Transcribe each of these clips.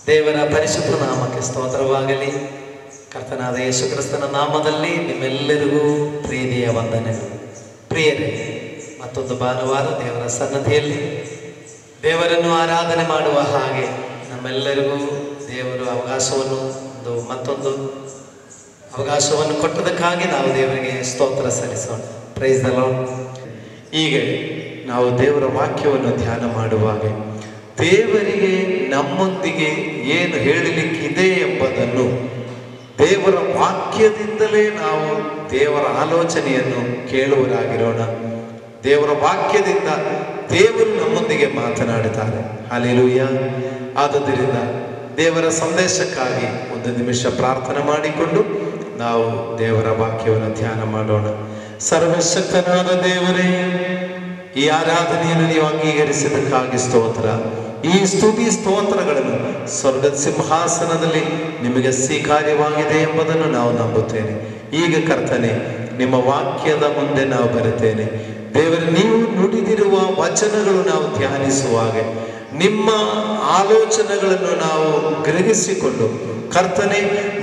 ದೇವರ ಪರಿಶುದ್ಧ ನಾಮಕ್ಕೆ ಸ್ತೋತ್ರವಾಗಲಿ. ಕರ್ತನಾದ ಯೇಸು ಕ್ರಿಸ್ತನ ನಾಮದಲ್ಲಿ ನಿಮ್ಮೆಲ್ಲರಿಗೂ ಪ್ರೀತಿಯ ವಂದನೆಗಳು. ಪ್ರಿಯರೇ, ಮತ್ತೊಂದು ಭಾನುವಾರ ದೇವರ ಸನ್ನತಿಯಲ್ಲಿ ದೇವರನ್ನು ಆರಾಧನೆ ಮಾಡುವ ಹಾಗೆ ನಮ್ಮೆಲ್ಲರಿಗೂ ದೇವರು ಮತ್ತೊಂದು ಅವಕಾಶವನ್ನು ಕೊಟ್ಟದಕ್ಕಾಗಿ ನಾವು ದೇವರಿಗೆ ಸ್ತೋತ್ರ ಸಲ್ಲಿಸೋಣ. Praise the lord. ಈಗ ನಾವು ದೇವರ ವಾಕ್ಯವನ್ನು ಧ್ಯಾನ ಮಾಡುವಾಗ ದೇವರಿಗೆ ನಮ್ಮೊಂದಿಗೆ ಏನು ಹೇಳಲಿಕ್ಕಿದೆ ಎಂಬುದನ್ನು ದೇವರ ವಾಕ್ಯದಿಂದಲೇ ನಾವು ದೇವರ ಆಲೋಚನೆಯನ್ನು ಕೇಳುವರಾಗಿರೋಣ. ದೇವರ ವಾಕ್ಯದಿಂದ ದೇವರು ನಮ್ಮೊಂದಿಗೆ ಮಾತನಾಡುತ್ತಾರೆ. ಹಲ್ಲೆಲೂಯಾ. ಆದುದರಿಂದ ದೇವರ ಸಂದೇಶಕ್ಕಾಗಿ ಒಂದು ನಿಮಿಷ ಪ್ರಾರ್ಥನೆ ಮಾಡಿಕೊಂಡು ನಾವು ದೇವರ ವಾಕ್ಯವನ್ನು ಧ್ಯಾನ ಮಾಡೋಣ. ಸರ್ವಶಕ್ತನಾದ ದೇವರೇ, ಈ ಆರಾಧನೆಯನ್ನು ನೀವು ಅಂಗೀಕರಿಸಿದ್ದಕ್ಕಾಗಿ ಸ್ತೋತ್ರ. ಈ ಸ್ತುತಿ ಸ್ತೋತ್ರಗಳನ್ನು ಸ್ವರ್ಗದ ಸಿಂಹಾಸನದಲ್ಲಿ ನಿಮಗೆ ಸ್ವೀಕಾರ್ಯವಾಗಿದೆ ಎಂಬುದನ್ನು ನಾವು ನಂಬುತ್ತೇನೆ. ಈಗ ಕರ್ತನೆ, ನಿಮ್ಮ ವಾಕ್ಯದ ಮುಂದೆ ನಾವು ಬರುತ್ತೇನೆ. ದೇವರೇ, ನೀವು ನುಡಿದಿರುವ ವಚನಗಳು ನಾವು ಧ್ಯಾನಿಸುವಾಗ ನಿಮ್ಮ ಆಲೋಚನೆಗಳನ್ನು ನಾವು ಗ್ರಹಿಸಿಕೊಂಡು ಕರ್ತನೆ,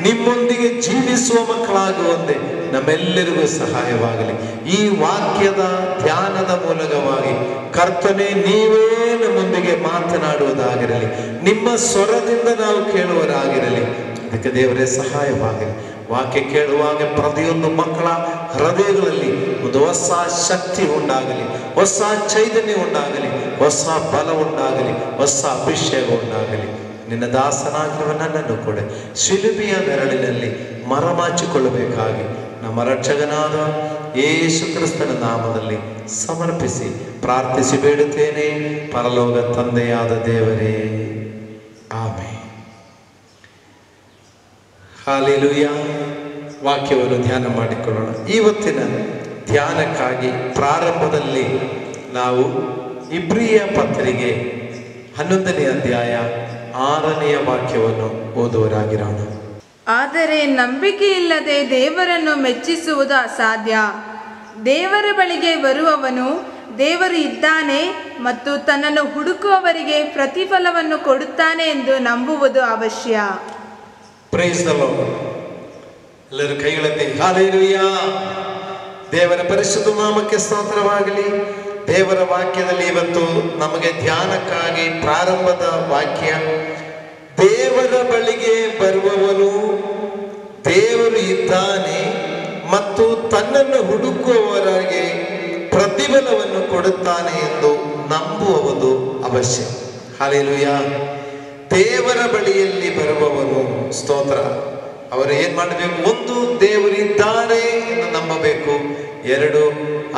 ನಿಮ್ಮೊಂದಿಗೆ ಜೀವಿಸುವ ಮಕ್ಕಳಾಗುವಂತೆ ನಮ್ಮೆಲ್ಲರಿಗೂ ಸಹಾಯವಾಗಲಿ. ಈ ವಾಕ್ಯದ ಧ್ಯಾನದ ಮೂಲಕವಾಗಿ ಕರ್ತನೆ, ನೀವೇ ನಮ್ಮೊಂದಿಗೆ ಮಾತನಾಡುವುದಾಗಿರಲಿ. ನಿಮ್ಮ ಸ್ವರದಿಂದ ನಾವು ಕೇಳುವರಾಗಿರಲಿ. ಅದಕ್ಕೆ ದೇವರೇ ಸಹಾಯವಾಗಲಿ. ವಾಕ್ಯ ಕೇಳುವಾಗ ಪ್ರತಿಯೊಂದು ಮಕ್ಕಳ ಹೃದಯಗಳಲ್ಲಿ ಒಂದು ಹೊಸ ಶಕ್ತಿ ಉಂಟಾಗಲಿ, ಹೊಸ ಚೈತನ್ಯ ಉಂಟಾಗಲಿ, ಹೊಸ ಬಲ ಉಂಟಾಗಲಿ, ಹೊಸ ಅಭಿಷೇಕ ಉಂಟಾಗಲಿ. ನಿನ್ನ ದಾಸನಾಗಿರುವ ನನ್ನನ್ನು ಕೂಡ ಶಿಲುಬೆಯ ನೆರಳಿನಲ್ಲಿ ಮರಮಾಚಿಕೊಳ್ಳಬೇಕಾಗಿ ನಮ್ಮ ರಕ್ಷಕನಾದ ಯೇಸು ಕ್ರಿಸ್ತನ ನಾಮದಲ್ಲಿ ಸಮರ್ಪಿಸಿ ಪ್ರಾರ್ಥಿಸಿ ಬೇಡುತ್ತೇನೆ, ಪರಲೋಕ ತಂದೆಯಾದ ದೇವರೇ, ಆಮೆನ್. ಹಲ್ಲೆಲೂಯಾ. ವಾಕ್ಯವನ್ನು ಧ್ಯಾನ ಮಾಡಿಕೊಳ್ಳೋಣ. ಇವತ್ತಿನ ಧ್ಯಾನಕ್ಕಾಗಿ ಪ್ರಾರಂಭದಲ್ಲಿ ನಾವು ಇಬ್ರಿಯ ಪತ್ರಿಕೆ 11ನೇ ಅಧ್ಯಾಯ 6ನೇ ವಾಕ್ಯವನ್ನು ಓದುವರಾಗಿರೋಣ. ಆದರೆ ನಂಬಿಕೆಯಿಲ್ಲದೆ ದೇವರನ್ನು ಮೆಚ್ಚಿಸುವುದು ಅಸಾಧ್ಯ. ದೇವರ ಬಳಿಗೆ ಬರುವವನು ದೇವರು ಇದ್ದಾನೆ ಮತ್ತು ತನ್ನನ್ನು ಹುಡುಕುವವರಿಗೆ ಪ್ರತಿಫಲವನ್ನು ಕೊಡುತ್ತಾನೆ ಎಂದು ನಂಬುವುದು ಅವಶ್ಯ. Praise the lord. ಎಲ್ಲರೂ ಕೈಗಳನ್ನೇ ಹಲ್ಲೆಲೂಯಾ. ದೇವರ ಪರಿಶುದ್ಧ ನಾಮಕ್ಕೆ ಸ್ತೋತ್ರವಾಗಲಿ. ದೇವರ ವಾಕ್ಯದಲ್ಲಿ ಇವತ್ತು ನಮಗೆ ಧ್ಯಾನಕ್ಕಾಗಿ ಪ್ರಾರಂಭದ ವಾಕ್ಯ, ದೇವರ ಬಳಿಗೆ ಬರುವವನು ದೇವರು ಇದ್ದಾನೆ ಮತ್ತು ತನ್ನನ್ನು ಹುಡುಕುವವರಿಗೆ ಪ್ರತಿಫಲವನ್ನು ಕೊಡುತ್ತಾನೆ ಎಂದು ನಂಬುವುದು ಅವಶ್ಯ. ಹಲ್ಲೆಲೂಯಾ. ದೇವರ ಬಳಿಯಲ್ಲಿ ಬರುವವನು, ಸ್ತೋತ್ರ, ಅವರು ಏನ್ ಮಾಡಬೇಕು? ಒಂದು, ದೇವರಿದ್ದಾರೆ ಎಂದು ನಂಬಬೇಕು. ಎರಡು,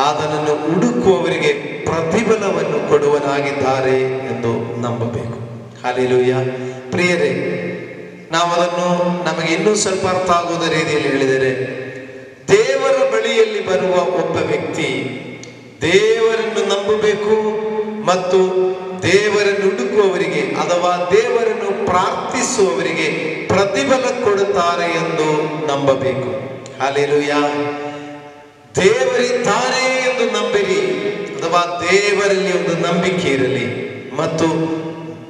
ಆತನನ್ನು ಹುಡುಕುವವರಿಗೆ ಪ್ರತಿಫಲವನ್ನು ಕೊಡುವನಾಗಿದ್ದಾರೆ ಎಂದು ನಂಬಬೇಕು. ಹಲ್ಲೆಲೂಯಾ. ಪ್ರಿಯರೇ, ನಾವು ಅದನ್ನು ನಮಗೆ ಇನ್ನೂ ಸ್ವಲ್ಪ ಅರ್ಥ ಆಗುವುದ ರೀತಿಯಲ್ಲಿ ಹೇಳಿದರೆ, ದೇವರ ಬಳಿಯಲ್ಲಿ ಬರುವ ಒಬ್ಬ ವ್ಯಕ್ತಿ ದೇವರನ್ನು ನಂಬಬೇಕು ಮತ್ತು ದೇವರನ್ನು ಹುಡುಕುವವರಿಗೆ ಅಥವಾ ದೇವರನ್ನು ಪ್ರಾರ್ಥಿಸುವವರಿಗೆ ಪ್ರತಿಫಲ ಕೊಡುತ್ತಾರೆ ಎಂದು ನಂಬಬೇಕು. ಹಲ್ಲೆಲೂಯಾ. ದೇವರಿದ್ದಾರೆ ಎಂದು ನಂಬಿರಿ ಅಥವಾ ದೇವರಲ್ಲಿ ಒಂದು ನಂಬಿಕೆ ಇರಲಿ ಮತ್ತು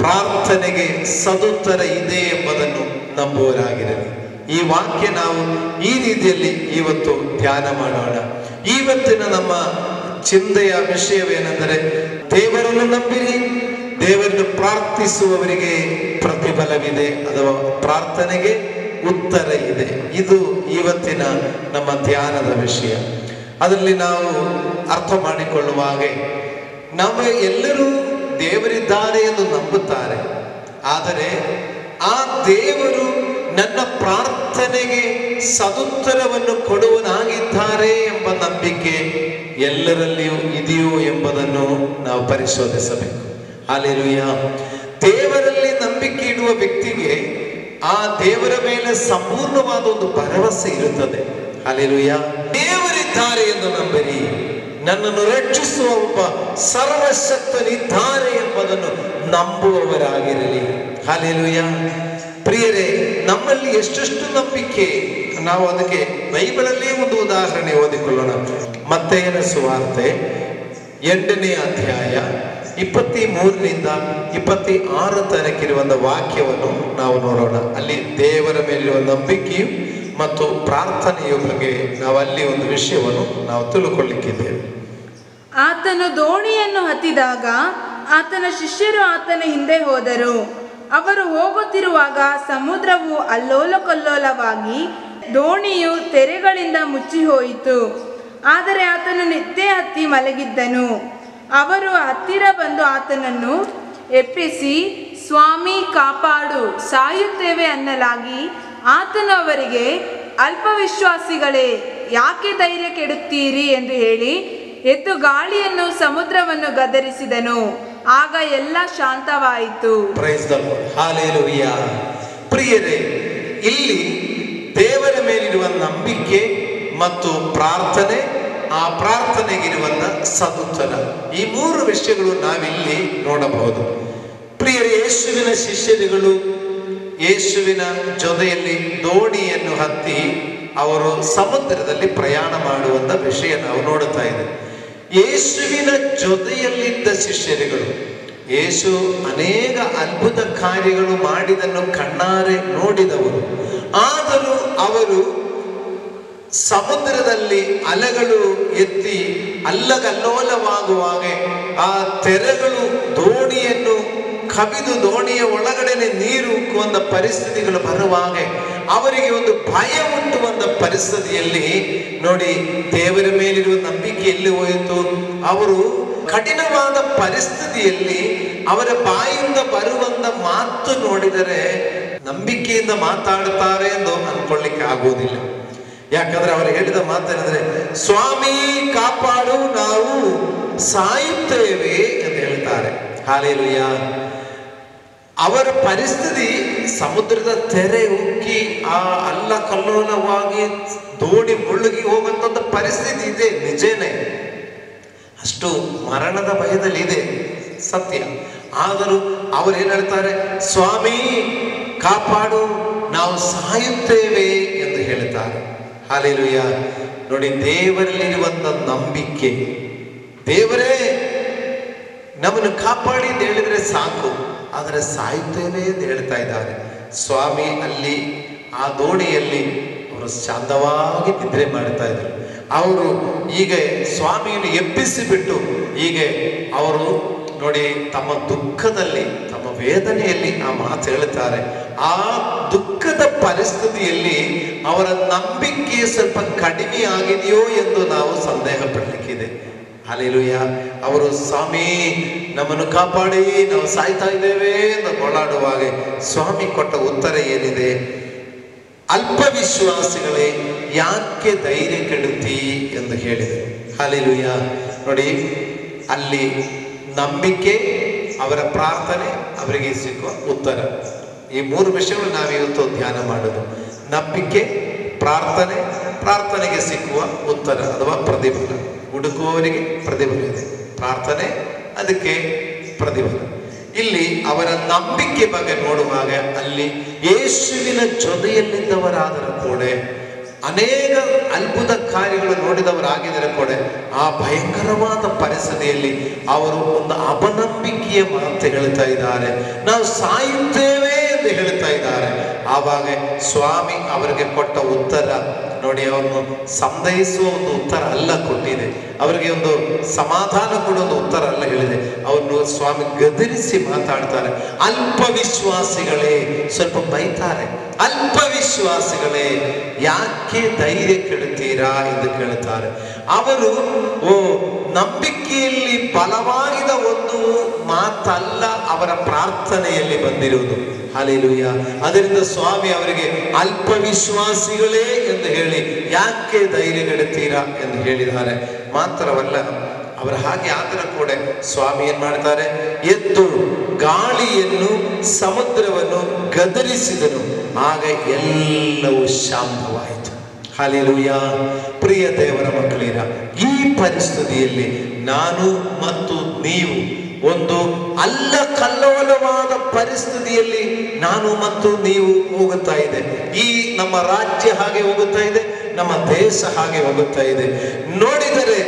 ಪ್ರಾರ್ಥನೆಗೆ ಸದುತ್ತರ ಇದೆ ಎಂಬುದನ್ನು ನಂಬುವರಾಗಿರಲಿ. ಈ ವಾಕ್ಯ ನಾವು ಈ ರೀತಿಯಲ್ಲಿ ಇವತ್ತು ಧ್ಯಾನ ಮಾಡೋಣ. ಇವತ್ತಿನ ನಮ್ಮ ಚಿಂತೆಯ ವಿಷಯವೇನೆಂದರೆ, ದೇವರನ್ನು ನಂಬಿರಿ, ದೇವರನ್ನು ಪ್ರಾರ್ಥಿಸುವವರಿಗೆ ಪ್ರತಿಫಲವಿದೆ ಅಥವಾ ಪ್ರಾರ್ಥನೆಗೆ ಉತ್ತರ ಇದೆ. ಇದು ಇವತ್ತಿನ ನಮ್ಮ ಧ್ಯಾನದ ವಿಷಯ. ಅದರಲ್ಲಿ ನಾವು ಅರ್ಥ ಮಾಡಿಕೊಳ್ಳುವಾಗ ನಮ್ಮ ಎಲ್ಲರೂ ದೇವರಿದ್ದಾರೆ ಎಂದು ನಂಬುತ್ತಾರೆ. ಆದರೆ ಆ ದೇವರು ನನ್ನ ನನ್ನ ಪ್ರಾರ್ಥನೆಗೆ ಸದುತ್ತರವನ್ನು ಕೊಡುವನಾಗಿದ್ದಾರೆ ಎಂಬ ನಂಬಿಕೆ ಎಲ್ಲರಲ್ಲಿಯೂ ಇದೆಯೋ ಎಂಬುದನ್ನು ನಾವು ಪರಿಶೋಧಿಸಬೇಕು. ಹಲ್ಲೆಲೂಯಾ. ದೇವರಲ್ಲಿ ನಂಬಿಕೆ ಇಡುವ ವ್ಯಕ್ತಿಗೆ ಆ ದೇವರ ಮೇಲೆ ಸಂಪೂರ್ಣವಾದ ಒಂದು ಭರವಸೆ ಇರುತ್ತದೆ. ಹಲ್ಲೆಲೂಯಾ. ದೇವರಿದ್ದಾರೆ ಎಂದು ನಂಬಿರಿ, ನನ್ನನ್ನು ರಕ್ಷಿಸುವ ಒಬ್ಬ ಸರ್ವಶಕ್ತನಿದ್ದಾರೆ ಎಂಬುದನ್ನು ನಂಬುವವರಾಗಿರಲಿ. ಹಲ್ಲೆಲೂಯಾ. ಪ್ರಿಯರೇ, ನಮ್ಮಲ್ಲಿ ಎಷ್ಟೆಷ್ಟು ನಂಬಿಕೆ, ನಾವು ಅದಕ್ಕೆ ಬೈಬಲಲ್ಲಿ ಒಂದು ಉದಾಹರಣೆ ಓದಿಕೊಳ್ಳೋಣ. ಮತ್ತೇಯನ ಸುವಾರ್ತೆ 8ನೇ ಅಧ್ಯಾಯ 23ರಿಂದ 26 ತನಕಿರುವ ವಾಕ್ಯವನ್ನು ನಾವು ನೋಡೋಣ. ಅಲ್ಲಿ ದೇವರ ಮೇಲಿರುವ ನಂಬಿಕೆಯು ಮತ್ತು ಪ್ರಾರ್ಥನೆಯ ಬಗ್ಗೆ ನಾವು ಅಲ್ಲಿ ಒಂದು ವಿಷಯವನ್ನು ನಾವು ತಿಳ್ಕೊಳ್ಳಿಕ್ಕಿದ್ದೇವೆ. ಆತನು ದೋಣಿಯನ್ನು ಹತ್ತಿದಾಗ ಆತನ ಶಿಷ್ಯರು ಆತನ ಹಿಂದೆ ಹೋದರು. ಅವರು ಹೋಗುತ್ತಿರುವಾಗ ಸಮುದ್ರವು ಅಲ್ಲೋಲ ಕಲ್ಲೋಲವಾಗಿ ದೋಣಿಯು ತೆರೆಗಳಿಂದ ಮುಚ್ಚಿ ಹೋಯಿತು. ಆದರೆ ಆತನು ನಿದ್ದೆ ಹತ್ತಿ ಮಲಗಿದ್ದನು. ಅವರು ಹತ್ತಿರ ಬಂದು ಆತನನ್ನು ಎಬ್ಬಿಸಿ, ಸ್ವಾಮಿ ಕಾಪಾಡು, ಸಾಯುತ್ತೇವೆ ಅನ್ನಲಾಗಿ ಆತನು ಅವರಿಗೆ, ಅಲ್ಪವಿಶ್ವಾಸಿಗಳೇ, ಯಾಕೆ ಧೈರ್ಯ ಕೆಡುತ್ತೀರಿ ಎಂದು ಹೇಳಿ ಎದ್ದು ಗಾಳಿಯನ್ನು ಸಮುದ್ರವನ್ನು ಗದರಿಸಿದನು. ಆಗ ಎಲ್ಲ ಶಾಂತವಾಯಿತು. Praise the lord. ಹಲ್ಲೆಲೂಯಾ. ಪ್ರಿಯರೇ, ಇಲ್ಲಿ ದೇವರ ಮೇಲಿರುವ ನಂಬಿಕೆ ಮತ್ತು ಪ್ರಾರ್ಥನೆ, ಆ ಪ್ರಾರ್ಥನೆಗಿರುವಂತ ಸದುತ್ತರ, ಈ 3 ವಿಷಯಗಳು ನಾವಿಲ್ಲಿ ನೋಡಬಹುದು. ಪ್ರಿಯರೇ, ಯೇಸುವಿನ ಶಿಷ್ಯರುಗಳು ಯೇಸುವಿನ ಜೊತೆಯಲ್ಲಿ ದೋಣಿಯನ್ನು ಹತ್ತಿ ಅವರು ಸಮುದ್ರದಲ್ಲಿ ಪ್ರಯಾಣ ಮಾಡುವಂತ ವಿಷಯ ನಾವು ನೋಡುತ್ತಾ ಇದ್ದೇವೆ. ಯೇಸುವಿನ ಜೊತೆಯಲ್ಲಿದ್ದ ಶಿಷ್ಯರುಗಳು, ಯೇಸು ಅನೇಕ ಅದ್ಭುತ ಕಾರ್ಯಗಳು ಮಾಡಿದನ್ನು ಕಣ್ಣಾರೆ ನೋಡಿದವರು. ಆದರೂ ಅವರು ಸಮುದ್ರದಲ್ಲಿ ಅಲೆಗಳು ಎತ್ತಿ ಅಲ್ಲಗಲ್ಲೋಲವಾಗುವಾಗ ಆ ತೆರೆಗಳು ದೋಣಿಯನ್ನು ಕವಿದು ದೋಣಿಯ ಒಳಗಡೆನೆ ನೀರು ಉಕ್ಕುವಂತ ಪರಿಸ್ಥಿತಿಗಳು ಬರುವಾಗ ಅವರಿಗೆ ಒಂದು ಭಯ ಉಂಟುವಂತ ಪರಿಸ್ಥಿತಿಯಲ್ಲಿ ನೋಡಿ, ದೇವರ ಮೇಲಿರುವ ನಂಬಿಕೆ ಎಲ್ಲಿ ಹೋಯಿತು? ಅವರು ಕಠಿಣವಾದ ಪರಿಸ್ಥಿತಿಯಲ್ಲಿ ಅವರ ಬಾಯಿಂದ ಬರುವಂತ ಮಾತು ನೋಡಿದರೆ ನಂಬಿಕೆಯಿಂದ ಮಾತಾಡುತ್ತಾರೆ ಎಂದು ಅನ್ಕೊಳ್ಳಿಕ್ಕೆ ಆಗುವುದಿಲ್ಲ. ಯಾಕಂದ್ರೆ ಅವರು ಹೇಳಿದ ಮಾತೇನೆಂದ್ರೆ, ಸ್ವಾಮಿ ಕಾಪಾಡು, ನಾವು ಸಾಯುತ್ತೇವೆ ಎಂದು ಹೇಳ್ತಾರೆ. ಹಲ್ಲೆಲೂಯಾ. ಅವರ ಪರಿಸ್ಥಿತಿ ಸಮುದ್ರದ ತೆರೆ ಉಕ್ಕಿ ಆ ಅಲ್ಲ ಕಲ್ಲೋಲವಾಗಿ ದೋಣಿ ಮುಳುಗಿ ಹೋಗುವಂತ ಪರಿಸ್ಥಿತಿ ಇದೆ, ನಿಜೇನೆ. ಅಷ್ಟು ಮರಣದ ಭಯದಲ್ಲಿ ಇದೆ, ಸತ್ಯ. ಆದರೂ ಅವರು ಏನ್ ಹೇಳ್ತಾರೆ? ಸ್ವಾಮಿ ಕಾಪಾಡು, ನಾವು ಸಾಯುತ್ತೇವೆ ಎಂದು ಹೇಳ್ತಾರೆ. ಹಲ್ಲೆಲೂಯಾ. ನೋಡಿ, ದೇವರಲ್ಲಿರುವಂತ ನಂಬಿಕೆ, ದೇವರೇ ನಮ್ಮನ್ನು ಕಾಪಾಡಿ ಅಂತ ಹೇಳಿದ್ರೆ ಸಾಕು, ಆದರೆ ಸಾಯುತ್ತೇವೆ ಎಂದು ಹೇಳ್ತಾ ಇದ್ದಾರೆ. ಸ್ವಾಮಿ ಅಲ್ಲಿ ಆ ದೋಣಿಯಲ್ಲಿ ಅವರು ಶಾಂತವಾಗಿ ನಿದ್ರೆ ಮಾಡ್ತಾ ಇದ್ರು. ಅವರು ಹೀಗೆ ಸ್ವಾಮಿಯನ್ನು ಎಬ್ಬಿಸಿಬಿಟ್ಟು ಹೀಗೆ ಅವರು ನೋಡಿ ತಮ್ಮ ದುಃಖದಲ್ಲಿ, ತಮ್ಮ ವೇದನೆಯಲ್ಲಿ ಆ ಮಾತು ಹೇಳುತ್ತಾರೆ. ಆ ದುಃಖದ ಪರಿಸ್ಥಿತಿಯಲ್ಲಿ ಅವರ ನಂಬಿಕೆ ಸ್ವಲ್ಪ ಕಡಿಮೆ ಆಗಿದೆಯೋ ಎಂದು ನಾವು ಸಂದೇಹ ಪಡಲಿಕ್ಕಿದೆ. ಹಲ್ಲೆಲೂಯಾ. ಅವರು ಸ್ವಾಮಿ ನಮ್ಮನ್ನು ಕಾಪಾಡಿ, ನಾವು ಸಾಯ್ತಾ ಇದ್ದೇವೆ ಎಂದು ಗೋಳಾಡುವಾಗ ಸ್ವಾಮಿ ಕೊಟ್ಟ ಉತ್ತರ ಏನಿದೆ? ಅಲ್ಪ ವಿಶ್ವಾಸಿಗಳೇ, ಯಾಕೆ ಧೈರ್ಯ ಕೆಡುತ್ತಿ ಎಂದು ಹೇಳಿದೆ. ಹಲ್ಲೆಲೂಯಾ. ನೋಡಿ, ಅಲ್ಲಿ ನಂಬಿಕೆ, ಅವರ ಪ್ರಾರ್ಥನೆ, ಅವರಿಗೆ ಸಿಕ್ಕುವ ಉತ್ತರ, ಈ 3 ವಿಷಯಗಳು ನಾವಿವತ್ತು ಧ್ಯಾನ ಮಾಡೋದು. ನಂಬಿಕೆ, ಪ್ರಾರ್ಥನೆ, ಪ್ರಾರ್ಥನೆಗೆ ಸಿಕ್ಕುವ ಉತ್ತರ ಅಥವಾ ಪ್ರತಿಫಲ. ಹುಡುಕುವವರಿಗೆ ಪ್ರತಿಫಲ ಇದೆ, ಪ್ರಾರ್ಥನೆ ಅದಕ್ಕೆ ಪ್ರತಿಫಲ. ಇಲ್ಲಿ ಅವರ ನಂಬಿಕೆ ಬಗ್ಗೆ ನೋಡುವಾಗ ಅಲ್ಲಿ ಯೇಸುವಿನ ಜೊತೆಯಲ್ಲಿದ್ದವರಾದರೂ ಕೂಡ, ಅನೇಕ ಅದ್ಭುತ ಕಾರ್ಯಗಳು ನೋಡಿದವರಾಗಿದ್ದರೆ ಕೂಡ, ಆ ಭಯಂಕರವಾದ ಪರಿಸ್ಥಿತಿಯಲ್ಲಿ ಅವರು ಒಂದು ಅಪನಂಬಿಕೆಯ ಮಾತು ಹೇಳ್ತಾ ಇದ್ದಾರೆ. ನಾವು ಸಾಯುತ್ತೇವೆ ಎಂದು ಹೇಳ್ತಾ ಇದ್ದಾರೆ. ಆವಾಗ ಸ್ವಾಮಿ ಅವರಿಗೆ ಕೊಟ್ಟ ಉತ್ತರ ನೋಡಿ, ಅವರನ್ನು ಸಂತೈಸುವ ಒಂದು ಉತ್ತರ ಅಲ್ಲ ಕೊಟ್ಟಿದೆ, ಅವರಿಗೆ ಒಂದು ಸಮಾಧಾನ ಕೊಡುವ ಒಂದು ಉತ್ತರ ಅಲ್ಲ ಹೇಳಿದೆ. ಅವರನ್ನು ಸ್ವಾಮಿ ಗದರಿಸಿ ಮಾತಾಡ್ತಾರೆ. ಅಲ್ಪ ವಿಶ್ವಾಸಿಗಳೇ, ಸ್ವಲ್ಪ ಬೈತಾರೆ. ಅಲ್ಪ ವಿಶ್ವಾಸಿಗಳೇ, ಯಾಕೆ ಧೈರ್ಯ ಕೆಡುತ್ತೀರಾ ಎಂದು ಕೇಳುತ್ತಾರೆ. ಅವರು ನಂಬಿಕೆಯಲ್ಲಿ ಬಲವಾಗಿದ ಒಂದು ಮಾತಲ್ಲ ಅವರ ಪ್ರಾರ್ಥನೆಯಲ್ಲಿ ಬಂದಿರುವುದು. ಹಲ್ಲೆಲೂಯಾ. ಅದರಿಂದ ಸ್ವಾಮಿ ಅವರಿಗೆ ಅಲ್ಪ ವಿಶ್ವಾಸಿಗಳೇ ಎಂದು ಹೇಳಿ ಯಾಕೆ ಧೈರ್ಯಗೆಡುತ್ತೀರಾ ಎಂದು ಹೇಳಿದ್ದಾರೆ. ಮಾತ್ರವಲ್ಲ, ಅವರ ಹಾಗೆ ಆದರೂ ಕೂಡ ಸ್ವಾಮಿ ಏನ್ ಮಾಡ್ತಾರೆ, ಎದ್ದು ಗಾಳಿಯನ್ನು ಸಮುದ್ರವನ್ನು ಗದರಿಸಿದನು, ಆಗ ಎಲ್ಲವೂ ಶಾಂತವಾಯಿತು. ಹಲ್ಲೆಲೂಯಾ. ಪ್ರಿಯ ದೇವರ ಮಕ್ಕಳಿರ, ಈ ಪರಿಸ್ಥಿತಿಯಲ್ಲಿ ನಾನು ಮತ್ತು ನೀವು ಒಂದು ಅಲ್ಲಕಲ್ಲೋಲವಾದ ಪರಿಸ್ಥಿತಿಯಲ್ಲಿ ನಾನು ಮತ್ತು ನೀವು ಹೋಗುತ್ತಾ ಇದೆ. ಈ ನಮ್ಮ ರಾಜ್ಯ ಹಾಗೆ ಹೋಗುತ್ತಾ ಇದೆ, ನಮ್ಮ ದೇಶ ಹಾಗೆ ಹೋಗುತ್ತಾ ಇದೆ. ನೋಡಿದರೆ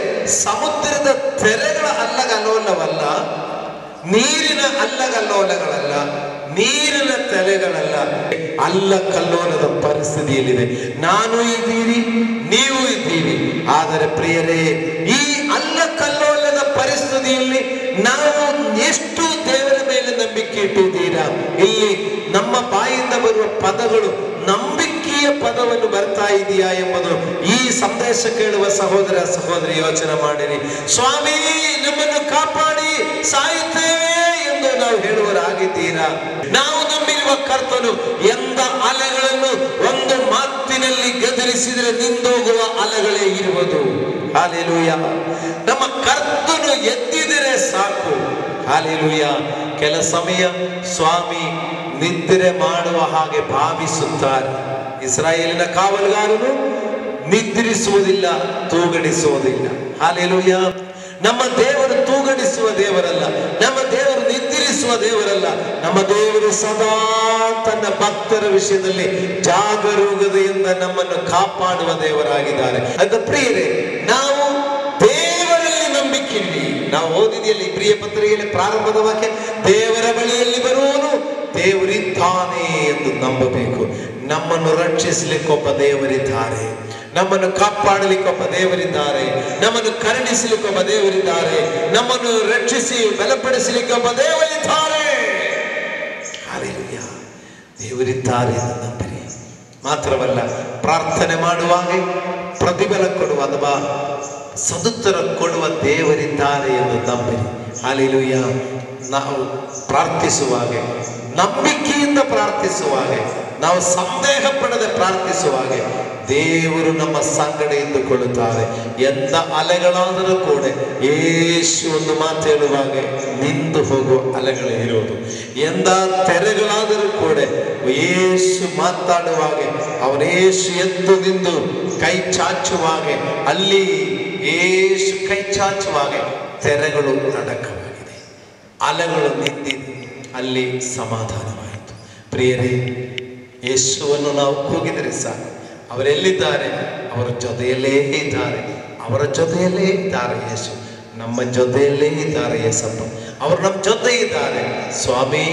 ಸಮುದ್ರದ ತೆರೆಗಳ ಅಲ್ಲಗಲ್ಲೋಲವಲ್ಲ, ನೀರಿನ ಅಲ್ಲಗಲ್ಲೋಲಗಳಲ್ಲ, ನೀರಿನ ತೆರೆಗಳಲ್ಲ, ಅಲ್ಲಕಲ್ಲೋಲದ ಪರಿಸ್ಥಿತಿಯಲ್ಲಿದೆ. ನಾನು ಇದ್ದೀರಿ, ನೀವು ಇದ್ದೀರಿ. ಆದರೆ ಪ್ರಿಯರೇ, ಈ ಅಲ್ಲಕಲ್ಲೋಲದ ಪರಿಸ್ಥಿತಿಯಲ್ಲಿ ನಾವು ಎಷ್ಟು ದೇವರ ಮೇಲೆ ನಂಬಿಕೆ ಇಟ್ಟಿದ್ದೀರಾ? ಇಲ್ಲಿ ನಮ್ಮ ಬಾಯಿಂದ ಬರುವ ಪದಗಳು ನಂಬಿಕೆಯ ಪದವನ್ನು ಬರ್ತಾ ಇದೆಯಾ ಎಂಬುದು ಈ ಸಂದೇಶ ಕೇಳುವ ಸಹೋದರ ಸಹೋದರಿ ಯೋಚನೆ ಮಾಡಿರಿ. ಸ್ವಾಮಿ ನಮ್ಮನ್ನು ಕಾಪಾಡಿ, ಸಾಯುತ್ತೇವೆ ಎಂದು ನಾವು ಹೇಳುವರಾಗಿದ್ದೀರಾ? ನಾವು ನಂಬಿರುವ ಕರ್ತನು ಎಂದ ಅಲೆಗಳನ್ನು ಒಂದು ಮಾತಿನಲ್ಲಿ ಗದರಿಸಿದರೆ ನಿಂದೋಗುವ ಅಲೆಗಳೇ ಇರುವುದು. ಹಲ್ಲೆಲೂಯಾ. ನಮ್ಮ ಕರ್ತನು ಎದ್ದಿದರೆ ಸಾಕು. ಹಲ್ಲೆಲೂಯಾ. ಕೆಲ ಸಮಯ ಸ್ವಾಮಿ ನಿದ್ರೆ ಮಾಡುವ ಹಾಗೆ ಭಾವಿಸುತ್ತಾರೆ. ಇಸ್ರಾಯೇಲಿನ ಕಾವಲುಗಾರನು ನಿದ್ರಿಸುವುದಿಲ್ಲ, ತೂಗಡಿಸುವುದಿಲ್ಲ. ಹಲ್ಲೆಲೂಯಾ. ನಮ್ಮ ದೇವರು ತೂಗಡಿಸುವ ದೇವರಲ್ಲ, ನಮ್ಮ ದೇವರು ನಿದ್ರಿಸುವ ದೇವರಲ್ಲ. ನಮ್ಮ ದೇವರು ಸದಾ ತನ್ನ ಭಕ್ತರ ವಿಷಯದಲ್ಲಿ ಜಾಗರೂಕತೆಯಿಂದ ನಮ್ಮನ್ನು ಕಾಪಾಡುವ ದೇವರಾಗಿದ್ದಾರೆ. ಅಂತ ಪ್ರಿಯರೇ, ನಾವು ದೇವರಲ್ಲಿ ನಂಬಿಕೆ ಇರಲಿ. ನಾವು ಓದಿದೆಯಲ್ಲಿ ಪ್ರಿಯ ಪತ್ರಿಕೆಯಲ್ಲಿ ಪ್ರಾರಂಭದ ವಾಕ್ಯ, ದೇವರ ಬಳಿಯಲ್ಲಿ ಬರುವನು ದೇವರಿದ್ದಾನೆ ಎಂದು ನಂಬಬೇಕು. ನಮ್ಮನ್ನು ರಕ್ಷಿಸಲಿಕ್ಕೊಬ್ಬ ದೇವರಿದ್ದಾರೆ, ನಮ್ಮನ್ನು ಕಾಪಾಡಲಿಕ್ಕೊಬ್ಬ ದೇವರಿದ್ದಾರೆ, ನಮ್ಮನ್ನು ಕರುಣಿಸಲಿಕ್ಕೊಬ್ಬ ದೇವರಿದ್ದಾರೆ, ನಮ್ಮನ್ನು ರಕ್ಷಿಸಿ ಬಲಪಡಿಸಲಿಕ್ಕೊಬ್ಬ ದೇವರಿದ್ದಾರೆ. ಹಲ್ಲೆಲೂಯಾ. ದೇವರಿದ್ದಾರೆ ಎಂದು ನಂಬಿರಿ. ಮಾತ್ರವಲ್ಲ, ಪ್ರಾರ್ಥನೆ ಮಾಡುವಾಗ ಪ್ರತಿಫಲ ಕೊಡುವ ಅಥವಾ ಸದುತ್ತರ ಕೊಡುವ ದೇವರಿದ್ದಾರೆ ಎಂದು ನಂಬಿರಿ. ಹಲ್ಲೆಲೂಯಾ. ನಾವು ಪ್ರಾರ್ಥಿಸುವಾಗ, ನಂಬಿಕೆಯಿಂದ ಪ್ರಾರ್ಥಿಸುವಾಗ, ನಾವು ಸಂದೇಹ ಪಡದೆ ಪ್ರಾರ್ಥಿಸುವಾಗ ದೇವರು ನಮ್ಮ ಸಂಗಡ ಇದ್ದುಕೊಳ್ಳುತ್ತಾರೆ. ಎಂತ ಅಲೆಗಳಾದರೂ ಕೂಡ ಯೇಸು ಒಂದು ಮಾತು ಹೇಳುವಾಗ ನಿಂತು ಹೋಗುವ ಅಲೆಗಳೇ ಇರುವುದು. ಎಂದ ತೆರೆಗಳಾದರೂ ಕೂಡ ಯೇಸು ಮಾತಾಡುವಾಗ ಅವನೇಸು ಎದ್ದು ನಿಂದು ಕೈ ಚಾಚುವಾಗ, ಅಲ್ಲಿ ಯೇಸು ಕೈ ಚಾಚುವಾಗ ತೆರೆಗಳು ಅಡಕವಾಗಿದೆ, ಅಲೆಗಳು ನಿಂತಿದೆ, ಅಲ್ಲಿ ಸಮಾಧಾನವಾಯಿತು. ಪ್ರಿಯರೇ, ಯೇಸುವನ್ನು ನಾವು ಕೂಗಿದರೆ ಸಾಕು, ಅವರೆಲ್ಲಿದ್ದಾರೆ? ಅವರ ಜೊತೆಯಲ್ಲೇ ಇದ್ದಾರೆ, ಅವರ ಜೊತೆಯಲ್ಲೇ ಇದ್ದಾರೆ. ಯೇಸು ನಮ್ಮ ಜೊತೆಯಲ್ಲೇ ಇದ್ದಾರೆ. ಯೇಸಪ್ಪ ಅವರು ನಮ್ಮ ಜೊತೆ ಇದ್ದಾರೆ. ಸ್ವಾಮಿ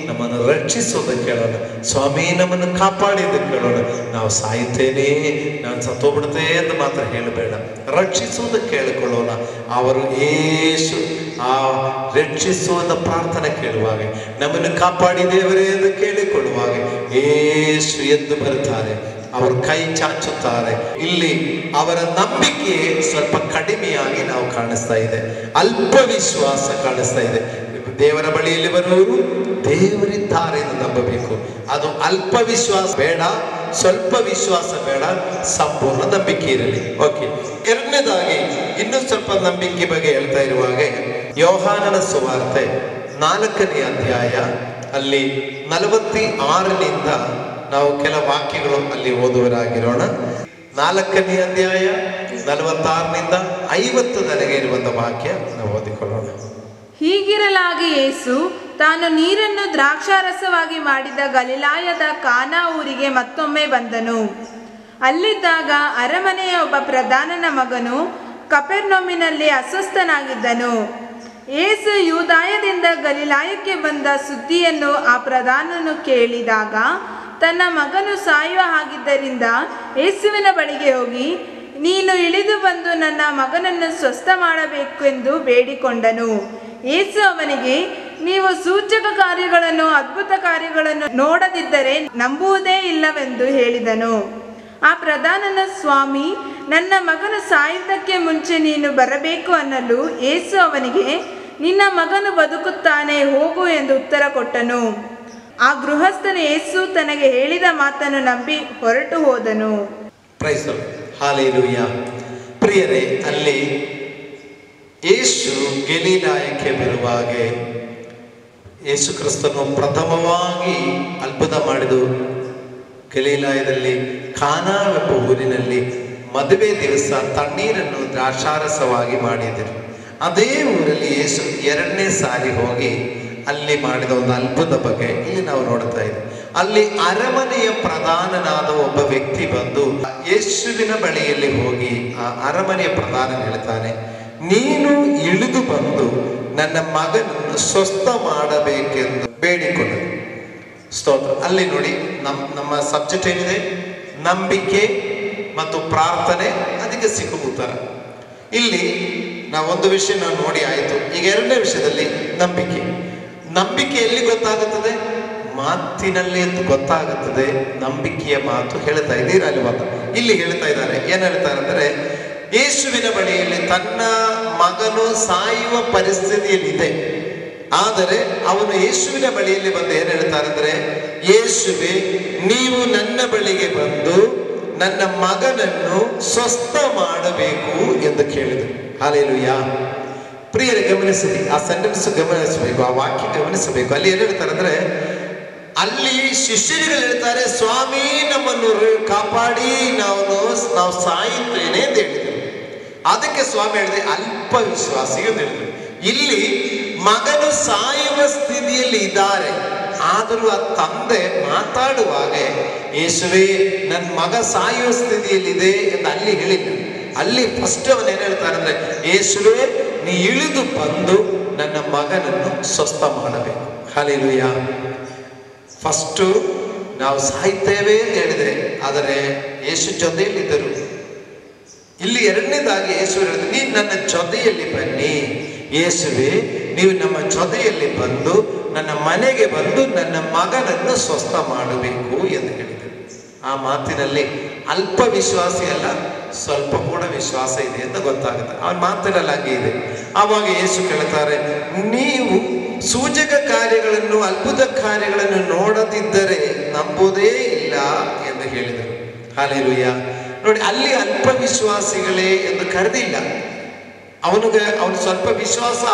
ನಮ್ಮನ್ನು ರಕ್ಷಿಸೋದಕ್ಕೆ ಕೇಳೋಣ, ಸ್ವಾಮಿ ನಮ್ಮನ್ನು ಕಾಪಾಡಿದ್ದಕ್ಕೆ ಕೇಳೋಣ. ನಾವು ಸಾಯುತ್ತೇನೆ, ನಾನು ಸತ್ತೋಗ್ಬಿಡ್ತೇ ಎಂದು ಮಾತ್ರ ಹೇಳಬೇಡ, ರಕ್ಷಿಸುವುದಕ್ಕೆ ಕೇಳಿಕೊಳ್ಳೋಣ. ಅವರು ಯೇಸು ಆ ರಕ್ಷಿಸುವಂತ ಪ್ರಾರ್ಥನೆ ಕೇಳುವಾಗ, ನಮ್ಮನ್ನು ಕಾಪಾಡಿ ದೇವರೇ ಎಂದು ಕೇಳಿಕೊಳ್ಳುವಾಗ ಯೇಸು ಎದ್ದು ಬರುತ್ತಾರೆ, ಅವರು ಕೈ ಚಾಚುತ್ತಾರೆ. ಇಲ್ಲಿ ಅವರ ನಂಬಿಕೆ ಸ್ವಲ್ಪ ಕಡಿಮೆಯಾಗಿ ನಾವು ಕಾಣಿಸ್ತಾ ಇದೆ, ಅಲ್ಪ ವಿಶ್ವಾಸ ಕಾಣಿಸ್ತಾ ಇದೆ. ದೇವರ ಬಳಿಯಲ್ಲಿ ಬರುವವರು ದೇವರಿದ್ದಾರೆ ಎಂದು ನಂಬಬೇಕು. ಅದು ಅಲ್ಪ ವಿಶ್ವಾಸ ಬೇಡ, ಸ್ವಲ್ಪ ವಿಶ್ವಾಸ ಬೇಡ, ಸಂಪೂರ್ಣ ನಂಬಿಕೆ ಇರಲಿ. ಓಕೆ. ಎರಡನೇದಾಗಿ ಇನ್ನೂ ಸ್ವಲ್ಪ ನಂಬಿಕೆ ಬಗ್ಗೆ ಹೇಳ್ತಾ ಇರುವಾಗ, ಯೋಹಾನನ ಸುವಾರ್ತೆ 4ನೇ ಅಧ್ಯಾಯ ಅಲ್ಲಿ 46ನಿಂದ ನಾವು ಕೆಲ ವಾಕ್ಯಗಳು ಅಲ್ಲಿ ಓದುವರಾಗಿರೋಣ. 4ನೇ ಅಧ್ಯಾಯ 46ನಿಂದ 50 ಇರುವಂತಹ ವಾಕ್ಯ ನಾವು ಓದಿಕೊಳ್ಳೋಣ. ಹೀಗಿರಲಾಗಿ ಯೇಸು ತಾನು ನೀರನ್ನು ದ್ರಾಕ್ಷಾರಸವಾಗಿ ಮಾಡಿದ ಗಲಿಲಾಯದ ಕಾನಾ ಊರಿಗೆ ಮತ್ತೊಮ್ಮೆ ಬಂದನು. ಅಲ್ಲಿದ್ದಾಗ ಅರಮನೆಯ ಒಬ್ಬ ಪ್ರಧಾನನ ಮಗನು ಕಪೆರ್ನೌಮಿನಲ್ಲಿ ಅಸ್ವಸ್ಥನಾಗಿದ್ದನು. ಯೇಸು ಯೂದಾಯದಿಂದ ಗಲಿಲಾಯಕ್ಕೆ ಬಂದ ಸುದ್ದಿಯನ್ನು ಆ ಪ್ರಧಾನನು ಕೇಳಿದಾಗ ತನ್ನ ಮಗನು ಸಾಯುವ ಹಾಗಿದ್ದರಿಂದ ಯೇಸುವಿನ ಬಳಿಗೆ ಹೋಗಿ, ನೀನು ಇಳಿದು ಬಂದು ನನ್ನ ಮಗನನ್ನು ಸ್ವಸ್ಥ ಮಾಡಬೇಕು ಎಂದು ಬೇಡಿಕೊಂಡನು. ಯೇಸು ಅವನಿಗೆ, ನೀವು ಸೂಚಕ ಕಾರ್ಯಗಳನ್ನು ಅದ್ಭುತ ಕಾರ್ಯಗಳನ್ನು ನೋಡದಿದ್ದರೆ ನಂಬುವುದೇ ಇಲ್ಲವೆಂದು ಹೇಳಿದನು. ಆ ಪ್ರಧಾನನ ಸ್ವಾಮಿ, ನನ್ನ ಮಗನು ಸಾಯುವುದಕ್ಕೆ ಮುಂಚೆ ನೀನು ಬರಬೇಕು ಅನ್ನಲು ಯೇಸು ಅವನಿಗೆ, ನಿನ್ನ ಮಗನು ಬದುಕುತ್ತಾನೆ, ಹೋಗು ಎಂದು ಉತ್ತರ ಕೊಟ್ಟನು. ಆ ಗೃಹಸ್ಥನು ಯೇಸು ತನಗೆ ಹೇಳಿದ ಮಾತನ್ನು ನಂಬಿ ಹೊರಟು ಹೋದನು. Praise the lord. ಹಲ್ಲೆಲೂಯಾ. ಪ್ರಿಯರೇ, ಅಲ್ಲಿ ಯೇಸು ಗಲಿಲಾಯಕ್ಕೆ ಬರುವಾಗ ಯೇಸು ಕ್ರಿಸ್ತನು ಪ್ರಥಮವಾಗಿ ಅದ್ಭುತ ಮಾಡಿದು ಗಲಿಲಾಯದಲ್ಲಿ ಕಾನಾವೆಂಬ ಊರಿನಲ್ಲಿ ಮದುವೆ ದಿವಸ ತಣ್ಣೀರನ್ನು ದ್ರಾಕ್ಷಾರಸವಾಗಿ ಮಾಡಿದರು. ಅದೇ ಊರಲ್ಲಿ ಯೇಸು ಎರಡನೇ ಸಾರಿ ಹೋಗಿ ಅಲ್ಲಿ ಮಾಡಿದ ಒಂದು ಅದ್ಭುತ ಬಗ್ಗೆ ಇಲ್ಲಿ ನಾವು ನೋಡ್ತಾ ಇದ್ದೀವಿ. ಅಲ್ಲಿ ಅರಮನೆಯ ಪ್ರಧಾನನಾದ ಒಬ್ಬ ವ್ಯಕ್ತಿ ಬಂದು ಯೇಸುವಿನ ಬಳಿಯಲ್ಲಿ ಹೋಗಿ ಆ ಅರಮನೆಯ ಪ್ರಧಾನ ಹೇಳ್ತಾನೆ, ನೀನು ಇಳಿದು ಬಂದು ನನ್ನ ಮಗನನ್ನು ಸ್ವಸ್ಥ ಮಾಡಬೇಕೆಂದು ಬೇಡಿಕೊಂಡನು. ಸ್ತೋತ್ರ. ಅಲ್ಲಿ ನೋಡಿ, ನಮ್ಮ ಸಬ್ಜೆಕ್ಟ್ ಏನಿದೆ, ನಂಬಿಕೆ ಮತ್ತು ಪ್ರಾರ್ಥನೆ, ಅದಕ್ಕೆ ಸಿಕ್ಕುವ ಉತ್ತರ. ಇಲ್ಲಿ ನಾವೊಂದು ವಿಷಯ ನಾವು ನೋಡಿ ಆಯಿತು. ಈಗ ಎರಡನೇ ವಿಷಯದಲ್ಲಿ ನಂಬಿಕೆ ಎಲ್ಲಿ ಗೊತ್ತಾಗುತ್ತದೆ? ಮಾತಿನಲ್ಲಿ ಗೊತ್ತಾಗುತ್ತದೆ. ನಂಬಿಕೆಯ ಮಾತು ಹೇಳ್ತಾ ಇದ್ದೀರ ಅಲ್ವಾ? ಇಲ್ಲಿ ಹೇಳ್ತಾ ಇದ್ದಾರೆ, ಏನ್ ಹೇಳ್ತಾರೆ ಅಂದರೆ, ಯೇಸುವಿನ ಬಳಿಯಲ್ಲಿ ತನ್ನ ಮಗನು ಸಾಯುವ ಪರಿಸ್ಥಿತಿಯಲ್ಲಿದೆ. ಆದರೆ ಅವನು ಯೇಸುವಿನ ಬಳಿಯಲ್ಲಿ ಬಂದು ಏನ್ ಹೇಳ್ತಾರೆ ಅಂದರೆ, ಯೇಸುವೆ, ನೀವು ನನ್ನ ಬಳಿಗೆ ಬಂದು ನನ್ನ ಮಗನನ್ನು ಸ್ವಸ್ಥ ಮಾಡಬೇಕು ಎಂದು ಕೇಳಿದರು. ಹಲ್ಲೆಲೂಯಾ. ಪ್ರಿಯರೇ, ಗಮನಿಸಿ, ಆ ಸೆಂಟೆನ್ಸ್ ಗಮನಿಸಬೇಕು, ಆ ವಾಕ್ಯ ಗಮನಿಸಬೇಕು. ಅಲ್ಲಿ ಏನು ಹೇಳ್ತಾರೆ ಅಂದ್ರೆ, ಅಲ್ಲಿ ಶಿಷ್ಯರುಗಳು ಹೇಳ್ತಾರೆ, ಸ್ವಾಮಿ ನಮ್ಮನ್ನು ಕಾಪಾಡಿ, ನಾವು ಸಾಯುತ್ತೇನೆ ಅಂತ ಹೇಳಿದರು. ಅದಕ್ಕೆ ಸ್ವಾಮಿ ಹೇಳಿದೆ, ಅಲ್ಪ ವಿಶ್ವಾಸಿಗೆ ಅಂತ ಹೇಳಿದರು. ಇಲ್ಲಿ ಮಗನು ಸಾಯುವ ಸ್ಥಿತಿಯಲ್ಲಿ ಇದ್ದಾರೆ, ಆದರೂ ಆ ತಂದೆ ಮಾತಾಡುವಾಗ ಯೇಸುವೆ ನನ್ನ ಮಗ ಸಾಯುವ ಸ್ಥಿತಿಯಲ್ಲಿದೆ ಎಂದು ಅಲ್ಲಿ ಹೇಳಿಲ್ಲ. ಅಲ್ಲಿ ಫಸ್ಟ್ ಅವನು ಏನ್ ಹೇಳ್ತಾರೆ ಅಂದ್ರೆ, ಯೇಸುವೆ ನೀ ಇಳಿದು ಬಂದು ನನ್ನ ಮಗನನ್ನು ಸ್ವಸ್ಥ ಮಾಡಬೇಕು. ಹಲ್ಲೆಲೂಯಾ. ಫಸ್ಟು ನಾವು ಸಾಯ್ತೇವೆ ಅಂತ ಹೇಳಿದೆ, ಆದರೆ ಯೇಸು ಜೊತೆಯಲ್ಲಿದ್ದರು. ಇಲ್ಲಿ ಎರಡನೇದಾಗಿ ಯೇಸು ಹೇಳಿದ್ರು, ನೀನು ನನ್ನ ಜೊತೆಯಲ್ಲಿ ಬನ್ನಿ. ಯೇಸುವೆ, ನೀವು ನಮ್ಮ ಜೊತೆಯಲ್ಲಿ ಬಂದು ನನ್ನ ಮನೆಗೆ ಬಂದು ನನ್ನ ಮಗನನ್ನು ಸ್ವಸ್ಥ ಮಾಡಬೇಕು ಎಂದು ಹೇಳಿದರು. ಆ ಮಾತಿನಲ್ಲಿ ಅಲ್ಪ ವಿಶ್ವಾಸ ಅಲ್ಲ, ಸ್ವಲ್ಪ ಕೂಡ ವಿಶ್ವಾಸ ಇದೆ ಅಂತ ಗೊತ್ತಾಗುತ್ತೆ. ಅವನ ಮಾತಿನಲ್ಲಿ ಹಾಗೆ ಇದೆ. ಆವಾಗ ಯೇಸು ಕೇಳ್ತಾರೆ, ನೀವು ಸೂಚಕ ಕಾರ್ಯಗಳನ್ನು, ಅದ್ಭುತ ಕಾರ್ಯಗಳನ್ನು ನೋಡದಿದ್ದರೆ ನಂಬುವುದೇ ಇಲ್ಲ ಎಂದು ಹೇಳಿದರು. ಹಲ್ಲೆಲೂಯಾ. ನೋಡಿ, ಅಲ್ಲಿ ಅಲ್ಪ ವಿಶ್ವಾಸಿಗಳೇ ಎಂದು ಕರೆದಿಲ್ಲ. ಅವನು ಸ್ವಲ್ಪ ವಿಶ್ವಾಸ,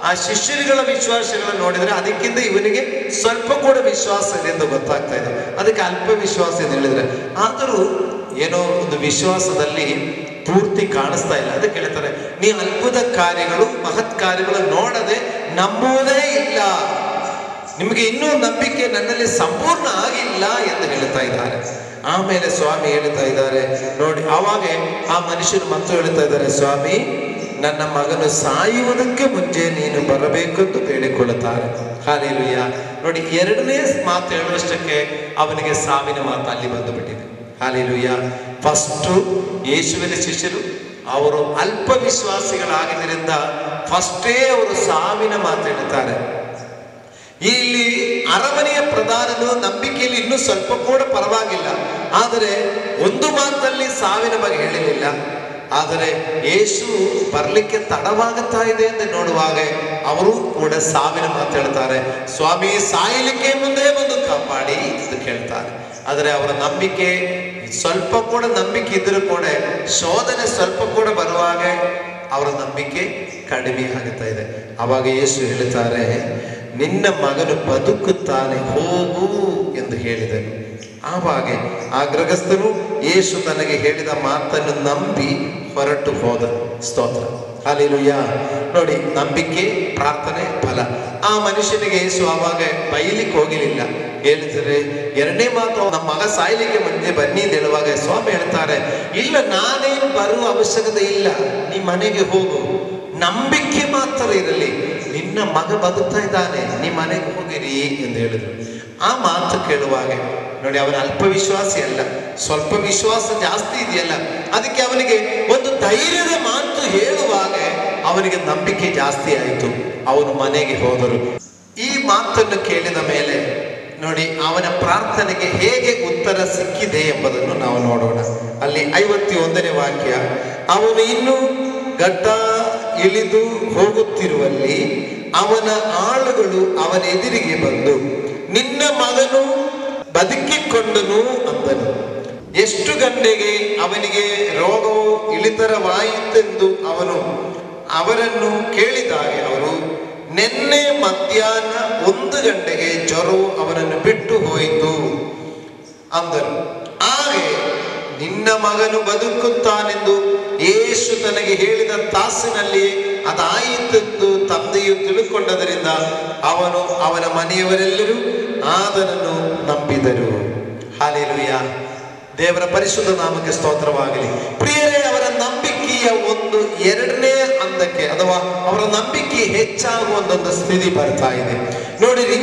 ಆ ಶಿಷ್ಯರುಗಳ ವಿಶ್ವಾಸಗಳನ್ನು ನೋಡಿದರೆ ಅದಕ್ಕಿಂತ ಇವನಿಗೆ ಸ್ವಲ್ಪ ಕೂಡ ವಿಶ್ವಾಸ ಇದೆ ಎಂದು ಗೊತ್ತಾಗ್ತಾ ಇದೆ. ಅದಕ್ಕೆ ಅಲ್ಪ ವಿಶ್ವಾಸ ಎಂದು ಹೇಳಿದ್ರೆ, ಆದರೂ ಏನೋ ಒಂದು ವಿಶ್ವಾಸದಲ್ಲಿ ಪೂರ್ತಿ ಕಾಣಿಸ್ತಾ ಇಲ್ಲ. ಅದಕ್ಕೆ ಹೇಳ್ತಾರೆ, ನೀ ಅದ್ಭುತ ಕಾರ್ಯಗಳು, ಮಹತ್ ಕಾರ್ಯಗಳು ನೋಡದೆ ನಂಬುವುದೇ ಇಲ್ಲ, ನಿಮಗೆ ಇನ್ನೂ ನಂಬಿಕೆ ನನ್ನಲ್ಲಿ ಸಂಪೂರ್ಣ ಆಗಿಲ್ಲ ಎಂದು ಹೇಳ್ತಾ ಇದ್ದಾರೆ. ಆಮೇಲೆ ಸ್ವಾಮಿ ಹೇಳ್ತಾ ಇದ್ದಾರೆ ನೋಡಿ, ಆವಾಗ ಆ ಮನುಷ್ಯರು ಮತ್ತು ಹೇಳ್ತಾ ಇದ್ದಾರೆ, ಸ್ವಾಮಿ ನನ್ನ ಮಗನು ಸಾಯುವುದಕ್ಕೆ ಮುಂಚೆ ನೀನು ಬರಬೇಕೆಂದು ಬೇಡಿಕೊಳ್ಳುತ್ತಾರೆ. ಹಲ್ಲೆಲೂಯಾ. ನೋಡಿ, ಎರಡನೇ ಮಾತು ಹೇಳುವಷ್ಟಕ್ಕೆ ಅವನಿಗೆ ಸಾವಿನ ಮಾತು ಅಲ್ಲಿ ಬಂದು ಬಿಟ್ಟಿದೆ. ಹಲ್ಲೆಲೂಯಾ. ಫಸ್ಟು ಯೇಸುವಿನ ಶಿಷ್ಯರು ಅವರು ಅಲ್ಪ ವಿಶ್ವಾಸಿಗಳಾಗಿದ್ದರಿಂದ ಫಸ್ಟೇ ಅವರು ಸಾವಿನ ಮಾತು ಹೇಳ್ತಾರೆ. ಇಲ್ಲಿ ಅರಮನೆಯ ಪ್ರಧಾನನು ನಂಬಿಕೆಯಲ್ಲಿ ಇನ್ನೂ ಸ್ವಲ್ಪ ಕೂಡ ಪರವಾಗಿಲ್ಲ, ಆದರೆ ಒಂದು ಮಾತಲ್ಲಿ ಸಾವಿನ ಬಗ್ಗೆ ಹೇಳಲಿಲ್ಲ. ಆದರೆ ಯೇಸು ಬರಲಿಕ್ಕೆ ತಡವಾಗುತ್ತಾ ಇದೆ ಎಂದು ನೋಡುವಾಗ ಅವರು ಕೂಡ ಸಾವಿನ ಮಾತು ಹೇಳ್ತಾರೆ. ಸ್ವಾಮಿ ಸಾಯಲಿಕ್ಕೆ ಮುಂದೆ ಬಂದು ಕಾಪಾಡಿ ಎಂದು ಕೇಳ್ತಾರೆ. ಆದರೆ ಅವರ ನಂಬಿಕೆ ಸ್ವಲ್ಪ ಕೂಡ ನಂಬಿಕೆ ಇದ್ರೂ ಕೂಡ ಶೋಧನೆ ಸ್ವಲ್ಪ ಕೂಡ ಬರುವಾಗ ಅವರ ನಂಬಿಕೆ ಕಡಿಮೆ ಆಗುತ್ತಾ ಇದೆ. ಆವಾಗ ಯೇಸು ಹೇಳ್ತಾರೆ, ನಿನ್ನ ಮಗನು ಬದುಕುತ್ತಾನೆ, ಹೋಗು ಎಂದು ಹೇಳಿದನು. ಆವಾಗ ಆ ಗೃಹಸ್ಥನು ಯೇಸು ತನಗೆ ಹೇಳಿದ ಮಾತನ್ನು ನಂಬಿ ಹೊರಟು ಹೋದನು. ಸ್ತೋತ್ರ. ಹಲ್ಲೆಲೂಯಾ. ನೋಡಿ, ನಂಬಿಕೆ, ಪ್ರಾರ್ಥನೆ, ಫಲ. ಆ ಮನುಷ್ಯನಿಗೆ ಯೇಸು ಆವಾಗ ಬೈಲಿಕ್ಕೆ ಹೋಗಲಿಲ್ಲ. ಹೇಳಿದರೆ ಎರಡನೇ ಮಾತು, ನಮ್ಮ ಮಗ ಸಾಯ್ಲಿಕ್ಕೆ ಮುಂದೆ ಬನ್ನಿ ಅಂತ ಹೇಳುವಾಗ ಸ್ವಾಮಿ ಹೇಳ್ತಾರೆ, ಇಲ್ಲ, ನಾನೇನು ಬರುವ ಅವಶ್ಯಕತೆ ಇಲ್ಲ, ನೀ ಮನೆಗೆ ಹೋಗು, ನಂಬಿಕೆ ಮಾತ್ರ ಇರಲಿ, ನಿನ್ನ ಮಗ ಬದುಕ್ತಾ ಇದ್ದಾನೆ, ನೀ ಮನೆಗೆ ಹೋಗಿರಿ ಎಂದು ಹೇಳಿದ್ರು. ಆ ಮಾತು ಕೇಳುವಾಗ ನೋಡಿ, ಅವನ ಅಲ್ಪ ವಿಶ್ವಾಸಿ ಅಲ್ಲ, ಸ್ವಲ್ಪ ವಿಶ್ವಾಸ ಜಾಸ್ತಿ ಇದೆಯಲ್ಲ, ಅದಕ್ಕೆ ಅವನಿಗೆ ಒಂದು ಧೈರ್ಯದ ಮಾತು ಹೇಳುವಾಗ ಅವನಿಗೆ ನಂಬಿಕೆ ಜಾಸ್ತಿ ಆಯಿತು. ಅವನು ಮನೆಗೆ ಹೋದರು. ಈ ಮಾತನ್ನು ಕೇಳಿದ ಮೇಲೆ ನೋಡಿ, ಅವನ ಪ್ರಾರ್ಥನೆಗೆ ಹೇಗೆ ಉತ್ತರ ಸಿಕ್ಕಿದೆ ಎಂಬುದನ್ನು ನಾವು ನೋಡೋಣ. ಅಲ್ಲಿ 51ನೇ ವಾಕ್ಯ, ಅವನು ಇನ್ನೂ ಗಡ್ಡ ಇಳಿದು ಹೋಗುತ್ತಿರುವಲ್ಲಿ ಅವನ ಆಳುಗಳು ಅವನ ಎದುರಿಗೆ ಬಂದು, ನಿನ್ನ ಮಗನು ಬದುಕಿಕೊಂಡನು ಅಂದನು. ಎಷ್ಟು ಗಂಟೆಗೆ ಅವನಿಗೆ ರೋಗವು ಇಳಿತರವಾಯಿತೆಂದು ಅವರನ್ನು ಕೇಳಿದಾಗ ಅವರು, ನಿನ್ನೆ ಮಧ್ಯಾಹ್ನ 1 ಗಂಟೆಗೆ ಜ್ವರವು ಅವನನ್ನು ಬಿಟ್ಟು ಹೋಯಿತು ಅಂದರು. ಹಾಗೆ ನಿನ್ನ ಮಗನು ಬದುಕುತ್ತಾನೆಂದು ಯೇಸು ತನಗೆ ಹೇಳಿದ ತಾಸಿನಲ್ಲಿ ಅದಾಯಿತೆಂದು ತಂದೆಯು ತಿಳುಕೊಂಡದರಿಂದ ಅವನ ಮನೆಯವರೆಲ್ಲರೂ ಆತನನ್ನು ನಂಬಿದರು. ಹಲ್ಲೆಲೂಯಾ. ದೇವರ ಪರಿಶುದ್ಧ ನಾಮಕ್ಕೆ ಸ್ತೋತ್ರವಾಗಲಿ. ಪ್ರಿಯರೇ, ಅವರ ನಂಬಿಕೆಯ ಒಂದು 2ನೇ ಹಂತಕ್ಕೆ ಅಥವಾ ಅವರ ನಂಬಿಕೆ ಹೆಚ್ಚಾಗುವ ಒಂದು ಸ್ಥಿತಿ ಬರ್ತಾ ಇದೆ. ನೋಡಿರಿ,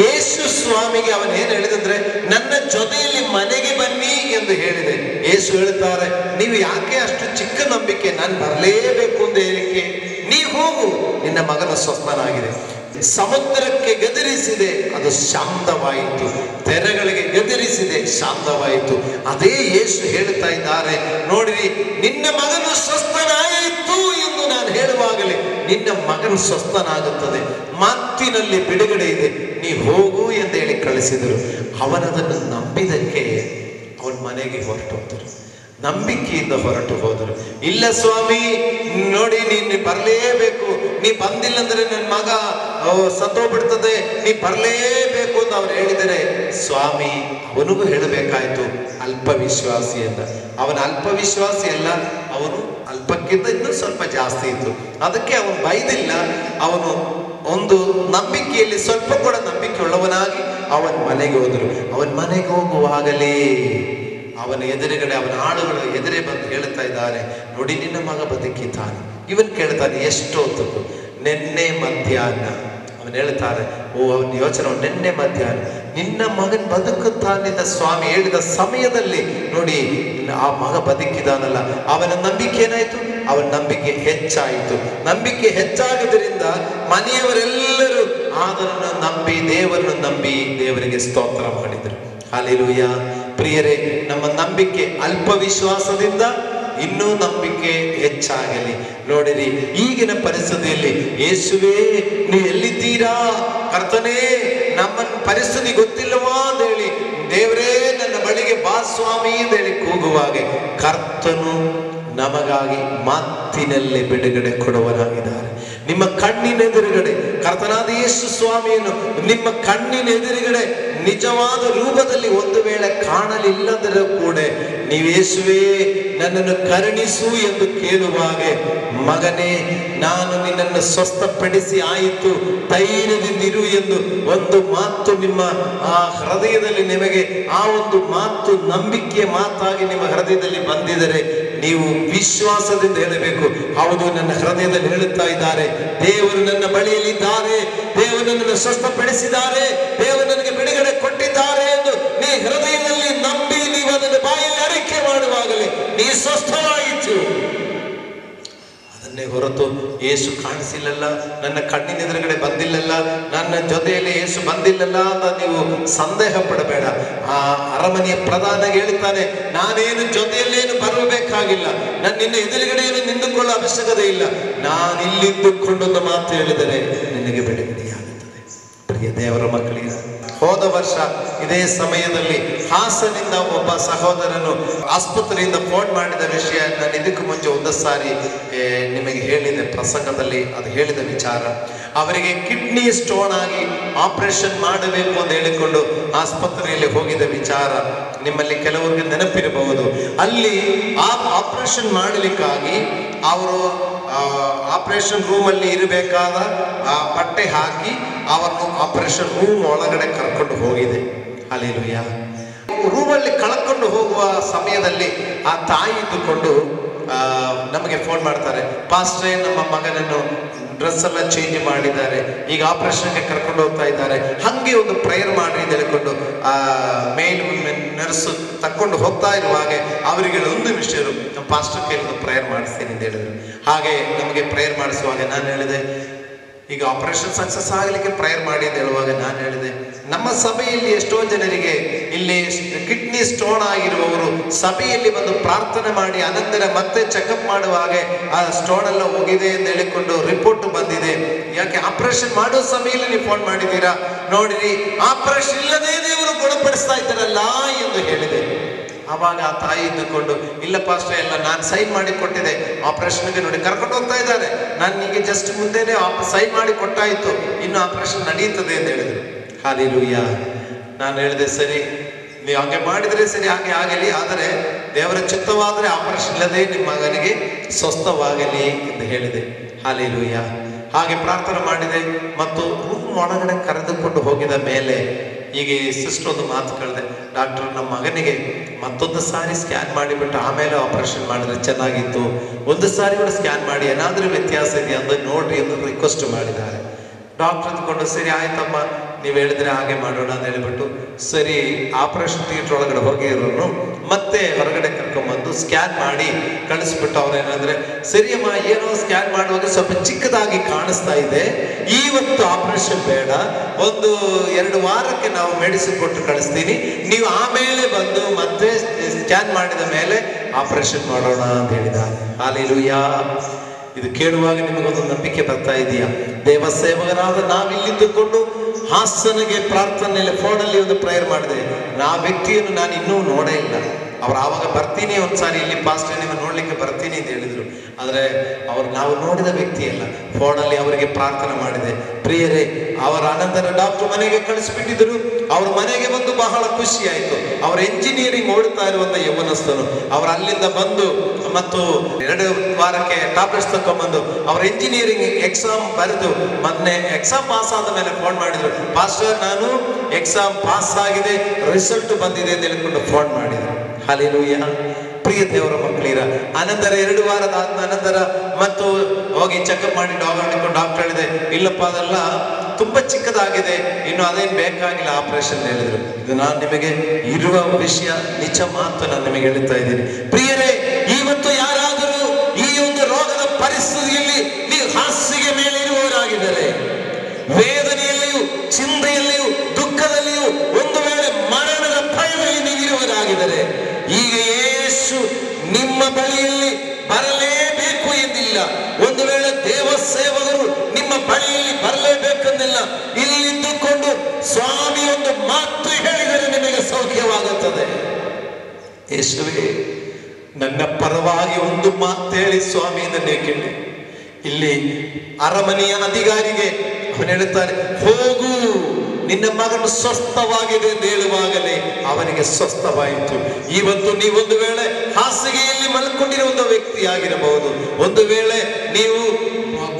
ಯೇಸು ಸ್ವಾಮಿಗೆ ಅವನು ಏನು ಹೇಳಿದಂದ್ರೆ, ನನ್ನ ಜೊತೆಯಲ್ಲಿ ಮನೆಗೆ ಬನ್ನಿ ಎಂದು ಹೇಳಿದೆ. ಯೇಸು ಹೇಳ್ತಾರೆ, ನೀವು ಯಾಕೆ ಅಷ್ಟು ಚಿಕ್ಕ ನಂಬಿಕೆ, ನಾನು ಬರಲೇಬೇಕು ಅಂತ ಹೇಳಿಕೆ, ನೀ ಹೋಗು, ನಿನ್ನ ಮಗನ ಸ್ವಸ್ಥನಾಗಿದೆ. ಸಮುದ್ರಕ್ಕೆ ಗದರಿಸಿದೆ, ಅದು ಶಾಂತವಾಯಿತು. ತೆರೆಗಳಿಗೆ ಗದರಿಸಿದೆ, ಶಾಂತವಾಯಿತು. ಅದೇ ಯೇಸು ಹೇಳ್ತಾ ಇದ್ದಾರೆ, ನೋಡಿರಿ, ನಿನ್ನ ಮಗನು ಸ್ವಸ್ಥನಾಯಿತು ಎಂದು ನಾನು ಹೇಳುವಾಗಲೇ ನಿನ್ನ ಮಗನು ಸ್ವಸ್ಥನಾಗುತ್ತದೆ. ಮಾತಿನಲ್ಲಿ ಬಿಡುಗಡೆ ಇದೆ, ನೀ ಹೋಗು ಎಂದು ಹೇಳಿ ಕಳಿಸಿದರು. ಅವನದನ್ನು ನಂಬಿದಕ್ಕೆ ಅವನ ಮನೆಗೆ ಹೊರಟು ಹೋದರು. ನಂಬಿಕೆಯಿಂದ ಹೊರಟು ಹೋದರು. ಇಲ್ಲ ಸ್ವಾಮಿ, ನೋಡಿ, ನೀನು ಬರಲೇಬೇಕು, ನೀ ಬಂದಿಲ್ಲ ಅಂದ್ರೆ ನನ್ನ ಮಗ ಸತ್ತೋಗ್ಬಿಡ್ತದೆ, ನೀ ಬರಲೇಬೇಕು ಅಂತ ಅವ್ರು ಹೇಳಿದರೆ, ಸ್ವಾಮಿ ಅವನಿಗೂ ಹೇಳಬೇಕಾಯ್ತು ಅಲ್ಪ ವಿಶ್ವಾಸಿ ಅಂತ. ಅವನ ಅಲ್ಪ ವಿಶ್ವಾಸಿ ಅಲ್ಲ, ಅವನು ಅಲ್ಪಕ್ಕಿಂತ ಇನ್ನೂ ಸ್ವಲ್ಪ ಜಾಸ್ತಿ ಇತ್ತು. ಅದಕ್ಕೆ ಅವನು ಬೈದಿಲ್ಲ. ಅವನು ಒಂದು ನಂಬಿಕೆಯಲ್ಲಿ ಸ್ವಲ್ಪ ಕೂಡ ನಂಬಿಕೆ ಉಳ್ಳವನಾಗಿ ಅವನ ಮನೆಗೆ ಹೋದರು. ಅವನ ಮನೆಗೆ ಹೋಗುವಾಗಲೇ ಅವನ ಎದುರುಗಡೆ ಅವನ ಆಳುಗಳು ಎದುರೇ ಬಂದು ಹೇಳ್ತಾ ಇದ್ದಾರೆ, ನೋಡಿ, ನಿನ್ನ ಮಗ ಬದುಕಿದ್ದಾನೆ. ಇವನ್ ಕೇಳ್ತಾನೆ, ಎಷ್ಟೊತ್ತು? ನಿನ್ನೆ ಮಧ್ಯಾಹ್ನ. ಅವನು ಹೇಳ್ತಾರೆ, ಅವನ ಯೋಚನೆ, ನಿನ್ನೆ ಮಧ್ಯಾಹ್ನ ನಿನ್ನ ಮಗನ್ ಬದುಕುತ್ತಾನಿಂದ ಸ್ವಾಮಿ ಹೇಳಿದ ಸಮಯದಲ್ಲಿ ನೋಡಿ ಆ ಮಗ ಬದುಕಿದಾನಲ್ಲ. ಅವನ ನಂಬಿಕೆ ಏನಾಯ್ತು? ಅವನ ನಂಬಿಕೆ ಹೆಚ್ಚಾಯಿತು. ನಂಬಿಕೆ ಹೆಚ್ಚಾಗುವುದರಿಂದ ಮನೆಯವರೆಲ್ಲರೂ ಆತನನ್ನು ನಂಬಿ, ದೇವರನ್ನು ನಂಬಿ ದೇವರಿಗೆ ಸ್ತೋತ್ರ ಮಾಡಿದರು. ಹಲ್ಲೆಲೂಯಾ. ಪ್ರಿಯರೇ, ನಮ್ಮ ನಂಬಿಕೆ ಅಲ್ಪ ವಿಶ್ವಾಸದಿಂದ ಇನ್ನೂ ನಂಬಿಕೆ ಹೆಚ್ಚಾಗಲಿ. ನೋಡಿರಿ, ಈಗಿನ ಪರಿಸ್ಥಿತಿಯಲ್ಲಿ ಯೇಸುವೇ ನೀವು ಎಲ್ಲಿದ್ದೀರಾ, ಕರ್ತನೇ ನಮ್ಮ ಪರಿಸ್ಥಿತಿ ಗೊತ್ತಿಲ್ಲವಾ ಅಂತ ಹೇಳಿ, ದೇವರೇ ನನ್ನ ಬಳಿಗೆ ಬಾ ಸ್ವಾಮಿ ಅಂತ ಹೇಳಿ ಕೂಗುವಾಗೆ ಕರ್ತನು ನಮಗಾಗಿ ಮಾತಿನಲ್ಲೇ ಬಿಡುಗಡೆ ಕೊಡುವನಾಗಿದ್ದಾರೆ. ನಿಮ್ಮ ಕಣ್ಣಿನೆದುರುಗಡೆ ಕರ್ತನಾದ ಯೇಸು ಸ್ವಾಮಿಯನ್ನು ನಿಮ್ಮ ಕಣ್ಣಿನೆದುರುಗಡೆ ನಿಜವಾದ ರೂಪದಲ್ಲಿ ಒಂದು ವೇಳೆ ಕಾಣಲಿಲ್ಲದರೂ ಕೂಡ ನೀವು ಯೇಸುವೇ ನನ್ನನ್ನು ಕರುಣಿಸು ಎಂದು ಕೇಳುವಾಗೆ, ಮಗನೇ ನಾನು ನಿನ್ನನ್ನು ಸ್ವಸ್ಥಪಡಿಸಿ ಆಯಿತು, ಧೈರ್ಯದಿಂದಿರು ಎಂದು ಒಂದು ಮಾತು ನಿಮ್ಮ ಆ ಹೃದಯದಲ್ಲಿ ನಿಮಗೆ ಆ ಒಂದು ಮಾತು ನಂಬಿಕೆಯ ಮಾತಾಗಿ ನಿಮ್ಮ ಹೃದಯದಲ್ಲಿ ಬಂದಿದರೆ ನೀವು ವಿಶ್ವಾಸದಿಂದ ಹೇಳಬೇಕು, ಹೌದು ನನ್ನ ಹೃದಯದಲ್ಲಿ ಹೇಳುತ್ತಾ ಇದ್ದಾರೆ, ದೇವರು ನನ್ನ ಬಳಿಯಲ್ಲಿದ್ದಾರೆ, ದೇವರು ನನ್ನನ್ನು ಸ್ವಸ್ಥಪಡಿಸಿದ್ದಾರೆ, ದೇವರು ನನಗೆ ಬಿಡುಗಡೆ ಕೊಟ್ಟಿದ್ದಾರೆ ಎಂದು ನೀ ಹೃದಯದಲ್ಲಿ ನಂಬಿ ನೀವು ಅದನ್ನು ಬಾಯಲ್ಲಿ ಅರಿಕೆ ಮಾಡುವಾಗಲೇ ನೀ ಸ್ವಸ್ಥವಾಯಿತು. ಅದನ್ನೇ ಹೊರತು ಯೇಸು ಕಾಣಿಸಿಲ್ಲಲ್ಲ, ನನ್ನ ಕಣ್ಣಿನ ಎದುರುಗಡೆ ಬಂದಿಲ್ಲಲ್ಲ, ನನ್ನ ಜೊತೆಯಲ್ಲಿ ಯೇಸು ಬಂದಿಲ್ಲಲ್ಲ ಅಂತ ನೀವು ಸಂದೇಹ ಪಡಬೇಡ. ಆ ಅರಮನೆಯ ಪ್ರಧಾನ ಹೇಳ್ತಾನೆ, ನಾನೇನು ಜೊತೆಯಲ್ಲೇನು ಬರಬೇಕಾಗಿಲ್ಲ, ನಾನು ನಿನ್ನ ಎದುರುಗಡೆ ಏನು ನಿಂತುಕೊಳ್ಳೋ ಅವಶ್ಯಕತೆ ಇಲ್ಲ, ನಾನು ಇಲ್ಲಿದ್ದುಕೊಂಡೊಂದು ಮಾತು ಹೇಳಿದರೆ ನಿನಗೆ ಬಿಡುಗಡೆಯಾಗುತ್ತದೆ. ಪ್ರಿಯ ದೇವರ ಮಕ್ಕಳಿಗೆ, ಹೋದ ವರ್ಷ ಇದೇ ಸಮಯದಲ್ಲಿ ಹಾಸನಿಂದ ಒಬ್ಬ ಸಹೋದರನು ಆಸ್ಪತ್ರೆಯಿಂದ ಫೋನ್ ಮಾಡಿದ ವಿಷಯ ನಾನು ಇದಕ್ಕೂ ಮುಂಚೆ ಒಂದು ಸಾರಿ ನಿಮಗೆ ಹೇಳಿದೆ ಪ್ರಸಂಗದಲ್ಲಿ. ಅದು ಹೇಳಿದ ವಿಚಾರ, ಅವರಿಗೆ ಕಿಡ್ನಿ ಸ್ಟೋನ್ ಆಗಿ ಆಪರೇಷನ್ ಮಾಡಬೇಕು ಅಂತ ಹೇಳಿಕೊಂಡು ಆಸ್ಪತ್ರೆಯಲ್ಲಿ ಹೋಗಿದ ವಿಚಾರ ನಿಮ್ಮಲ್ಲಿ ಕೆಲವರಿಗೆ ನೆನಪಿರಬಹುದು. ಅಲ್ಲಿ ಆ ಆಪರೇಷನ್ ಮಾಡಲಿಕ್ಕಾಗಿ ಅವರು ಆಪರೇಷನ್ ರೂಮಲ್ಲಿ ಇರಬೇಕಾದ ಬಟ್ಟೆ ಹಾಕಿ ಅವರನ್ನು ಆಪರೇಷನ್ ರೂಮ್ ಒಳಗಡೆ ಕರ್ಕೊಂಡು ಹೋಗಿದೆ. ಹಲ್ಲೆಲೂಯಾ. ರೂಮಲ್ಲಿ ಕಳ್ಕೊಂಡು ಹೋಗುವ ಸಮಯದಲ್ಲಿ ಆ ತಾಯಿ ಇದ್ದುಕೊಂಡು ನಮಗೆ ಫೋನ್ ಮಾಡ್ತಾರೆ, ಪಾಸ್ಟ್ರೇ ನಮ್ಮ ಮಗನನ್ನು ಡ್ರೆಸ್ ಎಲ್ಲ ಚೇಂಜ್ ಮಾಡಿದ್ದಾರೆ, ಈಗ ಆಪರೇಷನ್ಗೆ ಕರ್ಕೊಂಡು ಹೋಗ್ತಾ ಇದ್ದಾರೆ, ಹಾಗೆ ಒಂದು ಪ್ರೇಯರ್ ಮಾಡಿ ಅಂತ ಹೇಳಿಕೊಂಡು ಮೇಲ್ ನರ್ಸು ತಕ್ಕೊಂಡು ಹೋಗ್ತಾ ಇರುವಾಗ ಅವರಿಗೆ ಒಂದು ವಿಷಯ, ನಮ್ಮ ಪಾಸ್ಟರ್ ಕೈಲಿ ಪ್ರೇಯರ್ ಮಾಡಿಸ್ತೀನಿ ಅಂತ ಹೇಳಿದ್ರು. ಹಾಗೆ ನಮಗೆ ಪ್ರೇಯರ್ ಮಾಡಿಸುವಾಗ ನಾನು ಹೇಳಿದೆ, ಈಗ ಆಪರೇಷನ್ ಸಕ್ಸಸ್ ಆಗಲಿಕ್ಕೆ ಪ್ರೇಯರ್ ಮಾಡಿ ಅಂತ ಹೇಳುವಾಗ ನಾನು ಹೇಳಿದೆ, ನಮ್ಮ ಸಭೆಯಲ್ಲಿ ಎಷ್ಟೋ ಜನರಿಗೆ ಇಲ್ಲಿ ಕಿಡ್ನಿ ಸ್ಟೋನ್ ಆಗಿರುವವರು ಸಭೆಯಲ್ಲಿ ಬಂದು ಪ್ರಾರ್ಥನೆ ಮಾಡಿ ಅನಂತರ ಮತ್ತೆ ಚೆಕಪ್ ಮಾಡುವಾಗ ಆ ಸ್ಟೋನ್ ಎಲ್ಲ ಹೋಗಿದೆ ಅಂತ ಹೇಳಿಕೊಂಡು ರಿಪೋರ್ಟ್ ಬಂದಿದೆ, ಯಾಕೆ ಆಪರೇಷನ್ ಮಾಡೋ ಸಮಯದಲ್ಲಿ ನೀವು ಫೋನ್ ಮಾಡಿದ್ದೀರಾ, ನೋಡಿರಿ, ಆಪರೇಷನ್ ಇಲ್ಲದೆ ದೇವರು ಗುಣಪಡಿಸ್ತಾ ಇದ್ದಾರಲ್ಲ ಎಂದು ಹೇಳಿದೆ. ಆವಾಗ ಆ ತಾಯಿ ಇದ್ದುಕೊಂಡು, ಇಲ್ಲ ಪಾಸ್ಟರ್, ಎಲ್ಲ ನಾನು ಸೈನ್ ಮಾಡಿ ಕೊಟ್ಟಿದೆ, ಆಪರೇಷನ್ಗೆ ನೋಡಿ ಕರ್ಕೊಂಡು ಹೋಗ್ತಾ ಇದ್ದಾರೆ, ನಾನು ಈಗ ಜಸ್ಟ್ ಮುಂದೆನೆ ಸೈನ್ ಮಾಡಿ ಕೊಟ್ಟಾಯಿತು, ಇನ್ನು ಆಪರೇಷನ್ ನಡೆಯುತ್ತದೆ ಅಂತ ಹೇಳಿದ್ರು. ಹಾಲೆಲೂಯಾ. ನಾನು ಹೇಳಿದೆ, ಸರಿ ನೀವು ಹಾಗೆ ಮಾಡಿದರೆ ಸರಿ, ಹಾಗೆ ಆಗಲಿ, ಆದರೆ ದೇವರ ಚಿತ್ತವಾದರೆ ಆಪರೇಷನ್ ಇಲ್ಲದೆ ನಿಮ್ಮ ಮಗನಿಗೆ ಸ್ವಸ್ಥವಾಗಲಿ ಎಂದು ಹೇಳಿದೆ. ಹಾಲೆಲೂಯಾ. ಹಾಗೆ ಪ್ರಾರ್ಥನೆ ಮಾಡಿದೆ. ಮತ್ತು ರೂಮ್ ಒಳಗಡೆ ಕರೆದುಕೊಂಡು ಹೋಗಿದ ಮೇಲೆ ಈಗ ಸಿಸ್ಟರ್ ಒಂದು ಮಾತು ಕೇಳಿದೆ, ಡಾಕ್ಟರ್ ನಮ್ಮ ಮಗನಿಗೆ ಮತ್ತೊಂದು ಸಾರಿ ಸ್ಕ್ಯಾನ್ ಮಾಡಿಬಿಟ್ಟು ಆಮೇಲೆ ಆಪರೇಷನ್ ಮಾಡಿದ್ರೆ ಚೆನ್ನಾಗಿತ್ತು, ಒಂದು ಸಾರಿ ಕೂಡ ಸ್ಕ್ಯಾನ್ ಮಾಡಿ ಏನಾದರೂ ವ್ಯತ್ಯಾಸ ಇದೆಯಾ ಅಂತ ನೋಡ್ರಿ ಎಂದು ರಿಕ್ವೆಸ್ಟ್ ಮಾಡಿದ್ದಾರೆ. ಡಾಕ್ಟರ್ ಅಂದ್ಕೊಂಡು, ಸರಿ ಆಯ್ತಮ್ಮ, ನೀವು ಹೇಳಿದ್ರೆ ಹಾಗೆ ಮಾಡೋಣ ಅಂತ ಹೇಳಿಬಿಟ್ಟು ಸರಿ ಆಪರೇಷನ್ ಥಿಯೇಟರ್ ಒಳಗಡೆ ಹೋಗಿರೋನು ಮತ್ತೆ ಹೊರಗಡೆ ಕರ್ಕೊಂಡ್ಬಂದು ಸ್ಕ್ಯಾನ್ ಮಾಡಿ ಕಳಿಸ್ಬಿಟ್ಟು ಅವ್ರೇನಂದ್ರೆ, ಸರಿಯಮ್ಮ, ಏನೋ ಸ್ಕ್ಯಾನ್ ಮಾಡುವಾಗ ಸ್ವಲ್ಪ ಚಿಕ್ಕದಾಗಿ ಕಾಣಿಸ್ತಾ ಇದೆ, ಇವತ್ತು ಆಪರೇಷನ್ ಬೇಡ, ಒಂದು 2 ವಾರಕ್ಕೆ ನಾವು ಮೆಡಿಸಿನ್ ಕೊಟ್ಟು ಕಳಿಸ್ತೀನಿ, ನೀವು ಆಮೇಲೆ ಬಂದು ಮತ್ತೆ ಸ್ಕ್ಯಾನ್ ಮಾಡಿದ ಮೇಲೆ ಆಪರೇಷನ್ ಮಾಡೋಣ ಅಂತ ಹೇಳಿದ್ದಾರೆ. ಹಾಲೆಲೂಯಾ. ಇದು ಕೇಳುವಾಗ ನಿಮಗೊಂದು ನಂಬಿಕೆ ಬರ್ತಾ ಇದೆಯಾ? ದೇವ ಸೇವಕರಾದ ನಾವಿಲ್ಲಿದ್ದುಕೊಂಡು ಹಾಸನಿಗೆ ಪ್ರಾರ್ಥನೆಯಲ್ಲಿ ಫೋನಲ್ಲಿ ಒಂದು ಪ್ರೇಯರ್ ಮಾಡಿದೆ. ಆ ವ್ಯಕ್ತಿಯನ್ನು ನಾನು ಇನ್ನೂ ನೋಡೇ ಇಲ್ಲ. ಅವ್ರು ಆವಾಗ ಬರ್ತೀನಿ ಒಂದ್ಸಾರಿ ಇಲ್ಲಿ ಪಾಸ್ಟರ್ ನೀವು ನೋಡ್ಲಿಕ್ಕೆ ಬರ್ತೀನಿ ಅಂತ ಹೇಳಿದ್ರು. ಆದರೆ ನಾವು ನೋಡಿದ ವ್ಯಕ್ತಿ ಅಲ್ಲ. ಫೋನಲ್ಲಿ ಅವರಿಗೆ ಪ್ರಾರ್ಥನೆ ಮಾಡಿದೆ. ಪ್ರಿಯರೇ, ಅವರ ಅನಂತರ ಡಾಕ್ಟರ್ ಮನೆಗೆ ಕಳಿಸ್ಬಿಟ್ಟಿದ್ರು. ಅವ್ರ ಮನೆಗೆ ಬಂದು ಬಹಳ ಖುಷಿ ಆಯಿತು. ಅವ್ರ ಎಂಜಿನಿಯರಿಂಗ್ ಓಡ್ತಾ ಇರುವಂತ ಯೌವನಸ್ಥರು ಅವರು ಅಲ್ಲಿಂದ ಬಂದು ಮತ್ತು 2 ವಾರಕ್ಕೆ ಟ್ಯಾಬ್ಲೆಟ್ಸ್ ತಗೊಂಡ್ಬಂದು ಅವ್ರ ಎಂಜಿನಿಯರಿಂಗ್ ಎಕ್ಸಾಮ್ ಬರೆದು ಮೊನ್ನೆ ಎಕ್ಸಾಮ್ ಪಾಸ್ ಆದ ಮೇಲೆ ಫೋನ್ ಮಾಡಿದ್ರು, ಪಾಸ್ಟರ್ ನಾನು ಎಕ್ಸಾಮ್ ಪಾಸ್ ಆಗಿದೆ, ರಿಸಲ್ಟ್ ಬಂದಿದೆ ಅಂತ ಹೇಳ್ಕೊಂಡು ಫೋನ್ ಮಾಡಿದ್ರು. ಹಾಲೆಲೂಯಾ. ಪ್ರಿಯ ದೇವರ ಮಕ್ಕಳಿರ, ಅನಂತರ 2 ವಾರದ ಅನಂತರ ಮತ್ತು ಹೋಗಿ ಚೆಕಪ್ ಮಾಡಿ ಡಾಕ್ಟರ್ ಹೇಳಿದೆ, ಇಲ್ಲಪ್ಪ ಅದೆಲ್ಲ ತುಂಬಾ ಚಿಕ್ಕದಾಗಿದೆ, ಇನ್ನು ಅದೇನು ಬೇಕಾಗಿಲ್ಲ ಆಪರೇಷನ್ ಹೇಳಿದ್ರು. ಇದು ನಾನು ನಿಮಗೆ ಇರುವ ವಿಷಯ, ನಿಜ ಮಾತು ನಾನು ನಿಮಗೆ ಹೇಳ್ತಾ ಇದ್ದೀನಿ. ಪ್ರಿಯರೇ, ಇವತ್ತು ಯಾರಾದರೂ ಈ ಒಂದು ರೋಗದ ಪರಿಸ್ಥಿತಿಯಲ್ಲಿ ನೀವು ಹಾಸಿಗೆ ಮೇಲೆ ಇರುವವರಾಗಿದ್ದಾರೆ, ವೇದನೆಯಲ್ಲಿಯೂ ಚಿಂತೆಯಲ್ಲಿಯೂ ದುಃಖದಲ್ಲಿಯೂ ಒಂದು ವೇಳೆ ಮರಣದ ಭಯದಲ್ಲಿ ನೀವು ಇರುವವರಾಗಿದ್ದಾರೆ, ಈಗ ಯೇಸು ನಿಮ್ಮ ಬಳಿಯಲ್ಲಿ ಬರಲೇಬೇಕು ಎಂದಿಲ್ಲ. ಒಂದು ವೇಳೆ ದೇವ ಸೇವಕರು ನಿಮ್ಮ ಬಳಿಯಲ್ಲಿ ಬರಲೇಬೇಕೆಂದಿಲ್ಲ. ಇಲ್ಲಿದ್ದುಕೊಂಡು ಸ್ವಾಮಿ ಒಂದು ಮಾತು ಹೇಳಿದರೆ ನಿಮಗೆ ಸೌಖ್ಯವಾಗುತ್ತದೆ. ಯೇಸುವೇ, ನನ್ನ ಪರವಾಗಿ ಒಂದು ಮಾತು ಹೇಳಿ ಸ್ವಾಮಿ ಎಂದು ಕೇಳಿ. ಇಲ್ಲಿ ಅರಮನೆಯ ಅಧಿಕಾರಿಗೆ ಅವನು ಹೇಳುತ್ತಾರೆ, ಹೋಗು, ನಿನ್ನ ಮಗನು ಸ್ವಸ್ಥವಾಗಿದೆ ಎಂದು ಹೇಳುವಾಗಲೇ ಅವನಿಗೆ ಸ್ವಸ್ಥವಾಯಿತು. ಇವತ್ತು ನೀವೊಂದು ವೇಳೆ ಹಾಸಿಗೆಯಲ್ಲಿ ಮಲ್ಕೊಂಡಿರುವ ಒಂದು ವ್ಯಕ್ತಿ ಆಗಿರಬಹುದು, ಒಂದು ವೇಳೆ ನೀವು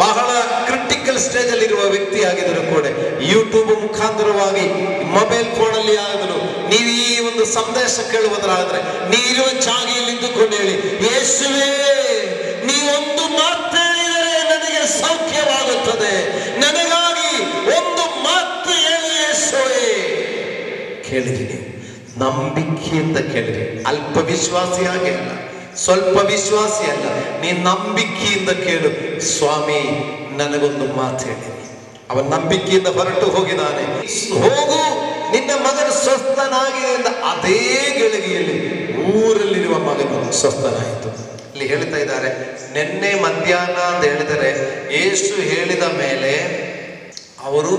ಬಹಳ ಕ್ರಿಟಿಕಲ್ ಸ್ಟೇಜ್ ಅಲ್ಲಿ ಇರುವ ವ್ಯಕ್ತಿ ಆಗಿದ್ರು ಕೂಡ ಯೂಟ್ಯೂಬ್ ಮುಖಾಂತರವಾಗಿ ಮೊಬೈಲ್ ಫೋನ್ ಅಲ್ಲಿ ಆದರೂ ನೀವು ಈ ಒಂದು ಸಂದೇಶ ಕೇಳುವುದರಾದ್ರೆ ನೀವಿರುವ ಜಾಗೆಯಲ್ಲಿ ಇದ್ದುಕೊಂಡು ಹೇಳಿ, ಯೇಸುವೇ, ನೀವೊಂದು ಮಾತು ಹೇಳಿದರೆ ನನಗೆ ಸೌಖ್ಯವಾಗುತ್ತದೆ, ನನಗಾಗಿ ಒಂದು ಮಾತು ಹೇಳಿ ಯೇಸುವೇ. ಕೇಳಿರಿ, ನಂಬಿಕೆಯಿಂದ ಕೇಳಿರಿ. ಅಲ್ಪ ವಿಶ್ವಾಸಿಯಾಗಿ ಅಲ್ಲ, ಸ್ವಲ್ಪ ವಿಶ್ವಾಸಿ ಅಲ್ಲ, ನೀನು ನಂಬಿಕೆಯಿಂದ ಕೇಳು, ಸ್ವಾಮಿ ನನಗೊಂದು ಮಾತು ಹೇಳಿ. ಅವನ ನಂಬಿಕೆಯಿಂದ ಹೊರಟು ಹೋಗಿದ್ದಾನೆ. ಹೋಗು, ನಿನ್ನ ಮಗನು ಸ್ವಸ್ಥನಾಗಿದೆ ಎಂದ ಅದೇ ಗಳಿಗೆಯಲ್ಲಿ ಊರಲ್ಲಿರುವ ಮಗನು ಸ್ವಸ್ಥನಾಯಿತು. ಇಲ್ಲಿ ಹೇಳ್ತಾ ಇದ್ದಾರೆ, ನಿನ್ನೆ ಮಧ್ಯಾಹ್ನ ಅಂತ ಹೇಳಿದರೆ ಯೇಸು ಹೇಳಿದ ಮೇಲೆ ಅವರು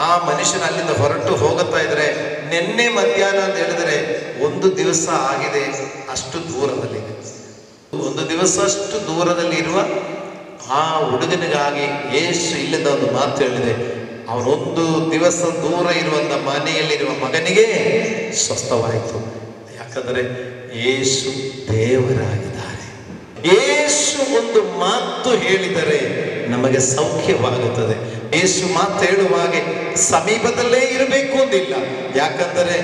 ಆ ಮನುಷ್ಯನ ಅಲ್ಲಿಂದ ಹೊರಟು ಹೋಗುತ್ತಾ ಇದ್ರೆ, ನಿನ್ನೆ ಮಧ್ಯಾಹ್ನ ಅಂತ ಹೇಳಿದರೆ 1 ದಿವಸ ಆಗಿದೆ, ಅಷ್ಟು ದೂರದಲ್ಲಿ, 1 ದಿವಸ ಅಷ್ಟು ದೂರದಲ್ಲಿ ಇರುವ ಆ ಹುಡುಗನಿಗಾಗಿ ಯೇಸು ಇಲ್ಲಿಂದ ಒಂದು ಮಾತು ಹೇಳಿದೆ. ಅವನೊಂದು ದಿವಸ ದೂರ ಇರುವಂತ ಮನೆಯಲ್ಲಿರುವ ಮಗನಿಗೆ ಸ್ವಸ್ಥವಾಯಿತು. ಯಾಕಂದರೆ ಯೇಸು ದೇವರಾಗಿದ್ದಾರೆ. ಯೇಸು ಒಂದು ಮಾತು ಹೇಳಿದರೆ ನಮಗೆ ಸೌಖ್ಯವಾಗುತ್ತದೆ. ಯೇಸು ಮಾತು ಹೇಳುವಾಗೆ ಸಮೀಪದಲ್ಲೇ ಇರಬೇಕು ಅಂದಿಲ್ಲ. ಯಾಕಂದರೆ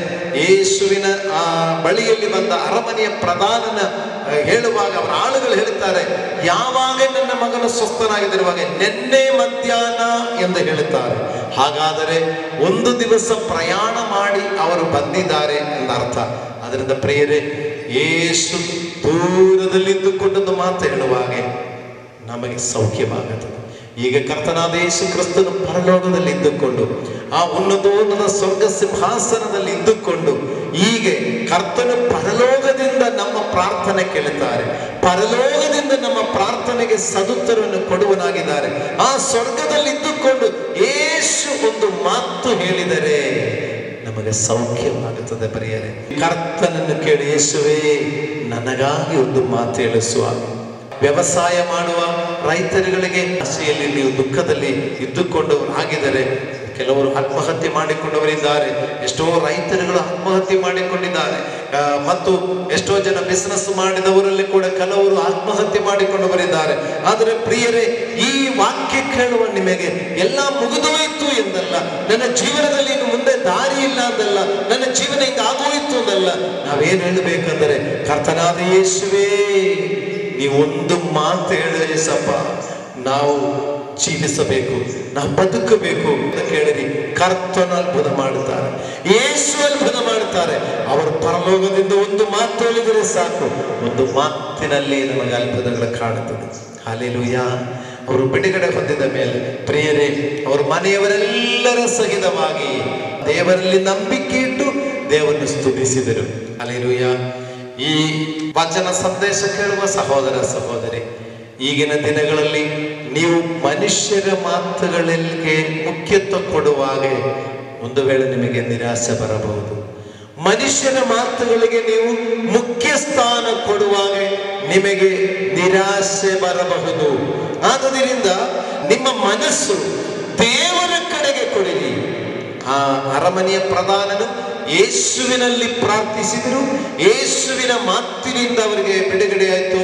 ಯೇಸುವಿನ ಆ ಬಳಿಯಲ್ಲಿ ಬಂದ ಅರಮನೆಯ ಪ್ರಧಾನನ ಹೇಳುವಾಗ ಅವರ ಆಳುಗಳು ಹೇಳುತ್ತಾರೆ, ಯಾವಾಗ ನನ್ನ ಮಗನು ಸ್ವಸ್ಥನಾಗಿರುವಾಗ ನಿನ್ನೆ ಮಧ್ಯಾಹ್ನ ಎಂದು ಹೇಳುತ್ತಾರೆ. ಹಾಗಾದರೆ 1 ದಿವಸ ಪ್ರಯಾಣ ಮಾಡಿ ಅವರು ಬಂದಿದ್ದಾರೆ ಎಂದರ್ಥ. ಅದರಿಂದ ಪ್ರಿಯರೇ, ಯೇಸು ದೂರದಲ್ಲಿದ್ದುಕೊಂಡೊಂದು ಮಾತು ಹೇಳುವಾಗೆ ನಮಗೆ ಸೌಖ್ಯವಾಗುತ್ತದೆ. ಈಗ ಕರ್ತನಾದ ಯೇಸು ಕ್ರಿಸ್ತನು ಪರಲೋಕದಲ್ಲಿ ಇದ್ದುಕೊಂಡು ಆ ಉನ್ನತೋನ್ನತ ಸ್ವರ್ಗ ಸಿಂಹಾಸನದಲ್ಲಿ ಇದ್ದುಕೊಂಡು ಹೀಗೆ ಕರ್ತನು ಪರಲೋಕದಿಂದ ನಮ್ಮ ಪ್ರಾರ್ಥನೆ ಕೇಳುತ್ತಾರೆ, ಪರಲೋಕದಿಂದ ನಮ್ಮ ಪ್ರಾರ್ಥನೆಗೆ ಸದುತ್ತರವನ್ನು ಕೊಡುವನಾಗಿದ್ದಾರೆ. ಆ ಸ್ವರ್ಗದಲ್ಲಿ ಇದ್ದುಕೊಂಡು ಯೇಸು ಒಂದು ಮಾತು ಹೇಳಿದರೆ ನಮಗೆ ಸೌಖ್ಯವಾಗುತ್ತದೆ. ಪ್ರಿಯರೇ, ಕರ್ತನನ್ನು ಕೇಳಿ, ಯೇಸುವೇ ನನಗಾಗಿ ಒಂದು ಮಾತು ಹೇಳು ಸ್ವಾಮಿ. ವ್ಯವಸಾಯ ಮಾಡುವ ರೈತರುಗಳಿಗೆ ಆಸೆಯಲ್ಲಿ ನೀವು ದುಃಖದಲ್ಲಿ ಇದ್ದುಕೊಂಡು ಆಗಿದರೆ, ಕೆಲವರು ಆತ್ಮಹತ್ಯೆ ಮಾಡಿಕೊಂಡವರಿದ್ದಾರೆ. ಎಷ್ಟೋ ರೈತರುಗಳು ಆತ್ಮಹತ್ಯೆ ಮಾಡಿಕೊಂಡಿದ್ದಾರೆ. ಮತ್ತು ಎಷ್ಟೋ ಜನ ಬಿಸಿನೆಸ್ ಮಾಡಿದವರಲ್ಲಿ ಕೂಡ ಕೆಲವರು ಆತ್ಮಹತ್ಯೆ ಮಾಡಿಕೊಂಡವರಿದ್ದಾರೆ. ಆದರೆ ಪ್ರಿಯರೇ, ಈ ವಾಕ್ಯ ಕೇಳುವ ನಿಮಗೆ ಎಲ್ಲ ಮುಗಿದೋಯ್ತು ಎಂದಲ್ಲ, ನನ್ನ ಜೀವನದಲ್ಲಿ ಇನ್ನು ಮುಂದೆ ದಾರಿ ಇಲ್ಲ ಅಂದಲ್ಲ, ನನ್ನ ಜೀವನ ಹಿಂಗೆ ಆಗೋಯ್ತು ಅಂದಲ್ಲ. ನಾವೇನು ಹೇಳಬೇಕಂದರೆ, ಕರ್ತನಾದ ಯೇಸುವೇ ನೀವೊಂದು ಮಾತು ಹೇಳು ಯೇಸಪ್ಪ, ನಾವು ಜೀವಿಸಬೇಕು, ನಾವು ಬದುಕಬೇಕು ಅಂತ ಕೇಳಿರಿ. ಕರ್ತನ ಅದ್ಭುತ ಮಾಡುತ್ತಾರೆ, ಯೇಸು ಅದ್ಭುತ ಮಾಡುತ್ತಾರೆ. ಅವರು ಪರಲೋಕದಿಂದ ಒಂದು ಮಾತು ಹೇಳಿದರೆ ಸಾಕು, ಒಂದು ಮಾತಿನಲ್ಲಿ ನಮಗೆ ಅದ್ಭುತಗಳು ಕಾಣುತ್ತದೆ. ಹಲ್ಲೆಲೂಯಾ. ಅವರು ಬಿಡುಗಡೆ ಹೊಂದಿದ ಮೇಲೆ ಪ್ರಿಯರೇ, ಅವರು ಮನೆಯವರೆಲ್ಲರ ಸಹಿತವಾಗಿ ದೇವರಲ್ಲಿ ನಂಬಿಕೆ ಇಟ್ಟು ದೇವರನ್ನು ಸ್ತುತಿಸಿದರು. ಹಲ್ಲೆಲೂಯಾ. ಈ ವಚನ ಸಂದೇಶ ಕೇಳುವ ಸಹೋದರ ಸಹೋದರಿ, ಈಗಿನ ದಿನಗಳಲ್ಲಿ ನೀವು ಮನುಷ್ಯರ ಮಾತುಗಳಿಗೆ ಮುಖ್ಯತ್ವ ಕೊಡುವಾಗ ಒಂದು ವೇಳೆ ನಿಮಗೆ ನಿರಾಸೆ ಬರಬಹುದು. ಮನುಷ್ಯರ ಮಾತುಗಳಿಗೆ ನೀವು ಮುಖ್ಯ ಸ್ಥಾನ ಕೊಡುವಾಗ ನಿಮಗೆ ನಿರಾಸೆ ಬರಬಹುದು. ಆದ್ದರಿಂದ ನಿಮ್ಮ ಮನಸ್ಸು ದೇವರ ಕಡೆಗೆ ಕೊಡಿರಿ. ಆ ಅರಮನೆಯ ಪ್ರಧಾನನು ಯೇಸುವಿನಲ್ಲಿ ಪ್ರಾರ್ಥಿಸಿದರು. ಯೇಸುವಿನ ಮಾತಿನಿಂದ ಅವರಿಗೆ ಬಿಡುಗಡೆ ಆಯಿತು.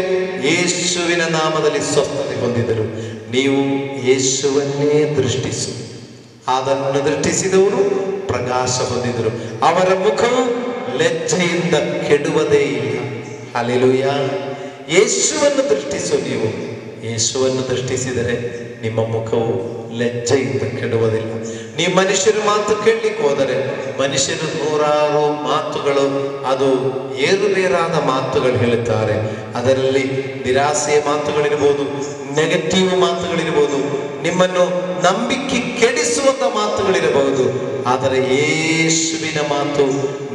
ಯೇಸುವಿನ ನಾಮದಲ್ಲಿ ಸ್ವಸ್ಥತೆ ಹೊಂದಿದರು. ನೀವು ಯೇಸುವನ್ನೇ ದೃಷ್ಟಿಸು. ಅದನ್ನು ದೃಷ್ಟಿಸಿದವರು ಪ್ರಕಾಶ ಹೊಂದಿದರು. ಅವರ ಮುಖವು ಲಜ್ಜೆಯಿಂದ ಕೆಡುವುದೇ ಇಲ್ಲ. ಹಲ್ಲೆಲೂಯಾ. ಯೇಸುವನ್ನು ದೃಷ್ಟಿಸು. ನೀವು ಯೇಸುವನ್ನು ದೃಷ್ಟಿಸಿದರೆ ನಿಮ್ಮ ಮುಖವು ಲಜ್ಜೆಯಿಂದ ಕೆಡುವುದಿಲ್ಲ. ನೀವು ಮನುಷ್ಯರ ಮಾತು ಕೇಳಲಿಕ್ಕೆ ಹೋದರೆ ಮನುಷ್ಯರು ನೂರಾರು ಮಾತುಗಳು, ಅದು ಏರುಬೇರಾದ ಮಾತುಗಳು ಹೇಳುತ್ತಾರೆ. ಅದರಲ್ಲಿ ನಿರಾಸೆಯ ಮಾತುಗಳಿರ್ಬೋದು, ನೆಗೆಟಿವ್ ಮಾತುಗಳಿರ್ಬೋದು, ನಿಮ್ಮನ್ನು ನಂಬಿಕೆ ಕೆಡಿಸುವಂಥ ಮಾತುಗಳಿರಬಹುದು. ಆದರೆ ಯೇಸುವಿನ ಮಾತು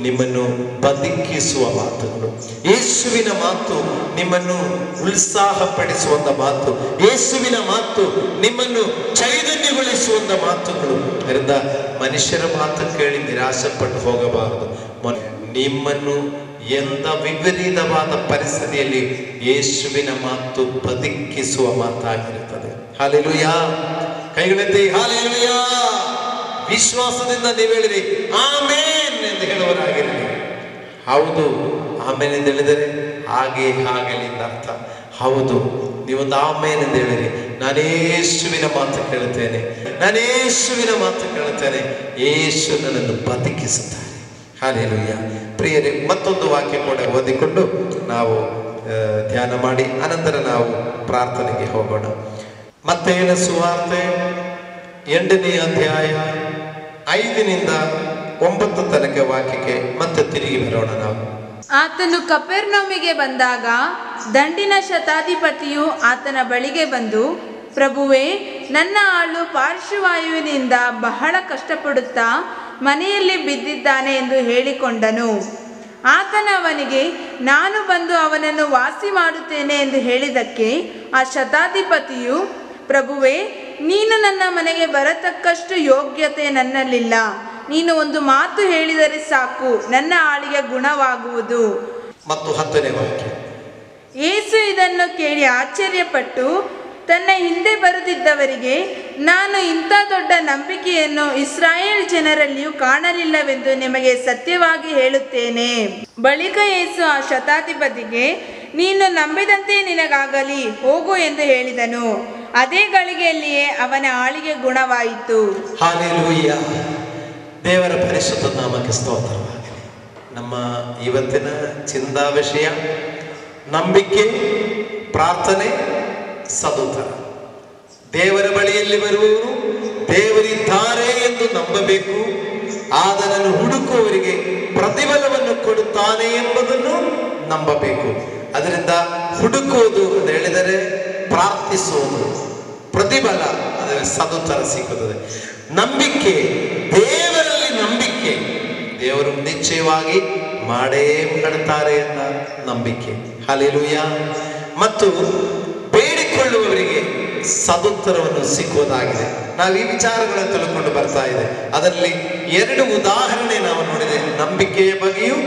ನಿಮ್ಮನ್ನು ಬದುಕಿಸುವ ಮಾತುಗಳು. ಯೇಸುವಿನ ಮಾತು ನಿಮ್ಮನ್ನು ಉತ್ಸಾಹಪಡಿಸುವಂಥ ಮಾತು. ಯೇಸುವಿನ ಮಾತು ನಿಮ್ಮನ್ನು ಚೈತನ್ಯಗೊಳಿಸುವಂಥ ಮಾತುಗಳು. ಅದರಿಂದ ಮನುಷ್ಯರ ಮಾತು ಕೇಳಿ ನಿರಾಶೆ ಪಟ್ಟು ಹೋಗಬಾರದು. ನಿಮ್ಮನ್ನು ಎಂಥ ವಿಪರೀತವಾದ ಪರಿಸ್ಥಿತಿಯಲ್ಲಿ ಯೇಸುವಿನ ಮಾತು ಬದುಕಿಸುವ ಮಾತಾಗಿರುತ್ತದೆ. ಹಲ್ಲೆಲೂಯಾ. ಕೈಗಳೆತ್ತಿ ಹಲ್ಲೆಲೂಯಾ. ವಿಶ್ವಾಸದಿಂದ ನೀವು ಹೇಳಿರಿ ಆಮೇನ್ ಎಂದು ಹೇಳುವರಾಗಿರಲಿ. ಹೌದು, ಆಮೇನ್ ಎಂದು ಹೇಳಿದರೆ ಹಾಗೆ ಆಗಲಿ ಅಂತ ಅರ್ಥ. ಹೌದು, ನೀವೊಂದು ಆಮೇನ್ ಎಂದು ಹೇಳಿರಿ. ನಾನು ಯೇಸುವಿನ ಮಾತು ಕೇಳುತ್ತೇನೆ, ನಾನು ಯೇಸುವಿನ ಮಾತು ಕೇಳುತ್ತೇನೆ, ಯೇಸು ನನ್ನನ್ನು ಬದುಕಿಸುತ್ತಾರೆ. ಹಲ್ಲೆಲೂಯಾ. ಪ್ರಿಯರೇ, ಮತ್ತೊಂದು ವಾಕ್ಯ ಕೂಡ ಓದಿಕೊಂಡು ನಾವು ಧ್ಯಾನ ಮಾಡಿ ಅನಂತರ ನಾವು ಪ್ರಾರ್ಥನೆಗೆ ಹೋಗೋಣ. ಮತ್ತೇನ ಸುವಾರ್ತೆ 8ನೇ ಅಧ್ಯಾಯ 5ನಿಂದ 9 ತನಕ ವಾಕ್ಯಕ್ಕೆ ಮತ್ತೆ ತಿರುಗಿ ಬರೋಣ ನಾವು. ಆತನು ಕಪೆರ್ನೌಮಿಗೆ ಬಂದಾಗ ದಂಡಿನ ಶತಾಧಿಪತಿಯು ಆತನ ಬಳಿಗೆ ಬಂದು, ಪ್ರಭುವೇ, ನನ್ನ ಆಳು ಪಾರ್ಶ್ವವಾಯುವಿನಿಂದ ಬಹಳ ಕಷ್ಟಪಡುತ್ತಾ ಮನೆಯಲ್ಲಿ ಬಿದ್ದಿದ್ದಾನೆ ಎಂದು ಹೇಳಿಕೊಂಡನು. ಆತನ ಅವನಿಗೆ, ನಾನು ಬಂದು ಅವನನ್ನು ವಾಸಿ ಮಾಡುತ್ತೇನೆ ಎಂದು ಹೇಳಿದ್ದಕ್ಕೆ ಆ ಶತಾಧಿಪತಿಯು, ಪ್ರಭುವೇ, ನೀನು ನನ್ನ ಮನೆಗೆ ಬರತಕ್ಕಷ್ಟು ಯೋಗ್ಯತೆ ನನ್ನಲ್ಲಿಲ್ಲ. ನೀನು ಒಂದು ಮಾತು ಹೇಳಿದರೆ ಸಾಕು, ನನ್ನ ಆಳಿಗೆ ಗುಣವಾಗುವುದು. ಮತ್ತು 10ನೇ ವಾಕ್ಯ. ಯೇಸು ಇದನ್ನು ಕೇಳಿ ಆಶ್ಚರ್ಯಪಟ್ಟು ತನ್ನ ಹಿಂದೆ ಬರುತ್ತಿದ್ದವರಿಗೆ, ನಾನು ಇಂಥ ದೊಡ್ಡ ನಂಬಿಕೆಯನ್ನು ಇಸ್ರಾಯೇಲ್ ಜನರಲ್ಲಿಯೂ ಕಾಣಲಿಲ್ಲವೆಂದು ನಿಮಗೆ ಸತ್ಯವಾಗಿ ಹೇಳುತ್ತೇನೆ. ಬಳಿಕ ಯೇಸು ಆ ಶತಾಧಿಪತಿಗೆ, ನೀನು ನಂಬಿದಂತೆ ನಿನಗಾಗಲಿ, ಹೋಗು ಎಂದು ಹೇಳಿದನು. ಅದೇ ಗಳಿಗೆಯಲ್ಲಿಯೇ ಅವನ ಆಳಿಗೆ ಗುಣವಾಯಿತು. ಹಲ್ಲೆಲೂಯಾ. ದೇವರ ಪರಿಶುದ್ಧ ನಾಮಕ್ಕೆ ಸ್ತೋತ್ರವಾಗಲಿ. ನಮ್ಮ ಇವತ್ತಿನ ಚಿಂತಾ ವಿಷಯ ನಂಬಿಕೆ, ಪ್ರಾರ್ಥನೆ, ಸದುತ್ತರ. ದೇವರ ಬಳಿಯಲ್ಲಿ ಬರುವವರು ದೇವರಿದ್ದಾರೆ ಎಂದು ನಂಬಬೇಕು. ಆತನನ್ನು ಹುಡುಕುವವರಿಗೆ ಪ್ರತಿಫಲವನ್ನು ಕೊಡುತ್ತಾನೆ ಎಂಬುದನ್ನು ನಂಬಬೇಕು. ಅದರಿಂದ ಹುಡುಕುವುದು ಅಂತ ಹೇಳಿದರೆ ಪ್ರಾರ್ಥಿಸುವುದು, ಪ್ರತಿಫಲ ಅಂದರೆ ಸದುತ್ತರ ಸಿಗುತ್ತದೆ. ನಂಬಿಕೆ, ದೇವರಲ್ಲಿ ನಂಬಿಕೆ, ದೇವರು ನಿಶ್ಚಯವಾಗಿ ಮಾಡೇ ಮಾಡುತ್ತಾರೆ ಎಂದ ನಂಬಿಕೆ. ಹಲ್ಲೆಲೂಯಾ. ಮತ್ತು ಬೇಡಿಕೊಳ್ಳುವವರಿಗೆ ಸದುತ್ತರವನ್ನು ಸಿಕ್ಕುವುದಾಗಿದೆ. ನಾವು ಈ ವಿಚಾರಗಳನ್ನು ತಿಳ್ಕೊಂಡು ಬರ್ತಾ ಇದೆ. ಅದರಲ್ಲಿ 2 ಉದಾಹರಣೆ ನಾವು ನೋಡಿದೆ. ನಂಬಿಕೆಯ ಬಗ್ಗೆಯೂ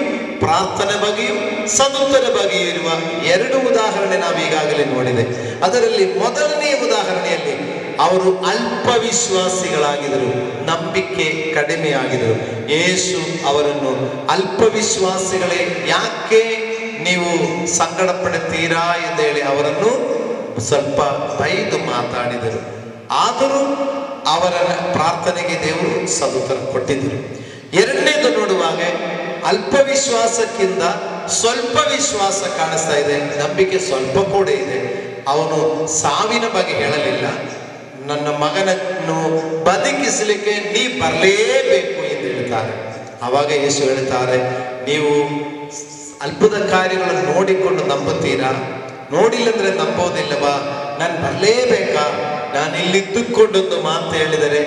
ಪ್ರಾರ್ಥನೆ ಬಗ್ಗೆಯೂ ಸದುತ್ತರ ಬಗ್ಗೆಯೂ ಇರುವ 2 ಉದಾಹರಣೆ ನಾವು ಈಗಾಗಲೇ ನೋಡಿದೆ. ಅದರಲ್ಲಿ ಮೊದಲನೆಯ ಉದಾಹರಣೆಯಲ್ಲಿ ಅವರು ಅಲ್ಪ ವಿಶ್ವಾಸಿಗಳಾಗಿದ್ದರು, ನಂಬಿಕೆ ಕಡಿಮೆಯಾಗಿದ್ದರು. ಯೇಸು ಅವರನ್ನು ಅಲ್ಪ ವಿಶ್ವಾಸಿಗಳೇ, ಯಾಕೆ ನೀವು ಸಂಕಟ ಪಡುತ್ತೀರಾ ಎಂದು ಹೇಳಿ ಅವರನ್ನು ಸ್ವಲ್ಪ ಬೈದು ಮಾತಾಡಿದರು. ಆದರೂ ಅವರ ಪ್ರಾರ್ಥನೆಗೆ ದೇವರು ಸದುತ್ತರ ಕೊಟ್ಟಿದ್ದರು. ಎರಡನೇದು ನೋಡುವಾಗ ಅಲ್ಪ ವಿಶ್ವಾಸಕ್ಕಿಂತ ಸ್ವಲ್ಪ ವಿಶ್ವಾಸ ಕಾಣಿಸ್ತಾ ಇದೆ. ನಂಬಿಕೆ ಸ್ವಲ್ಪ ಕೂಡ ಇದೆ. ಅವನು ಸಾವಿನ ಬಗ್ಗೆ ಹೇಳಲಿಲ್ಲ. ನನ್ನ ಮಗನನ್ನು ಬದುಕಿಸಲಿಕ್ಕೆ ನೀ ಬರಲೇಬೇಕು ಎಂದು ಹೇಳ್ತಾರೆ. ಆವಾಗ ಯೇಸು ಹೇಳ್ತಾರೆ, ನೀವು ಅದ್ಭುತ ಕಾರ್ಯಗಳನ್ನು ನೋಡಿಕೊಂಡು ನಂಬುತ್ತೀರಾ? ನೋಡಿಲ್ಲಂದ್ರೆ ನಂಬೋದಿಲ್ಲವಾ? ನಾನು ಬರಲೇಬೇಕಾ? ನಾನು ಇಲ್ಲಿದ್ದುಕೊಂಡೊಂದು ಮಾತು ಹೇಳಿದರೆ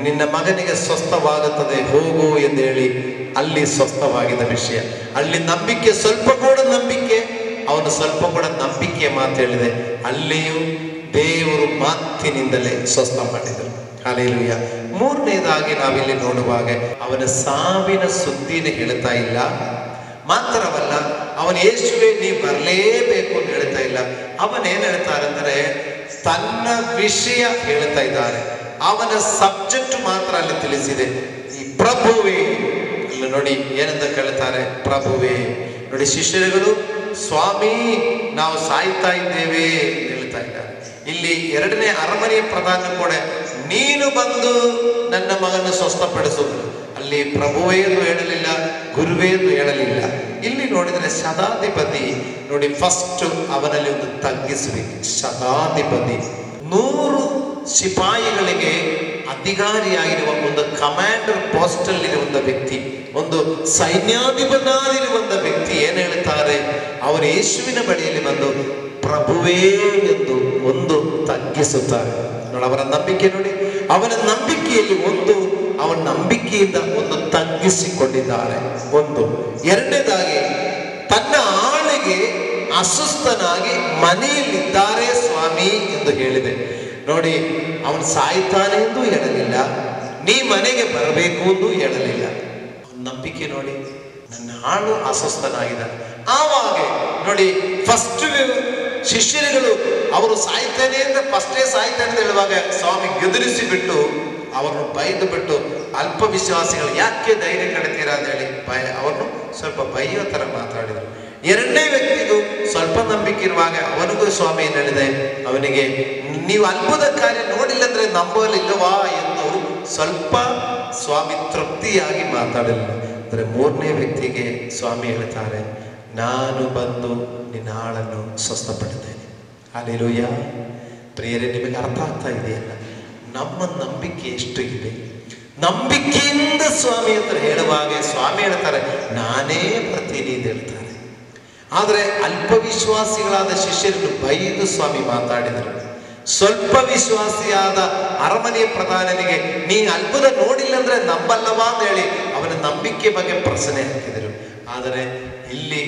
ನಿನ್ನ ಮಗನಿಗೆ ಸ್ವಸ್ಥವಾಗುತ್ತದೆ, ಹೋಗು ಎಂದು ಹೇಳಿ ಅಲ್ಲಿ ಸ್ವಸ್ಥವಾಗಿದ್ದ ವಿಷಯ. ಅಲ್ಲಿ ನಂಬಿಕೆ ಸ್ವಲ್ಪ ಕೂಡ ನಂಬಿಕೆ, ಅವನು ಸ್ವಲ್ಪ ಕೂಡ ನಂಬಿಕೆಯ ಮಾತು ಹೇಳಿದೆ. ಅಲ್ಲಿಯೂ ದೇವರು ಮಾತಿನಿಂದಲೇ ಸ್ವಸ್ಥ ಮಾಡಿದರು. ಹಲ್ಲೆಲೂಯಾ. ಮೂರನೇದಾಗಿ ನಾವಿಲ್ಲಿ ನೋಡುವಾಗ ಅವನ ಸಾವಿನ ಸುದ್ದಿನ ಹೇಳ್ತಾ ಇಲ್ಲ. ಮಾತ್ರವಲ್ಲ, ಅವನ ಯೇಸುವೆ ನೀವು ಬರಲೇಬೇಕು ಅಂತ ಹೇಳ್ತಾ ಇಲ್ಲ. ಅವನೇನು ಹೇಳ್ತಾರೆ ಅಂದರೆ ತನ್ನ ವಿಷಯ ಹೇಳ್ತಾ ಇದ್ದಾರೆ. ಅವನ ಸಬ್ಜೆಕ್ಟ್ ಮಾತ್ರ ಅಲ್ಲಿ ತಿಳಿಸಿದೆ. ಈ ಪ್ರಭುವೇ, ಇಲ್ಲಿ ನೋಡಿ ಏನಂತ ಕೇಳ್ತಾರೆ, ಪ್ರಭುವೇ. ನೋಡಿ, ಶಿಷ್ಯರುಗಳು ಸ್ವಾಮಿ ನಾವು ಸಾಯ್ತಾ ಇದ್ದೇವೆ ಅಂತ ಹೇಳ್ತಾ ಇದ್ದಾರೆ. ಇಲ್ಲಿ 2ನೇ ಅರಮನೆಯ ಪ್ರಧಾನ ಕೂಡ ನೀನು ಬಂದು ನನ್ನ ಮಗನ ಸ್ವಸ್ಥಪಡಿಸುವುದು. ಅಲ್ಲಿ ಪ್ರಭುವೇ ಎಂದು ಹೇಳಲಿಲ್ಲ, ಗುರುವೇ ಎಂದು ಹೇಳಲಿಲ್ಲ. ಇಲ್ಲಿ ನೋಡಿದರೆ ಶತಾಧಿಪತಿ ನೋಡಿ, ಫಸ್ಟ್ ಅವನಲ್ಲಿ ಒಂದು ತಗ್ಗಿಸಬೇಕು. ಶತಾಧಿಪತಿ 100 ಸಿಪಾಯಿಗಳಿಗೆ ಅಧಿಕಾರಿಯಾಗಿರುವ ಒಂದು ಕಮಾಂಡರ್ ಪೋಸ್ಟ್ ಅಲ್ಲಿರುವಂತ ವ್ಯಕ್ತಿ, ಒಂದು ಸೈನ್ಯಾಧಿಪನಾಗಿರುವಂತ ವ್ಯಕ್ತಿ ಏನು ಹೇಳ್ತಾರೆ, ಅವರು ಯೇಸುವಿನ ಬಳಿಯಲ್ಲಿ ಬಂದು ಪ್ರಭುವೇ ಎಂದು ಒಂದು ತಗ್ಗಿಸುತ್ತಾರೆ. ನೋಡಿ, ಅವರ ನಂಬಿಕೆ ನೋಡಿ, ಅವನ ನಂಬಿಕೆಯಲ್ಲಿ ಅವನ ನಂಬಿಕೆಯಿಂದ ಒಂದು ತಗ್ಗಿಸಿಕೊಂಡಿದ್ದಾರೆ. ಒಂದು. ಎರಡನೇದಾಗಿ ತನ್ನ ಆಳಿಗೆ ಅಸ್ವಸ್ಥನಾಗಿ ಮನೆಯಲ್ಲಿದ್ದಾರೆ ಸ್ವಾಮಿ ಎಂದು ಹೇಳಿದೆ. ನೋಡಿ, ಅವನು ಸಾಯ್ತಾನೆ ಎಂದು ಹೇಳಲಿಲ್ಲ, ನೀ ಮನೆಗೆ ಬರಬೇಕು ಎಂದು ಹೇಳಲಿಲ್ಲ. ನಂಬಿಕೆ ನೋಡಿ, ನನ್ನ ಆಳು ಅಸ್ವಸ್ಥನಾಗಿದ್ದಾನೆ. ಆವಾಗ ನೋಡಿ, ಫಸ್ಟ್ ಶಿಷ್ಯರುಗಳು ಅವರು ಸಾಯ್ತಾನೆ ಅಂದ್ರೆ ಫಸ್ಟೇ ಸಾಯ್ತಾನೆ ಅಂತ ಹೇಳುವಾಗ ಸ್ವಾಮಿ ಗೆದರಿಸಿ ಬಿಟ್ಟು ಅವರನ್ನು ಬೈದು ಬಿಟ್ಟು, ಅಲ್ಪ ವಿಶ್ವಾಸಿಗಳು ಯಾಕೆ ಧೈರ್ಯ ಕಡಿತೀರಾ ಅಂತ ಹೇಳಿ ಅವನು ಸ್ವಲ್ಪ ಬೈಯೋ ಥರ ಮಾತಾಡಿದರು. ಎರಡನೇ ವ್ಯಕ್ತಿಗೂ ಸ್ವಲ್ಪ ನಂಬಿಕೆ ಇರುವಾಗ ಅವನಿಗೂ ಸ್ವಾಮಿ ಏನು ಹೇಳಿದೆ, ಅವನಿಗೆ ನೀವು ಅದ್ಭುತ ಕಾರ್ಯ ನೋಡಿಲ್ಲ ಅಂದ್ರೆ ನಂಬಲಿಲ್ಲವಾ ಎಂದು ಸ್ವಲ್ಪ ಸ್ವಾಮಿ ತೃಪ್ತಿಯಾಗಿ ಮಾತಾಡಲಿಲ್ಲ. ಅಂದರೆ ಮೂರನೇ ವ್ಯಕ್ತಿಗೆ ಸ್ವಾಮಿ ಹೇಳ್ತಾರೆ, ನಾನು ಬಂದು ನಿನ್ನ ಆಳನ್ನು ಸ್ವಸ್ಥಪಡುತ್ತೇನೆ. ಹಲ್ಲೆಲೂಯಾ. ಪ್ರಿಯರೇ, ನಿಮಗೆ ಅರ್ಥ ಆಗ್ತಾ ಇದೆಯಲ್ಲ, ನಮ್ಮ ನಂಬಿಕೆ ಎಷ್ಟು ಇದೆ? ನಂಬಿಕೆಯಿಂದ ಸ್ವಾಮಿ ಹತ್ರ ಹೇಳುವಾಗ ಸ್ವಾಮಿ ಹೇಳ್ತಾರೆ, ನಾನೇ ಬರ್ತೀನಿ ಅಂತ ಹೇಳ್ತಾರೆ. ಆದರೆ ಅಲ್ಪ ವಿಶ್ವಾಸಿಗಳಾದ ಶಿಷ್ಯರನ್ನು ಬೈದು ಸ್ವಾಮಿ ಮಾತಾಡಿದರು. ಸ್ವಲ್ಪ ವಿಶ್ವಾಸಿಯಾದ ಅರಮನೆಯ ಪ್ರಧಾನನಿಗೆ ನೀ ಅದ್ಭುತ ನೋಡಿಲ್ಲ ಅಂದ್ರೆ ನಂಬಲ್ಲವಾ ಅಂತ ಹೇಳಿ ಅವನ ನಂಬಿಕೆ ಬಗ್ಗೆ ಪ್ರಶ್ನೆ ಹಾಕಿದರು. ಆದರೆ ಇಲ್ಲಿ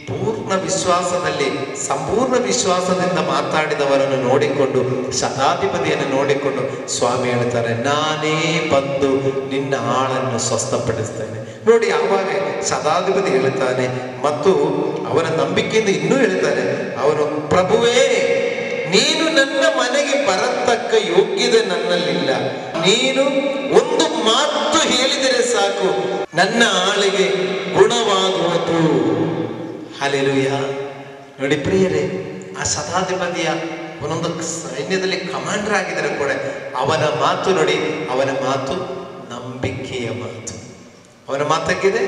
ಪೂರ್ಣ ವಿಶ್ವಾಸದಲ್ಲಿ ಸಂಪೂರ್ಣ ವಿಶ್ವಾಸದಿಂದ ಮಾತಾಡಿದವರನ್ನು ನೋಡಿಕೊಂಡು, ಶತಾಧಿಪತಿಯನ್ನು ನೋಡಿಕೊಂಡು ಸ್ವಾಮಿ ಹೇಳ್ತಾರೆ, ನಾನೇ ಬಂದು ನಿನ್ನ ಆಳನ್ನು ಸ್ವಸ್ಥಪಡಿಸ್ತೇನೆ. ನೋಡಿ, ಆವಾಗ ಶತಾಧಿಪತಿ ಹೇಳ್ತಾನೆ ಮತ್ತು ಅವನ ನಂಬಿಕೆಯಿಂದ ಇನ್ನೂ ಹೇಳ್ತಾನೆ, ಅವನು ಪ್ರಭುವೇ ನೀನು ನನ್ನ ಮನೆಗೆ ಬರತಕ್ಕ ಯೋಗ್ಯತೆ ನನ್ನಲ್ಲಿಲ್ಲ, ನೀನು ಒಂದು ಮಾತು ಹೇಳಿದರೆ ಸಾಕು ನನ್ನ ಆಳಿಗೆ ಗುಣವಾಗುವುದು. ಹಲ್ಲೆಲೂಯಾ. ನೋಡಿ ಪ್ರಿಯರೇ, ಆ ಶತಾಧಿಪತಿಯ ಒಂದೊಂದು ಸೈನ್ಯದಲ್ಲಿ ಕಮಾಂಡರ್ ಆಗಿದ್ದರೆ ಕೂಡ ಅವನ ಮಾತು ನೋಡಿ, ಅವನ ಮಾತು ನಂಬಿಕೆಯ ಮಾತು. ಅವನ ಮಾತಾಗಿದೆ,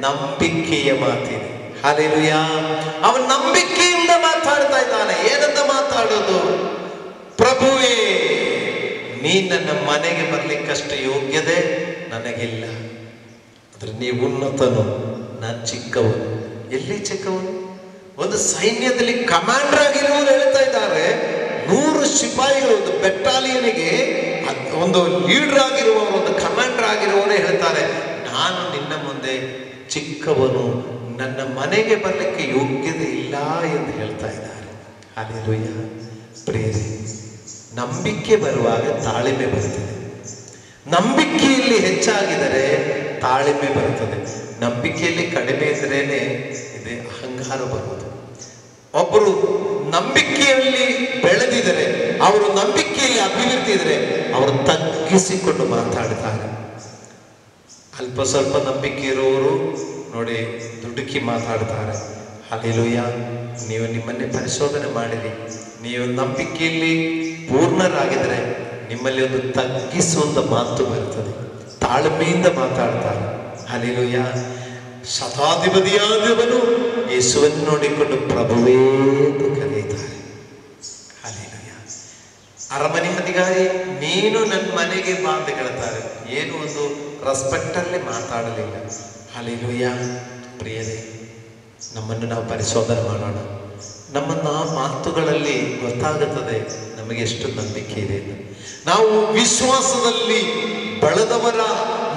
ನಂಬಿಕೆಯ ಮಾತಿದೆ. ಹಲ್ಲೆಲೂಯಾ. ಅವನ ನಂಬಿಕೆಯಿಂದ ಮಾತಾಡ್ತಾ ಇದ್ದಾನೆ. ಏನಂತ ಮಾತಾಡೋದು? ಪ್ರಭುವೇ ನೀ ನನ್ನ ಮನೆಗೆ ಬರ್ಲಿಕ್ಕಷ್ಟು ಯೋಗ್ಯತೆ ನನಗಿಲ್ಲ, ಆದ್ರೆ ನೀವು ಉನ್ನತನು, ನಾನು ಚಿಕ್ಕವನು. ಎಲ್ಲಿ ಚಿಕ್ಕವನು? ಒಂದು ಸೈನ್ಯದಲ್ಲಿ ಕಮಾಂಡರ್ ಆಗಿರುವವರು ಹೇಳ್ತಾ ಇದ್ದಾರೆ, 100 ಸಿಪಾಯಿಗಳು, ಒಂದು ಬೆಟಾಲಿಯನಿಗೆ ಒಂದು ಲೀಡರ್ ಆಗಿರುವವರು, ಒಂದು ಕಮಾಂಡರ್ ಆಗಿರುವವರೇ ಹೇಳ್ತಾರೆ, ನಾನು ನಿನ್ನ ಮುಂದೆ ಚಿಕ್ಕವನು, ನನ್ನ ಮನೆಗೆ ಬರಲಿಕ್ಕೆ ಯೋಗ್ಯತೆ ಇಲ್ಲ ಎಂದು ಹೇಳ್ತಾ ಇದ್ದಾರೆ. ಹಲ್ಲೆಲೂಯಾ. ಪ್ರಿಯರೇ, ನಂಬಿಕೆ ಬರುವಾಗ ತಾಳ್ಮೆ ಬರುತ್ತದೆ. ನಂಬಿಕೆಯಲ್ಲಿ ಹೆಚ್ಚಾಗಿದರೆ ತಾಳ್ಮೆ ಬರುತ್ತದೆ. ನಂಬಿಕೆಯಲ್ಲಿ ಕಡಿಮೆ ಇದ್ರೇನೆ ಇದೆ ಅಹಂಕಾರ ಬರುವುದು. ಒಬ್ಬರು ನಂಬಿಕೆಯಲ್ಲಿ ಬೆಳೆದಿದರೆ, ಅವರು ನಂಬಿಕೆಯಲ್ಲಿ ಅಭಿವೃದ್ಧಿ ಇದ್ರೆ ಅವರು ತಗ್ಗಿಸಿಕೊಂಡು ಮಾತಾಡ್ತಾರೆ. ಅಲ್ಪ ಸ್ವಲ್ಪ ನಂಬಿಕೆ ಇರುವವರು ನೋಡಿ ದುಡುಕಿ ಮಾತಾಡ್ತಾರೆ. ಹಲ್ಲೆಲೂಯಾ. ನೀವು ನಿಮ್ಮನ್ನೇ ಪರಿಶೋಧನೆ ಮಾಡಿರಿ. ನೀವು ನಂಬಿಕೆಯಲ್ಲಿ ಪೂರ್ಣರಾಗಿದರೆ ನಿಮ್ಮಲ್ಲಿ ಒಂದು ತಗ್ಗಿಸುವಂತ ಮಾತು ಬರುತ್ತದೆ. ತಾಳ್ಮೆಯಿಂದ ಮಾತಾಡ್ತಾರೆ. ಹಲ್ಲೆಲೂಯಾ. ಶತಾಧಿಪತಿಯಾದವನು ಯೇಸುವನ್ನು ನೋಡಿಕೊಂಡು ಪ್ರಭುವೇ ಎಂದು ಕರೆಯುತ್ತಾರೆ. ಹಲ್ಲೆಲೂಯಾ. ಅರಮನೆ ಅಧಿಕಾರಿ ನೀನು ನನ್ನ ಮನೆಗೆ ಬಾ ಅಂತ ಕೇಳ್ತಾರೆ. ಏನು ಒಂದು ರೆಸ್ಪೆಕ್ಟ್ ಅಲ್ಲೇ ಮಾತಾಡಲಿಲ್ಲ. ಹಲ್ಲೆಲೂಯಾ. ಪ್ರಿಯರೇ, ನಮ್ಮನ್ನು ನಾವು ಪರಿಶೋಧನೆ ಮಾಡೋಣ. ನಮ್ಮನ್ನ ಮಾತುಗಳಲ್ಲಿ ಗೊತ್ತಾಗುತ್ತದೆ ನಮಗೆ ಎಷ್ಟು ನಂಬಿಕೆ ಇದೆ. ನಾವು ವಿಶ್ವಾಸದಲ್ಲಿ ಬೆಳೆದವರ,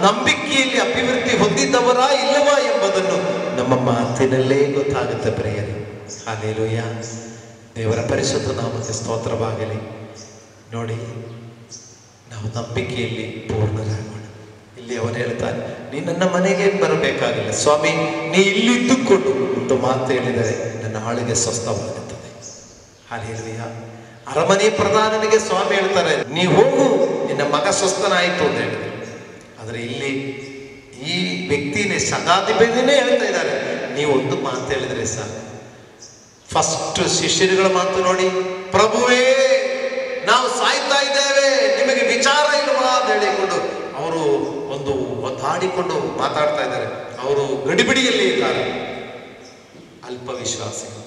ನಂಬಿಕೆಯಲ್ಲಿ ಅಭಿವೃದ್ಧಿ ಹೊಂದಿದ್ದವರ ಇಲ್ಲವಾ ಎಂಬುದನ್ನು ನಮ್ಮ ಮಾತಿನಲ್ಲೇ ಗೊತ್ತಾಗುತ್ತೆ ಪ್ರಿಯರೇ. ಹಲ್ಲೆಲೂಯಾ. ದೇವರ ಪರಿಶುದ್ಧ ನಾಮಕ್ಕೆ ಸ್ತೋತ್ರವಾಗಲಿ. ನೋಡಿ, ನಾವು ನಂಬಿಕೆಯಲ್ಲಿ ಪೂರ್ಣರಾಗೋಣ. ಇಲ್ಲಿ ಅವನು ಹೇಳ್ತಾನೆ, ನೀ ನನ್ನ ಮನೆಗೆ ಬರಬೇಕಾಗಿಲ್ಲ ಸ್ವಾಮಿ, ನೀ ಇಲ್ಲಿದ್ದುಕೊಂಡು ಒಂದು ಮಾತು ಹೇಳಿದರೆ ನನ್ನ ಆಳಿಗೆ ಸ್ವಸ್ಥವಾಗುತ್ತದೆ. ಹಲ್ಲೆಲೂಯಾ. ಅರಮನೆ ಪ್ರಧಾನನಿಗೆ ಸ್ವಾಮಿ ಹೇಳ್ತಾರೆ, ನೀ ಹೋಗು, ನಿನ್ನ ಮಗ ಸ್ವಸ್ಥನಾಯಿತು ಅಂತ ಹೇಳಿದ್ರು. ಆದರೆ ಇಲ್ಲಿ ಈ ವ್ಯಕ್ತಿನೇ ಶತಾಧಿಪತಿನೇ ಹೇಳ್ತಾ ಇದ್ದಾರೆ, ನೀವು ಒಂದು ಮಾತು ಹೇಳಿದ್ರೆ ಸಾಕು. ಫಸ್ಟ್ ಶಿಷ್ಯರುಗಳ ಮಾತು ನೋಡಿ, ಪ್ರಭುವೇ ನಾವು ಸಾಯ್ತಾ ಇದ್ದೇವೆ, ನಿಮಗೆ ವಿಚಾರ ಇಲ್ವಾ ಅಂತ ಹೇಳಿಕೊಂಡು ಅವರು ಒಂದು ಒದ್ದಾಡಿಕೊಂಡು ಮಾತಾಡ್ತಾ ಇದ್ದಾರೆ. ಅವರು ಗಡಿಬಿಡಿಯಲ್ಲಿ ಇದ್ದಾರೆ. ಅಲ್ಪ ವಿಶ್ವಾಸಿಗಳು,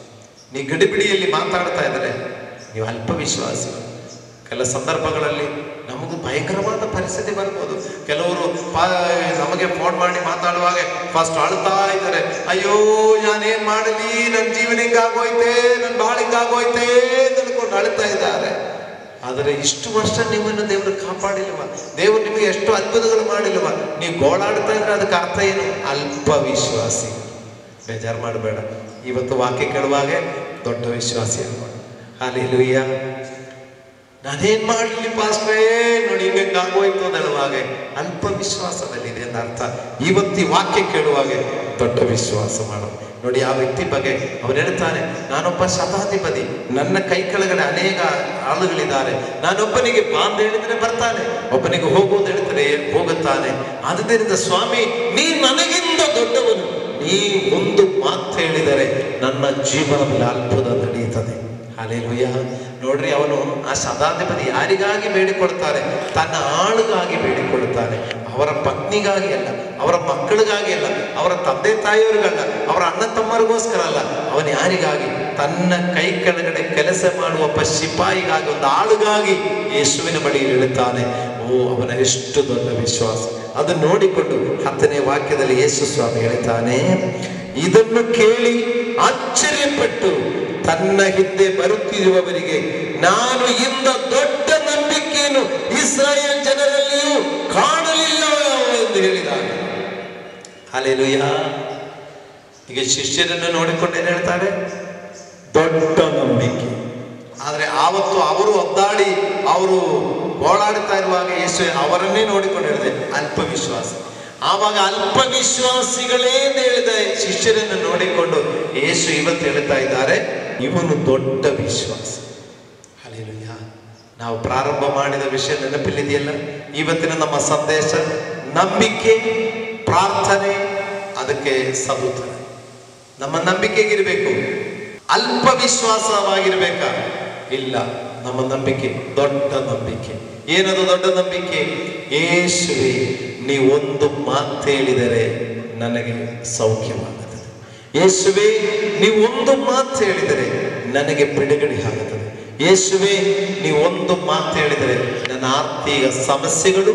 ನೀ ಗಡಿಬಿಡಿಯಲ್ಲಿ ಮಾತಾಡ್ತಾ ಇದ್ದಾರೆ, ನೀವು ಅಲ್ಪ ವಿಶ್ವಾಸಿಗಳು. ಕೆಲ ಸಂದರ್ಭಗಳಲ್ಲಿ ನಮಗೂ ಭಯಂಕರವಾದ ಪರಿಸ್ಥಿತಿ ಬರ್ಬೋದು. ಕೆಲವರು ನಮಗೆ ಫೋನ್ ಮಾಡಿ ಮಾತಾಡುವಾಗ ಫಸ್ಟ್ ಅಳ್ತಾ ಇದ್ದಾರೆ, ಅಯ್ಯೋ ನಾನೇನ್ ಮಾಡಲಿ, ನನ್ನ ಜೀವನ ಹಿಂಗಾಗೋಯ್ತೆ, ನನ್ನ ಬಾಳ ಹಿಂಗಾಗೋಯ್ತೆ ಅಂದ್ಕೊಂಡು ಅಳ್ತಾ ಇದ್ದಾರೆ. ಆದರೆ ಇಷ್ಟು ವರ್ಷ ನಿಮ್ಮನ್ನು ದೇವರು ಕಾಪಾಡಿಲ್ವ? ದೇವರು ನಿಮಗೆ ಎಷ್ಟು ಅದ್ಭುತಗಳು ಮಾಡಿಲ್ವ? ನೀವು ಗೋಳಾಡ್ತಾ ಇದ್ರೆ ಅದಕ್ಕೆ ಅರ್ಥ ಏನು? ಅಲ್ಪ ವಿಶ್ವಾಸಿ. ಬೇಜಾರು ಮಾಡಬೇಡ. ಇವತ್ತು ವಾಕ್ಯ ಕೇಳುವಾಗ ದೊಡ್ಡ ವಿಶ್ವಾಸಿ ಅಲ್ವಾ? ಹಲ್ಲೆಲೂಯಾ. ನಾನೇನ್ ಮಾಡಲಿ ಪಾಸ್ಟ್ರೇ, ನೋಡಿ ಹಿಂಗಾಗೋಯ್ತು ಅಂತ ಹೇಳುವಾಗ ಅಲ್ಪ ವಿಶ್ವಾಸದಲ್ಲಿದೆ ಅಂತ ಅರ್ಥ. ಇವತ್ತು ಈ ವಾಕ್ಯ ಕೇಳುವಾಗ ದೊಡ್ಡ ವಿಶ್ವಾಸ ಮಾಡು. ನೋಡಿ, ಆ ವ್ಯಕ್ತಿ ಬಗ್ಗೆ ಅವನು ಹೇಳ್ತಾನೆ, ನಾನೊಬ್ಬ ಶತಾಧಿಪತಿ, ನನ್ನ ಕೈ ಕೆಳಗಡೆ ಅನೇಕ ಆಳುಗಳಿದ್ದಾರೆ, ನಾನೊಬ್ಬನಿಗೆ ಬಾ ಅಂತ ಹೇಳಿದ್ರೆ ಬರ್ತಾನೆ, ಒಬ್ಬನಿಗೆ ಹೋಗುವುದು ಹೇಳಿದ್ರೆ ಹೋಗುತ್ತಾನೆ. ಆದ್ದರಿಂದ ಸ್ವಾಮಿ, ನೀ ನನಗಿಂತ ದೊಡ್ಡವನು, ನೀ ಒಂದು ಮಾತು ಹೇಳಿದರೆ ನನ್ನ ಜೀವನದಲ್ಲಿ ಅದ್ಭುತ ನಡೆಯುತ್ತದೆ. ಹಲ್ಲೆಲೂಯಾ. ನೋಡ್ರಿ, ಅವನು ಆ ಶತಾಧಿಪತಿ ಯಾರಿಗಾಗಿ ಬೇಡಿಕೊಳ್ತಾರೆ? ತನ್ನ ಆಳುಗಾಗಿ ಬೇಡಿಕೊಳ್ಳುತ್ತಾನೆ. ಅವರ ಪತ್ನಿಗಾಗಿ ಅಲ್ಲ, ಅವರ ಮಕ್ಕಳಿಗಾಗಿ ಅಲ್ಲ, ಅವರ ತಂದೆ ತಾಯಿಯವರಿಗಲ್ಲ, ಅವರ ಅಣ್ಣ ತಮ್ಮರಿಗೋಸ್ಕರ ಅಲ್ಲ. ಅವನು ಯಾರಿಗಾಗಿ? ತನ್ನ ಕೈ ಕೆಳಗಡೆ ಕೆಲಸ ಮಾಡುವ ಒಬ್ಬ ಸಿಪಾಯಿಗಾಗಿ, ಒಂದು ಆಳುಗಾಗಿ ಯೇಸುವಿನ ಬಳಿ ಇಳುತ್ತಾನೆ. ಓ, ಅವನ ಎಷ್ಟು ದೊಡ್ಡ ವಿಶ್ವಾಸ! ಅದನ್ನು ನೋಡಿಕೊಂಡು 10ನೇ ವಾಕ್ಯದಲ್ಲಿ ಯೇಸು ಸ್ವಾಮಿ ಹೇಳ್ತಾನೆ, ಇದನ್ನು ಕೇಳಿ ಆಶ್ಚರ್ಯಪಟ್ಟು ತನ್ನ ಹಿಂದೆ ಬರುತ್ತಿರುವವರಿಗೆ, ನಾನು ಇಂದ ದೊಡ್ಡ ನಂಬಿಕೆಯನ್ನು ಇಸ್ರಾಯೇಲ್ ಜನರಲ್ಲಿಯೂ ಕಾಣಲಿಲ್ಲ ಎಂದು ಹೇಳಿದಾಗ. ಹಲ್ಲೆಲೂಯಾ. ಈಗ ಶಿಷ್ಯರನ್ನು ನೋಡಿಕೊಂಡು ಏನ್ ಹೇಳ್ತಾರೆ? ದೊಡ್ಡ ನಂಬಿಕೆ. ಆದ್ರೆ ಆವತ್ತು ಅವರು ಒದ್ದಾಡಿ ಅವರು ಓಡಾಡ್ತಾ ಇರುವಾಗ ಯೇಸು ಅವರನ್ನೇ ನೋಡಿಕೊಂಡು ಹೇಳಿದೆ ಅಲ್ಪ ವಿಶ್ವಾಸ. ಆವಾಗ ಅಲ್ಪ ವಿಶ್ವಾಸಿಗಳೇ ಅಂತ ಹೇಳಿದ ಶಿಷ್ಯರನ್ನು ನೋಡಿಕೊಂಡು ಯೇಸು ಇವತ್ತು ಹೇಳ್ತಾ ಇದ್ದಾರೆ, ಇವನು ದೊಡ್ಡ ವಿಶ್ವಾಸ. ಹಲ್ಲೆಲೂಯಾ. ನಾವು ಪ್ರಾರಂಭ ಮಾಡಿದ ವಿಷಯ ನೆನಪಿಲ್ಲಿದೆಯಲ್ಲ? ಇವತ್ತಿನ ನಮ್ಮ ಸಂದೇಶ ನಂಬಿಕೆ, ಪ್ರಾರ್ಥನೆ, ಅದಕ್ಕೆ ಸದುತ್ತರ. ನಮ್ಮ ನಂಬಿಕೆಗಿರ್ಬೇಕು. ಅಲ್ಪ ವಿಶ್ವಾಸವಾಗಿರ್ಬೇಕಾ? ಇಲ್ಲ, ನಮ್ಮ ನಂಬಿಕೆ ದೊಡ್ಡ ನಂಬಿಕೆ. ಏನದು ದೊಡ್ಡ ನಂಬಿಕೆ? ಯೇಸುವೇ, ನೀವೊಂದು ಮಾತು ಹೇಳಿದರೆ ನನಗೆ ಸೌಖ್ಯವಾಗುತ್ತದೆ. ಯೇಸುವೇ, ನೀವೊಂದು ಮಾತು ಹೇಳಿದರೆ ನನಗೆ ಬಿಡುಗಡೆ ಆಗುತ್ತದೆ. ಯೇಸುವೇ, ನೀವೊಂದು ಮಾತು ಹೇಳಿದರೆ ನನ್ನ ಆರ್ಥಿಕ ಸಮಸ್ಯೆಗಳು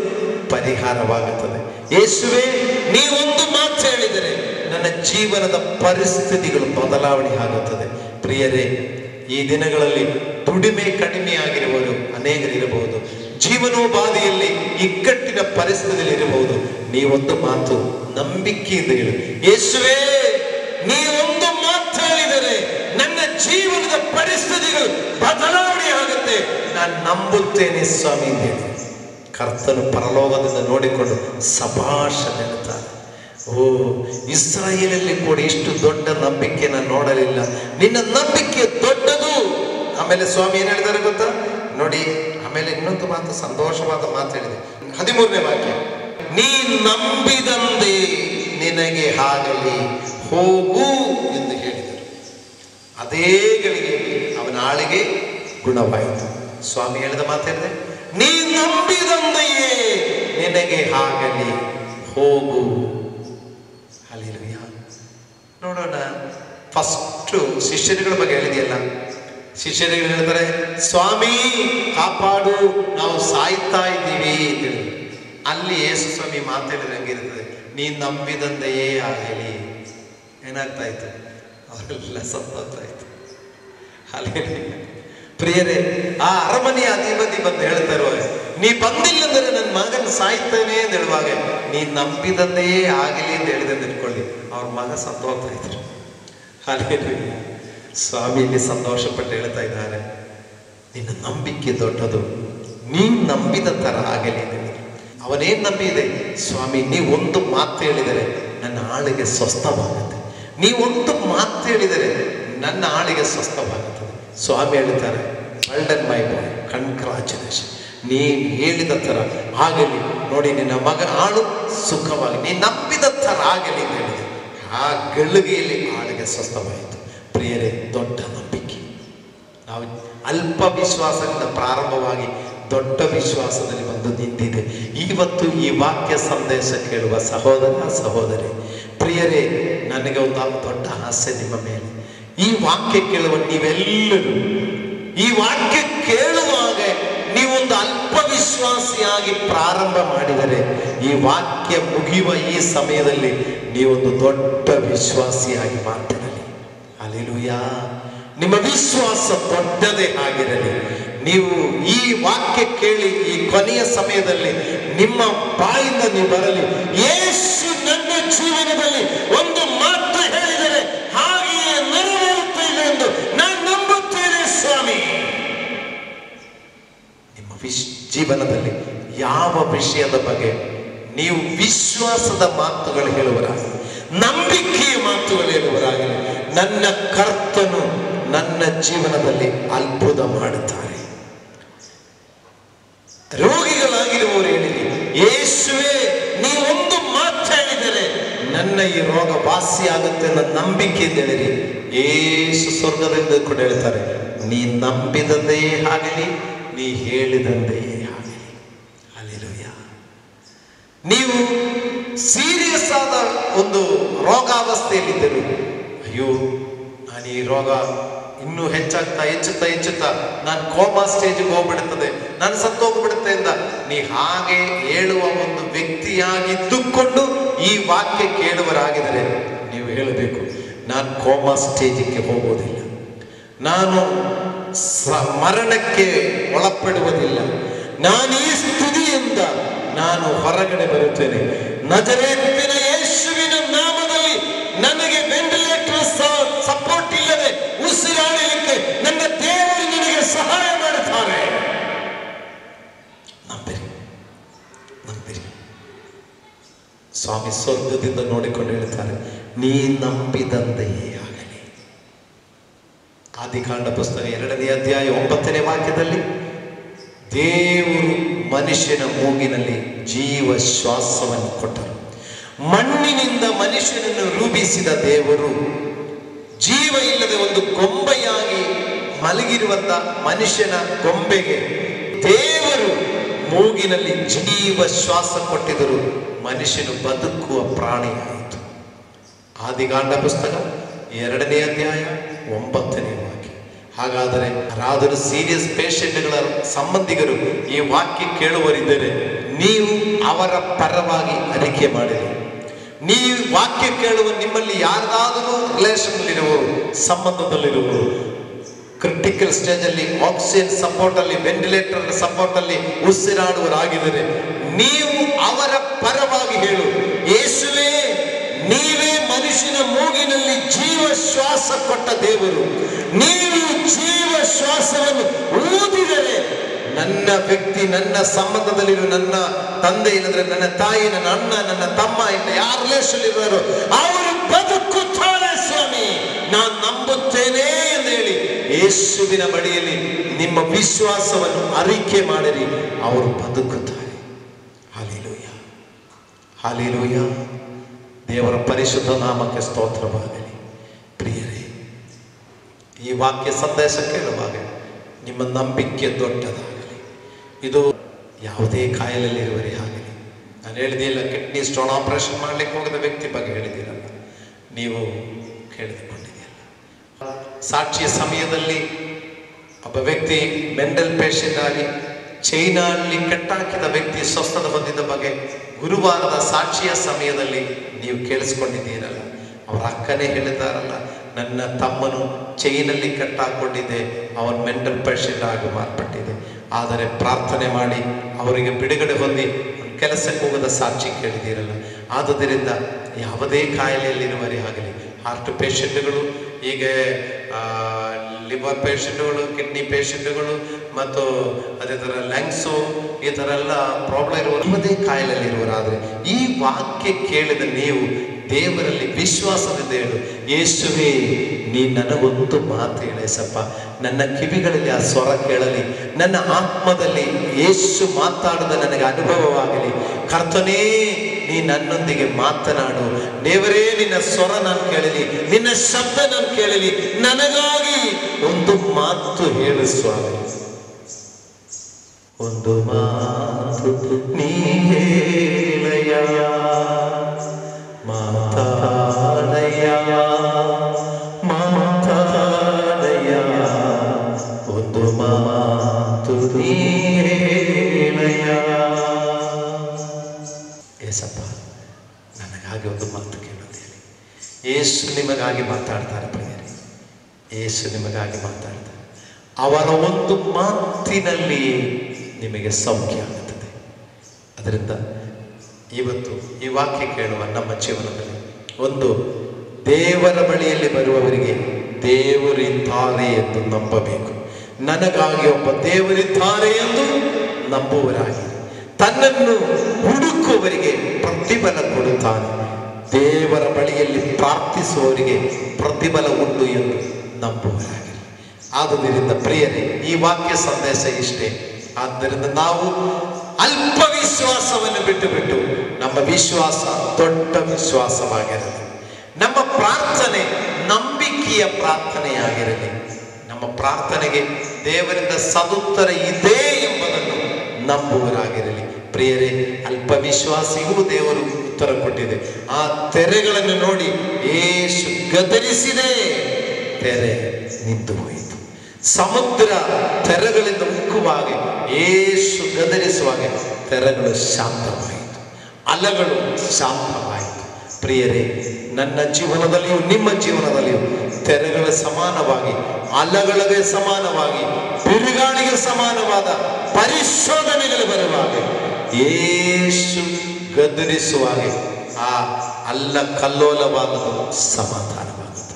ಪರಿಹಾರವಾಗುತ್ತದೆ. ಯೇಸುವೇ, ನೀವೊಂದು ಮಾತು ಹೇಳಿದರೆ ನನ್ನ ಜೀವನದ ಪರಿಸ್ಥಿತಿಗಳು ಬದಲಾವಣೆ ಆಗುತ್ತದೆ. ಪ್ರಿಯರೇ, ಈ ದಿನಗಳಲ್ಲಿ ದುಡಿಮೆ ಕಡಿಮೆಯಾಗಿರುವವರು ಅನೇಕರಿರಬಹುದು, ಜೀವನೋಪಾದಿಯಲ್ಲಿ ಇಕ್ಕಟ್ಟಿನ ಪರಿಸ್ಥಿತಿಯಲ್ಲಿ ಇರಬಹುದು. ನೀವೊಂದು ಮಾತು ನಂಬಿಕೆಯಿಂದ ಹೇಳಿ, ಯೇಸುವೇ, ನೀವೊಂದು ಮಾತು ಹೇಳಿದರೆ ನನ್ನ ಜೀವನದ ಪರಿಸ್ಥಿತಿಗಳು ಬದಲಾವಣೆ ಆಗುತ್ತೆ, ನಾನು ನಂಬುತ್ತೇನೆ ಸ್ವಾಮಿ ಅಂತ ಹೇಳಿ ಕರ್ತನು ಪರಲೋಕದಿಂದ ನೋಡಿಕೊಂಡು ಸಭಾಷ ಹೇಳ್ತಾರೆ. ಓ, ಇಸ್ರಾಯೇಲಲ್ಲಿ ಕೂಡ ಇಷ್ಟು ದೊಡ್ಡ ನಂಬಿಕೆ ನಾನು ನೋಡಲಿಲ್ಲ, ನಿನ್ನ ನಂಬಿಕೆ ದೊಡ್ಡದು. ಆಮೇಲೆ ಸ್ವಾಮಿ ಏನ್ ಹೇಳ್ತಾರೆ ಗೊತ್ತಾ ನೋಡಿ, ಆಮೇಲೆ ಇನ್ನೊಂದು ಮಾತು, ಸಂತೋಷವಾದ ಮಾತು ಹೇಳಿದೆ, 13ನೇ ವಾಕ್ಯ, ನೀ ನಂಬಿದಂತೆ ನಿನಗೆ ಆಗಲಿ, ಹೋಗು ಎಂದು ಹೇಳಿದರು. ಅದೇ ಗಳಿಗೆಯಲ್ಲಿ ಅವನ ಆಳಿಗೆ ಗುಣವಾಯಿತು. ಸ್ವಾಮಿ ಹೇಳಿದ ಮಾತೇನಿದೆ, ನೀ ನಂಬಿದಂತೆಯೇ ನಿನಗೆ ಆಗಲಿ, ಹೋಗು. ಹಲ್ಲೆಲೂಯಾ. ನೋಡೋಣ, ಫಸ್ಟ್ ಶಿಷ್ಯರುಗಳ ಬಗ್ಗೆ ಹೇಳಿದೆಯಲ್ಲ, ಶಿಷ್ಯರಿಗೆ ಹೇಳ್ತಾರೆ, ಸ್ವಾಮಿ ಕಾಪಾಡು, ನಾವು ಸಾಯ್ತಾ ಇದ್ದೀವಿ ಅಂತ ಹೇಳಿ. ಅಲ್ಲಿ ಯೇಸು ಸ್ವಾಮಿ ಮಾತಾಡಿದ್ರೆ ಹಂಗಿರ್ತದೆ, ನೀ ನಂಬಿದಂತೆಯೇ ಆಗಲಿ. ಏನಾಗ್ತಾ ಇತ್ತು? ಅವರೆಲ್ಲ ಸತ್ತೋಗ್ತಾ ಇತ್ತು. ಹಲ್ಲೆಲೂಯಾ. ಪ್ರಿಯರೇ, ಆ ಅರಮನೆಯ ಅಧಿಪತಿ ಬಂದು ಹೇಳ್ತಾ ಇರುವಾಗ, ನೀ ಬಂದಿಲ್ಲ ಅಂದರೆ ನನ್ನ ಮಗನ ಸಾಯ್ತಾನೆ ಅಂತ ಹೇಳುವಾಗ, ನೀ ನಂಬಿದಂತೆಯೇ ಆಗಲಿ ಅಂತ ಹೇಳಿದೆ ಅಂತ ಇಟ್ಕೊಳ್ಳಿ, ಅವ್ರ ಮಗ ಸತ್ತು ಹೋಗ್ತಾ ಇದ್ರು. ಹಲ್ಲೆಲೂಯಾ. ಸ್ವಾಮಿ ಇಲ್ಲಿ ಸಂತೋಷಪಟ್ಟು ಹೇಳ್ತಾ ಇದ್ದಾರೆ, ನಿನ್ನ ನಂಬಿಕೆ ದೊಡ್ಡದು, ನೀನ್ ನಂಬಿದ ತರ ಆಗಲಿ ಅಂತ ಹೇಳಿದ್ರು. ಅವನೇನ್ ನಂಬಿದೆ? ಸ್ವಾಮಿ, ನೀವೊಂದು ಮಾತು ಹೇಳಿದರೆ ನನ್ನ ಆಳಿಗೆ ಸ್ವಸ್ಥವಾಗುತ್ತೆ, ನೀವೊಂದು ಮಾತು ಹೇಳಿದರೆ ನನ್ನ ಆಳಿಗೆ ಸ್ವಸ್ಥವಾಗುತ್ತದೆ. ಸ್ವಾಮಿ ಹೇಳ್ತಾರೆ, well done my boy, congratulation, ನೀನು ಹೇಳಿದ ಥರ ಆಗಲಿ, ನೋಡಿ ನಿನ್ನ ಮಗ ಆಳು ಸುಖವಾಗಿ, ನೀನು ನಂಬಿದ ಥರ ಆಗಲಿ ಅಂತ ಹೇಳಿದೆ. ಆ ಗಳಿಗೆಯಲ್ಲಿ ಆಳಿಗೆ ಸ್ವಸ್ಥವಾಯಿತು. ಪ್ರಿಯರೇ, ದೊಡ್ಡ ನಂಬಿಕೆ. ನಾವು ಅಲ್ಪ ವಿಶ್ವಾಸದಿಂದ ಪ್ರಾರಂಭವಾಗಿ ದೊಡ್ಡ ವಿಶ್ವಾಸದಲ್ಲಿ ಬಂದು ನಿಂತಿದೆ. ಇವತ್ತು ಈ ವಾಕ್ಯ ಸಂದೇಶ ಕೇಳುವ ಸಹೋದರ ಸಹೋದರಿ, ಪ್ರಿಯರೇ, ನನಗೆ ಒಂದು ದೊಡ್ಡ ಆಸೆ ನಿಮ್ಮ ಮೇಲೆ. ಈ ವಾಕ್ಯ ಕೇಳುವ ನೀವೆಲ್ಲರೂ ಈ ವಾಕ್ಯ ಕೇಳುವಾಗ ನೀವೊಂದು ಅಲ್ಪ ವಿಶ್ವಾಸಿಯಾಗಿ ಪ್ರಾರಂಭ ಮಾಡಿದರೆ, ಈ ವಾಕ್ಯ ಮುಗಿಯುವ ಈ ಸಮಯದಲ್ಲಿ ನೀವೊಂದು ದೊಡ್ಡ ವಿಶ್ವಾಸಿಯಾಗಿ ಮಾತಾಡಲಿ. ಹಲ್ಲೆಲೂಯಾ. ನಿಮ್ಮ ವಿಶ್ವಾಸ ದೊಡ್ಡದೇ ಆಗಿರಲಿ. ನೀವು ಈ ವಾಕ್ಯ ಕೇಳಿ ಈ ಕೊನೆಯ ಸಮಯದಲ್ಲಿ ನಿಮ್ಮ ಬಾಯಿಂದ ನೀವು ಬರಲಿ, ಯೇಸು ನನ್ನ ಜೀವನದಲ್ಲಿ ಒಂದು ಮಾತು ಹೇಳಿದರೆ ಹಾಗೆಯೇ ನೆರವೇರುತ್ತದೆ ಎಂದು ನಾನು ನಂಬುತ್ತೇನೆ ಸ್ವಾಮಿ. ನಿಮ್ಮ ಜೀವನದಲ್ಲಿ ಯಾವ ವಿಷಯದ ಬಗ್ಗೆ ನೀವು ವಿಶ್ವಾಸದ ಮಾತುಗಳು ಹೇಳುವರಾಗಲಿ, ನಂಬಿಕೆಯ ಮಾತುಗಳು ಹೇಳುವರಾಗಲಿ, ನನ್ನ ಕರ್ತನು ನನ್ನ ಜೀವನದಲ್ಲಿ ಅದ್ಭುತ ಮಾಡುತ್ತಾರೆ. ರೋಗಿಗಳಾಗಿರುವವರು ಹೇಳಿರಿ, ಯೇಸುವೇ ನೀವೊಂದು ಮಾತು ಹೇಳಿದರೆ ನನ್ನ ಈ ರೋಗ ವಾಸಿಯಾಗುತ್ತೆ ನನ್ನ ನಂಬಿಕೆ ಅಂತ ಹೇಳಿರಿ. ಯೇಸು ಸ್ವರ್ಗದಿಂದ ಕೂಡ ಹೇಳ್ತಾರೆ, ನೀ ನಂಬಿದಂದೇ ಆಗಲಿ, ನೀ ಹೇಳಿದಂದೇ ಆಗಲಿ. ಹಲ್ಲೆಲೂಯಾ. ನೀವು ಸೀರಿಯಸ್ ಆದ ಒಂದು ರೋಗಾವಸ್ಥೆಯಲ್ಲಿದ್ದರು, ಅಯ್ಯೋ ನಾನು ಈ ರೋಗ ಇನ್ನೂ ಹೆಚ್ಚುತ್ತಾ ನಾನು ಕೋಮಾ ಸ್ಟೇಜ್ಗೆ ಹೋಗ್ಬಿಡುತ್ತದೆ, ನಾನು ಸತ್ತೋಗ್ಬಿಡುತ್ತೆ ಅಂತ ನೀ ಹಾಗೆ ಹೇಳುವ ಒಂದು ವ್ಯಕ್ತಿಯಾಗಿದ್ದುಕೊಂಡು ಈ ವಾಕ್ಯ ಕೇಳುವರಾಗಿದ್ದರೆ ನೀವು ಹೇಳಬೇಕು, ನಾನು ಕೋಮಾ ಸ್ಟೇಜಿಗೆ ಹೋಗೋದಿಲ್ಲ, ನಾನು ಮರಣಕ್ಕೆ ಒಳಪಡುವುದಿಲ್ಲ, ನಾನು ಈ ಸ್ಥಿತಿಯಿಂದ ನಾನು ಹೊರಗಡೆ ಬರುತ್ತೇನೆ. ನಜರೇತಿನ ಯೇಸುವಿನ ನಾಮದಲ್ಲಿ ನನಗೆ ವೆಂಟಿಲೇಟರ್ ಸಪೋರ್ಟ್ ಇಲ್ಲದೆ ಉಸಿರಾಡಲಿಕ್ಕೆ ನನ್ನ ದೇವರು ನನಗೆ ಸಹಾಯ ಮಾಡುತ್ತಾರೆ. ನಂಬಿರಿ, ನಂಬಿರಿ. ಸ್ವಾಮಿ ಸ್ವರ್ಗದಿಂದ ನೋಡಿಕೊಂಡು ಹೇಳ್ತಾರೆ, ನೀ ನಂಬಿದಂತೆಯೇ ಆಗಲಿ. ಆದಿಕಾಂಡ ಪುಸ್ತಕ 2ನೇ ಅಧ್ಯಾಯ 9ನೇ ವಾಕ್ಯದಲ್ಲಿ ದೇವರು ಮನುಷ್ಯನ ಮೂಗಿನಲ್ಲಿ ಜೀವ ಶ್ವಾಸವನ್ನು ಕೊಟ್ಟರು. ಮಣ್ಣಿನಿಂದ ಮನುಷ್ಯನನ್ನು ರೂಪಿಸಿದ ದೇವರು ಜೀವ ಇಲ್ಲದೆ ಒಂದು ಗೊಂಬೆಯಾಗಿ ಮಲಗಿರುವಂತ ಮನುಷ್ಯನ ಗೊಂಬೆಗೆ ದೇವರು ಮೂಗಿನಲ್ಲಿ ಜೀವ ಶ್ವಾಸ ಕೊಟ್ಟಿದ್ದರು, ಮನುಷ್ಯನು ಬದುಕುವ ಪ್ರಾಣಿಯಾಯಿತು. ಆದಿಕಾಂಡ ಪುಸ್ತಕ 2ನೇ ಅಧ್ಯಾಯ 9ನೇ ವಾಕ್ಯ. ಹಾಗಾದರೆ ಯಾರಾದರೂ ಸೀರಿಯಸ್ ಪೇಷಂಟ್ಗಳ ಸಂಬಂಧಿಗರು ಈ ವಾಕ್ಯ ಕೇಳುವರಿದ್ದರೆ ನೀವು ಅವರ ಪರವಾಗಿ ಅರಿಕೆ ಮಾಡಿರಿ. ನೀವು ವಾಕ್ಯ ಕೇಳುವ ನಿಮ್ಮಲ್ಲಿ ಯಾರಾದರೂ ರಿಲೇಷನ್ನಲ್ಲಿರುವವರು, ಸಂಬಂಧದಲ್ಲಿರುವವರು, ಕ್ರಿಟಿಕಲ್ ಸ್ಟೇಜಲ್ಲಿ ಆಕ್ಸಿಜನ್ ಸಪೋರ್ಟ್ ಅಲ್ಲಿ, ವೆಂಟಿಲೇಟರ್ ಸಪೋರ್ಟ್ ಅಲ್ಲಿ ಉಸಿರಾಡುವರಾಗಿದ್ದರೆ ನೀವು ಅವರ ಪರವಾಗಿ ಹೇಳು, ಯೇಸುವೇ ನೀವೇ ಮನುಷ್ಯನ ಮೂಗಿನಲ್ಲಿ ಜೀವ ಶ್ವಾಸ ಕೊಟ್ಟ ದೇವರು, ನೀವು ಜೀವ ಶ್ವಾಸವನ್ನು ಊದಿದರೆ ವ್ಯಕ್ತಿ, ನನ್ನ ಸಂಬಂಧದಲ್ಲಿರೋ ನನ್ನ ತಂದೆ ಇಲ್ಲದ್ರೆ ನನ್ನ ತಾಯಿ, ನನ್ನ ಅಣ್ಣ, ನನ್ನ ತಮ್ಮ, ಇಲ್ಲ ಯಾರ ರಿಲೇಷನ್ ಇರೋರು ಅವರು ಬದುಕುತ್ತಾರೆ ಸ್ವಾಮಿ, ನಾನು ನಂಬುತ್ತೇನೆ ಎಂದು ಹೇಳಿ ಯೇಸುವಿನ ಬಳಿಯಲ್ಲಿ ನಿಮ್ಮ ವಿಶ್ವಾಸವನ್ನು ಅರಿಕೆ ಮಾಡಿರಿ, ಅವರು ಬದುಕುತ್ತಾರೆ. Hallelujah, hallelujah. ದೇವರ ಪರಿಶುದ್ಧ ನಾಮಕ್ಕೆ ಸ್ತೋತ್ರವಾಗಲಿ. ಪ್ರಿಯರೇ, ಈ ವಾಕ್ಯ ಸಂದೇಶ ಕೇಳುವಾಗ ನಿಮ್ಮ ನಂಬಿಕೆ ದೊಡ್ಡದಾಗಲಿ. ಇದು ಯಾವುದೇ ಕಾಯಿಲೆಯಲ್ಲಿರುವರೇ ಆಗಲಿ. ನಾನು ಹೇಳಿದೆಯಲ್ಲ, ಕಿಡ್ನಿ ಸ್ಟೋನ್ ಆಪರೇಷನ್ ಮಾಡ್ಲಿಕ್ಕೆ ಹೋಗದ ವ್ಯಕ್ತಿ ಬಗ್ಗೆ ಹೇಳಿದ್ದೀರಲ್ಲ, ನೀವು ಕೇಳಿದುಕೊಂಡಿದೆಯಲ್ಲ. ಸಾಕ್ಷಿಯ ಸಮಯದಲ್ಲಿ ಒಬ್ಬ ವ್ಯಕ್ತಿ ಮೆಂಟಲ್ ಪೇಷಂಟ್ ಆಗಿ ಚೈನಾದಲ್ಲಿ ಕಟ್ಟಾಕಿದ ವ್ಯಕ್ತಿ ಸ್ವಸ್ಥತೆ ಹೊಂದಿದ ಬಗ್ಗೆ ಗುರುವಾರದ ಸಾಕ್ಷಿಯ ಸಮಯದಲ್ಲಿ ನೀವು ಕೇಳಿಸ್ಕೊಂಡಿದ್ದೀರಲ್ಲ. ಅವರ ಅಕ್ಕನೇ ಹೇಳಿದಾರಲ್ಲ, ನನ್ನ ತಮ್ಮನು ಚೈನಲ್ಲಿ ಕಟ್ಟಾಕೊಂಡಿದ್ದೆ, ಅವನು ಮೆಂಟಲ್ ಪೇಷಂಟ್ ಆಗಿ ಮಾರ್ಪಟ್ಟಿದೆ, ಆದರೆ ಪ್ರಾರ್ಥನೆ ಮಾಡಿ ಅವರಿಗೆ ಬಿಡುಗಡೆ ಹೊಂದಿ ಕೆಲಸಕ್ಕೆ ಹೋಗದ ಸಾಕ್ಷಿ ಕೇಳಿದ್ದೀರಲ್ಲ. ಆದುದರಿಂದ ಯಾವುದೇ ಕಾಯಿಲೆಯಲ್ಲಿರುವರೇ ಆಗಲಿ, ಹಾರ್ಟ್ ಪೇಷಂಟ್ಗಳು, ಈಗ ಲಿವರ್ ಪೇಷಂಟ್ಗಳು, ಕಿಡ್ನಿ ಪೇಷಂಟ್ಗಳು ಮತ್ತು ಅದೇ ಥರ ಲಂಗ್ಸು, ಈ ಥರ ಎಲ್ಲ ಪ್ರಾಬ್ಲಮ್ ಇರುವ ಯಾವುದೇ ಕಾಯಿಲೆಯಲ್ಲಿರುವರಾದರೆ ಈ ವಾಕ್ಯ ಕೇಳಿದ ನೀವು ದೇವರಲ್ಲಿ ವಿಶ್ವಾಸದಿಂದ ಹೇಳು, ಯೇಸುವೇ ನೀ ನನಗೊಂದು ಮಾತು ಹೇಳೇಸಪ್ಪ, ನನ್ನ ಕಿವಿಗಳಲ್ಲಿ ಆ ಸ್ವರ ಕೇಳಲಿ, ನನ್ನ ಆತ್ಮದಲ್ಲಿ ಯೇಸು ಮಾತಾಡದ ನನಗೆ ಅನುಭವವಾಗಲಿ. ಕರ್ತನೇ, ನೀ ನನ್ನೊಂದಿಗೆ ಮಾತನಾಡು. ದೇವರೇ, ನಿನ್ನ ಸ್ವರ ನಾನು ಕೇಳಲಿ, ನಿನ್ನ ಶಬ್ದ ನಾನು ಕೇಳಲಿ, ನನಗಾಗಿ ಒಂದು ಮಾತು ಹೇಳು ಸ್ವಾಮಿ, ಒಂದು ಮಾತು ನೀ ಹೇಳಯ್ಯ, ಮಾತಾಡಯ್ಯ, ಮಾತಾಡಯ್ಯ, ಒಂದು ಮಾತು ನೀ ಹೇಳಯ್ಯ. ಏಸಪ್ಪ, ನನಗಾಗಿ ಒಂದು ಮಾತು ಕೇಳೋದು ಹೇಳಿ. ಯೇಸು ನಿಮಗಾಗಿ ಮಾತಾಡ್ತಾರೆ ಪ್ರಿಯರೇ, ಯೇಸು ನಿಮಗಾಗಿ ಮಾತಾಡ್ತಾರೆ. ಅವರ ಒಂದು ಮಾತಿನಲ್ಲಿ ನಿಮಗೆ ಸೌಖ್ಯ ಆಗುತ್ತದೆ. ಅದರಿಂದ ಇವತ್ತು ಈ ವಾಕ್ಯ ಕೇಳುವ ನಮ್ಮ ಜೀವನದಲ್ಲಿ ಒಂದು ದೇವರ ಬಳಿಯಲ್ಲಿ ಬರುವವರಿಗೆ ದೇವರಿದ್ದಾರೆ ಎಂದು ನಂಬಬೇಕು. ನನಗಾಗಿ ಒಬ್ಬ ದೇವರಿದ್ದಾರೆ ಎಂದು ನಂಬುವರಾಗಿ, ತನ್ನನ್ನು ಹುಡುಕುವವರಿಗೆ ಪ್ರತಿಫಲ ಕೊಡುತ್ತಾನೆ. ದೇವರ ಬಳಿಯಲ್ಲಿ ಪ್ರಾರ್ಥಿಸುವವರಿಗೆ ಪ್ರತಿಫಲ ಉಂಟು ಎಂದು ನಂಬುವರಾಗಿ. ಆದುದರಿಂದ ಪ್ರಿಯರೇ, ಈ ವಾಕ್ಯ ಸಂದೇಶ ಇಷ್ಟೇ. ಆದ್ದರಿಂದ ನಾವು ಅಲ್ಪ ವಿಶ್ವಾಸವನ್ನು ಬಿಟ್ಟು ನಮ್ಮ ವಿಶ್ವಾಸ ದೊಡ್ಡ ವಿಶ್ವಾಸವಾಗಿರಲಿ. ನಮ್ಮ ಪ್ರಾರ್ಥನೆ ನಂಬಿಕೆಯ ಪ್ರಾರ್ಥನೆಯಾಗಿರಲಿ. ನಮ್ಮ ಪ್ರಾರ್ಥನೆಗೆ ದೇವರಿಂದ ಸದುತ್ತರ ಇದೆ ಎಂಬುದನ್ನು ನಂಬುವರಾಗಿರಲಿ. ಪ್ರಿಯರೇ, ಅಲ್ಪ ವಿಶ್ವಾಸಿಗೂ ದೇವರು ಉತ್ತರ ಕೊಟ್ಟಿದೆ. ಆ ತೆರೆಗಳನ್ನು ನೋಡಿ ಯೇಸು ಗದರಿಸಿದೆ, ತೆರೆ ನಿಂತು ಹೋಯಿತು. ಸಮುದ್ರ ತೆರೆಗಳಿಂದ ಉಕ್ಕುವಾಗ ಯೇಸು ಗದರಿಸುವಾಗ ತೆರೆಗಳು ಶಾಂತವಾಯಿತು, ಅಲೆಗಳು ಶಾಂತವಾಯಿತು. ಪ್ರಿಯರೇ, ನನ್ನ ಜೀವನದಲ್ಲಿಯೂ ನಿಮ್ಮ ಜೀವನದಲ್ಲಿಯೂ ತೆರೆಗಳ ಸಮಾನವಾಗಿ, ಅಲೆಗಳಿಗೆ ಸಮಾನವಾಗಿ, ಬಿರುಗಾಳಿಗೆ ಸಮಾನವಾದ ಪರಿಶೋಧನೆಗಳು ಬರುವಾಗ ಯೇಸು ಗದರಿಸುವಾಗ ಆ ಅಲ್ಲ ಕಲ್ಲೋಲವಾಗಲು ಸಮಾಧಾನವಾಗುತ್ತೆ.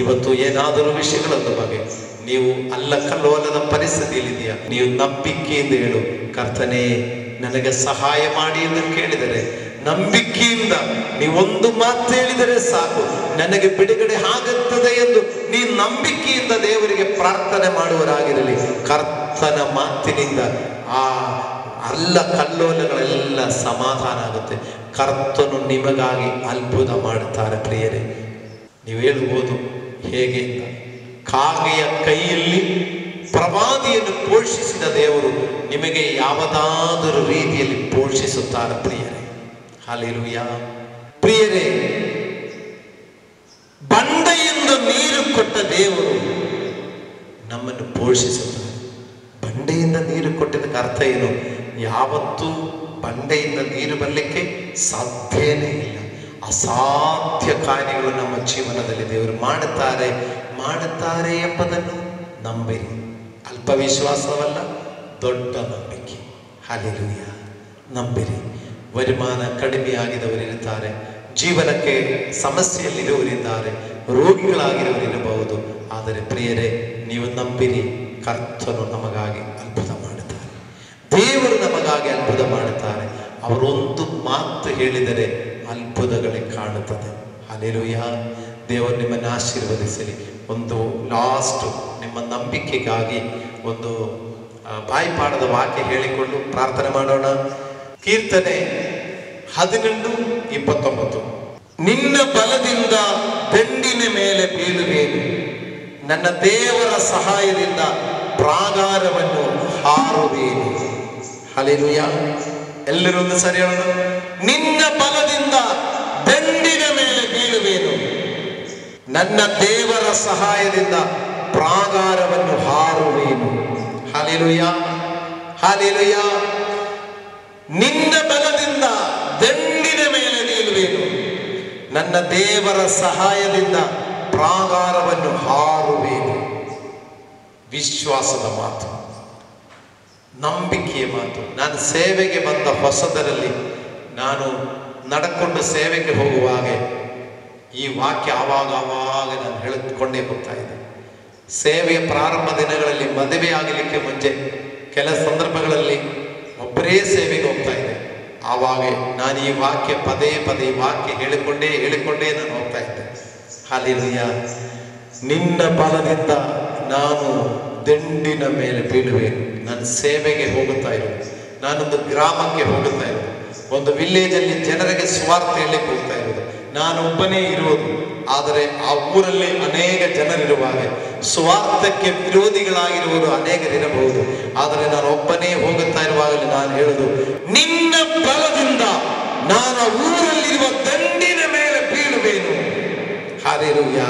ಇವತ್ತು ಏನಾದರೂ ವಿಷಯಗಳ ಬಗ್ಗೆ ನೀವು ಅಲ್ಲ ಕಲ್ಲೋಲದ ಪರಿಸ್ಥಿತಿಯಲ್ಲಿದೆಯಾ, ನೀವು ನಂಬಿಕೆಯಿಂದ ಹೇಳು, ಕರ್ತನೇ ನನಗೆ ಸಹಾಯ ಮಾಡಿ ಎಂದು ಕೇಳಿದರೆ, ನಂಬಿಕೆಯಿಂದ ನೀವೊಂದು ಮಾತು ಹೇಳಿದರೆ ಸಾಕು, ನನಗೆ ಬಿಡುಗಡೆ ಆಗುತ್ತದೆ ಎಂದು ನೀವು ನಂಬಿಕೆಯಿಂದ ದೇವರಿಗೆ ಪ್ರಾರ್ಥನೆ ಮಾಡುವರಾಗಿರಲಿ. ಕರ್ತನ ಮಾತಿನಿಂದ ಆ ಅಲ್ಲ ಕಲ್ಲೋಲಗಳೆಲ್ಲ ಸಮಾಧಾನ ಆಗುತ್ತೆ. ಕರ್ತನು ನಿಮಗಾಗಿ ಅದ್ಭುತ ಮಾಡುತ್ತಾರೆ. ಪ್ರಿಯರೇ, ನೀವು ಹೇಳ್ಬೋದು ಹೇಗೆ, ಕಾಗೆಯ ಕೈಯಲ್ಲಿ ಪ್ರವಾದಿಯನ್ನು ಪೋಷಿಸಿದ ದೇವರು ನಿಮಗೆ ಯಾವುದಾದರೂ ರೀತಿಯಲ್ಲಿ ಪೋಷಿಸುತ್ತಾರೆ. ಪ್ರಿಯರೇ, ಹಲ್ಲೆಲೂಯ. ಪ್ರಿಯರೇ, ಬಂಡೆಯಿಂದ ನೀರು ಕೊಟ್ಟ ದೇವರು ನಮ್ಮನ್ನು ಪೋಷಿಸುತ್ತಾರೆ. ಬಂಡೆಯಿಂದ ನೀರು ಕೊಟ್ಟಿದ್ದಕ್ಕೆ ಅರ್ಥ ಏನು? ಯಾವತ್ತೂ ಬಂಡೆಯಿಂದ ನೀರು ಬರಲಿಕ್ಕೆ ಸಾಧ್ಯನೇ ಇಲ್ಲ. ಅಸಾಧ್ಯ ಕಾರ್ಯಗಳು ನಮ್ಮ ಜೀವನದಲ್ಲಿ ದೇವರು ಮಾಡುತ್ತಾರೆ ಎಂಬುದನ್ನು ನಂಬಿರಿ. ಅಲ್ಪ ವಿಶ್ವಾಸವಲ್ಲ, ದೊಡ್ಡ ನಂಬಿಕೆ. ಹಲ್ಲೆಲೂಯ. ನಂಬಿರಿ. ವರಿಮಾನ ಕಡಿಮೆ ಆಗಿದವರಿರುತ್ತಾರೆ, ಜೀವನಕ್ಕೆ ಸಮಸ್ಯೆಯಲ್ಲಿರುವವರಿದ್ದಾರೆ, ರೋಗಿಗಳಾಗಿರುವವರಿರಬಹುದು. ಆದರೆ ಪ್ರಿಯರೇ, ನೀವು ನಂಬಿರಿ, ಕರ್ತನು ನಮಗಾಗಿ ಅದ್ಭುತ ಮಾಡುತ್ತಾರೆ. ಅದ್ಭುತ ಮಾಡುತ್ತಾರೆ. ಅವರೊಂದು ಮಾತು ಹೇಳಿದರೆ ಅದ್ಭುತಗಳೇ ಕಾಣುತ್ತದೆ. ಹಲ್ಲೆಲೂಯ. ದೇವರು ನಿಮ್ಮನ್ನು ಆಶೀರ್ವದಿಸಲಿ. ಒಂದು ಲಾಸ್ಟ್ ನಿಮ್ಮ ನಂಬಿಕೆಗಾಗಿ ಒಂದು ಬಾಯಿಪಾಡದ ವಾಕ್ಯ ಹೇಳಿಕೊಂಡು ಪ್ರಾರ್ಥನೆ ಮಾಡೋಣ. ಕೀರ್ತನೆ 11:29. ನಿನ್ನ ಬಲದಿಂದ ದಂಡಿನ ಮೇಲೆ ಬೀಳುವೇನು, ನನ್ನ ದೇವರ ಸಹಾಯದಿಂದ ಪ್ರಾಗಾರವನ್ನು ಹಾರುವೇನು. ಹಲ್ಲೆಲೂಯ. ಎಲ್ಲರೂ ಒಂದು ಸರಿ ಹೇಳೋಣ. ನಿನ್ನ ಬಲದಿಂದ ದಂಡಿನ ಮೇಲೆ ಬೀಳುವೇನು, ನನ್ನ ದೇವರ ಸಹಾಯದಿಂದ ಪ್ರಾಗಾರವನ್ನು ಹಾರುವೇನು. Hallelujah, hallelujah. ನಿನ್ನ ಬಲದಿಂದ ದಂಡಿನ ಮೇಲೆ ಬೀಳುವೇನು, ನನ್ನ ದೇವರ ಸಹಾಯದಿಂದ ಪ್ರಾಗಾರವನ್ನು ಹಾರುವೇನು. ವಿಶ್ವಾಸದ ಮಾತು, ನಂಬಿಕೆಯ ಮಾತು. ನಾನು ಸೇವೆಗೆ ಬಂದ ಹೊಸದರಲ್ಲಿ ನಾನು ನಡ್ಕೊಂಡು ಸೇವೆಗೆ ಹೋಗುವಾಗ ಈ ವಾಕ್ಯ ಆವಾಗ ನಾನು ಹೇಳಿಕೊಂಡೇ ಹೋಗ್ತಾ ಇದ್ದೆ. ಸೇವೆಯ ಪ್ರಾರಂಭ ದಿನಗಳಲ್ಲಿ ಮದುವೆ ಆಗಲಿಕ್ಕೆ ಮುಂಚೆ ಕೆಲ ಸಂದರ್ಭಗಳಲ್ಲಿ ಒಬ್ಬರೇ ಸೇವೆಗೆ ಹೋಗ್ತಾ ಇದ್ದೆ. ಆವಾಗ ನಾನು ಈ ವಾಕ್ಯ ಪದೇ ಪದೇ ವಾಕ್ಯ ಹೇಳಿಕೊಂಡೇ ನಾನು ಹೋಗ್ತಾ ಇದ್ದೆ. ಹಲ್ಲೆಲೂಯ. ನಿನ್ನ ಬಲದಿಂದ ನಾನು ದಂಡಿನ ಮೇಲೆ ಬೀಳುವೆನು. ನಾನು ಸೇವೆಗೆ ಹೋಗುತ್ತಾ ಇರೋದು, ನಾನೊಂದು ಗ್ರಾಮಕ್ಕೆ ಹೋಗುತ್ತಾ ಇರೋದು, ಒಂದು ವಿಲೇಜಲ್ಲಿ ಜನರಿಗೆ ಸ್ವಾರ್ಥ ಹೇಳಲಿಕ್ಕೆ ಹೋಗ್ತಾ ಇರೋದು. ನಾನು ಒಬ್ಬನೇ ಇರುವುದು, ಆದರೆ ಆ ಊರಲ್ಲಿ ಅನೇಕ ಜನರಿರುವಾಗ ಸ್ವಾರ್ಥಕ್ಕೆ ವಿರೋಧಿಗಳಾಗಿರುವುದು ಅನೇಕರಿರಬಹುದು. ಆದರೆ ನಾನು ಒಬ್ಬನೇ ಹೋಗುತ್ತಾ ಇರುವಾಗಲೇ ನಾನು ಹೇಳುದು, ನಿನ್ನ ಬಲದಿಂದ ನಾನು ಊರಲ್ಲಿರುವ ದಂಡಿನ ಮೇಲೆ ಬೀಳುವೇನು. ಹಲ್ಲೆಲೂಯ.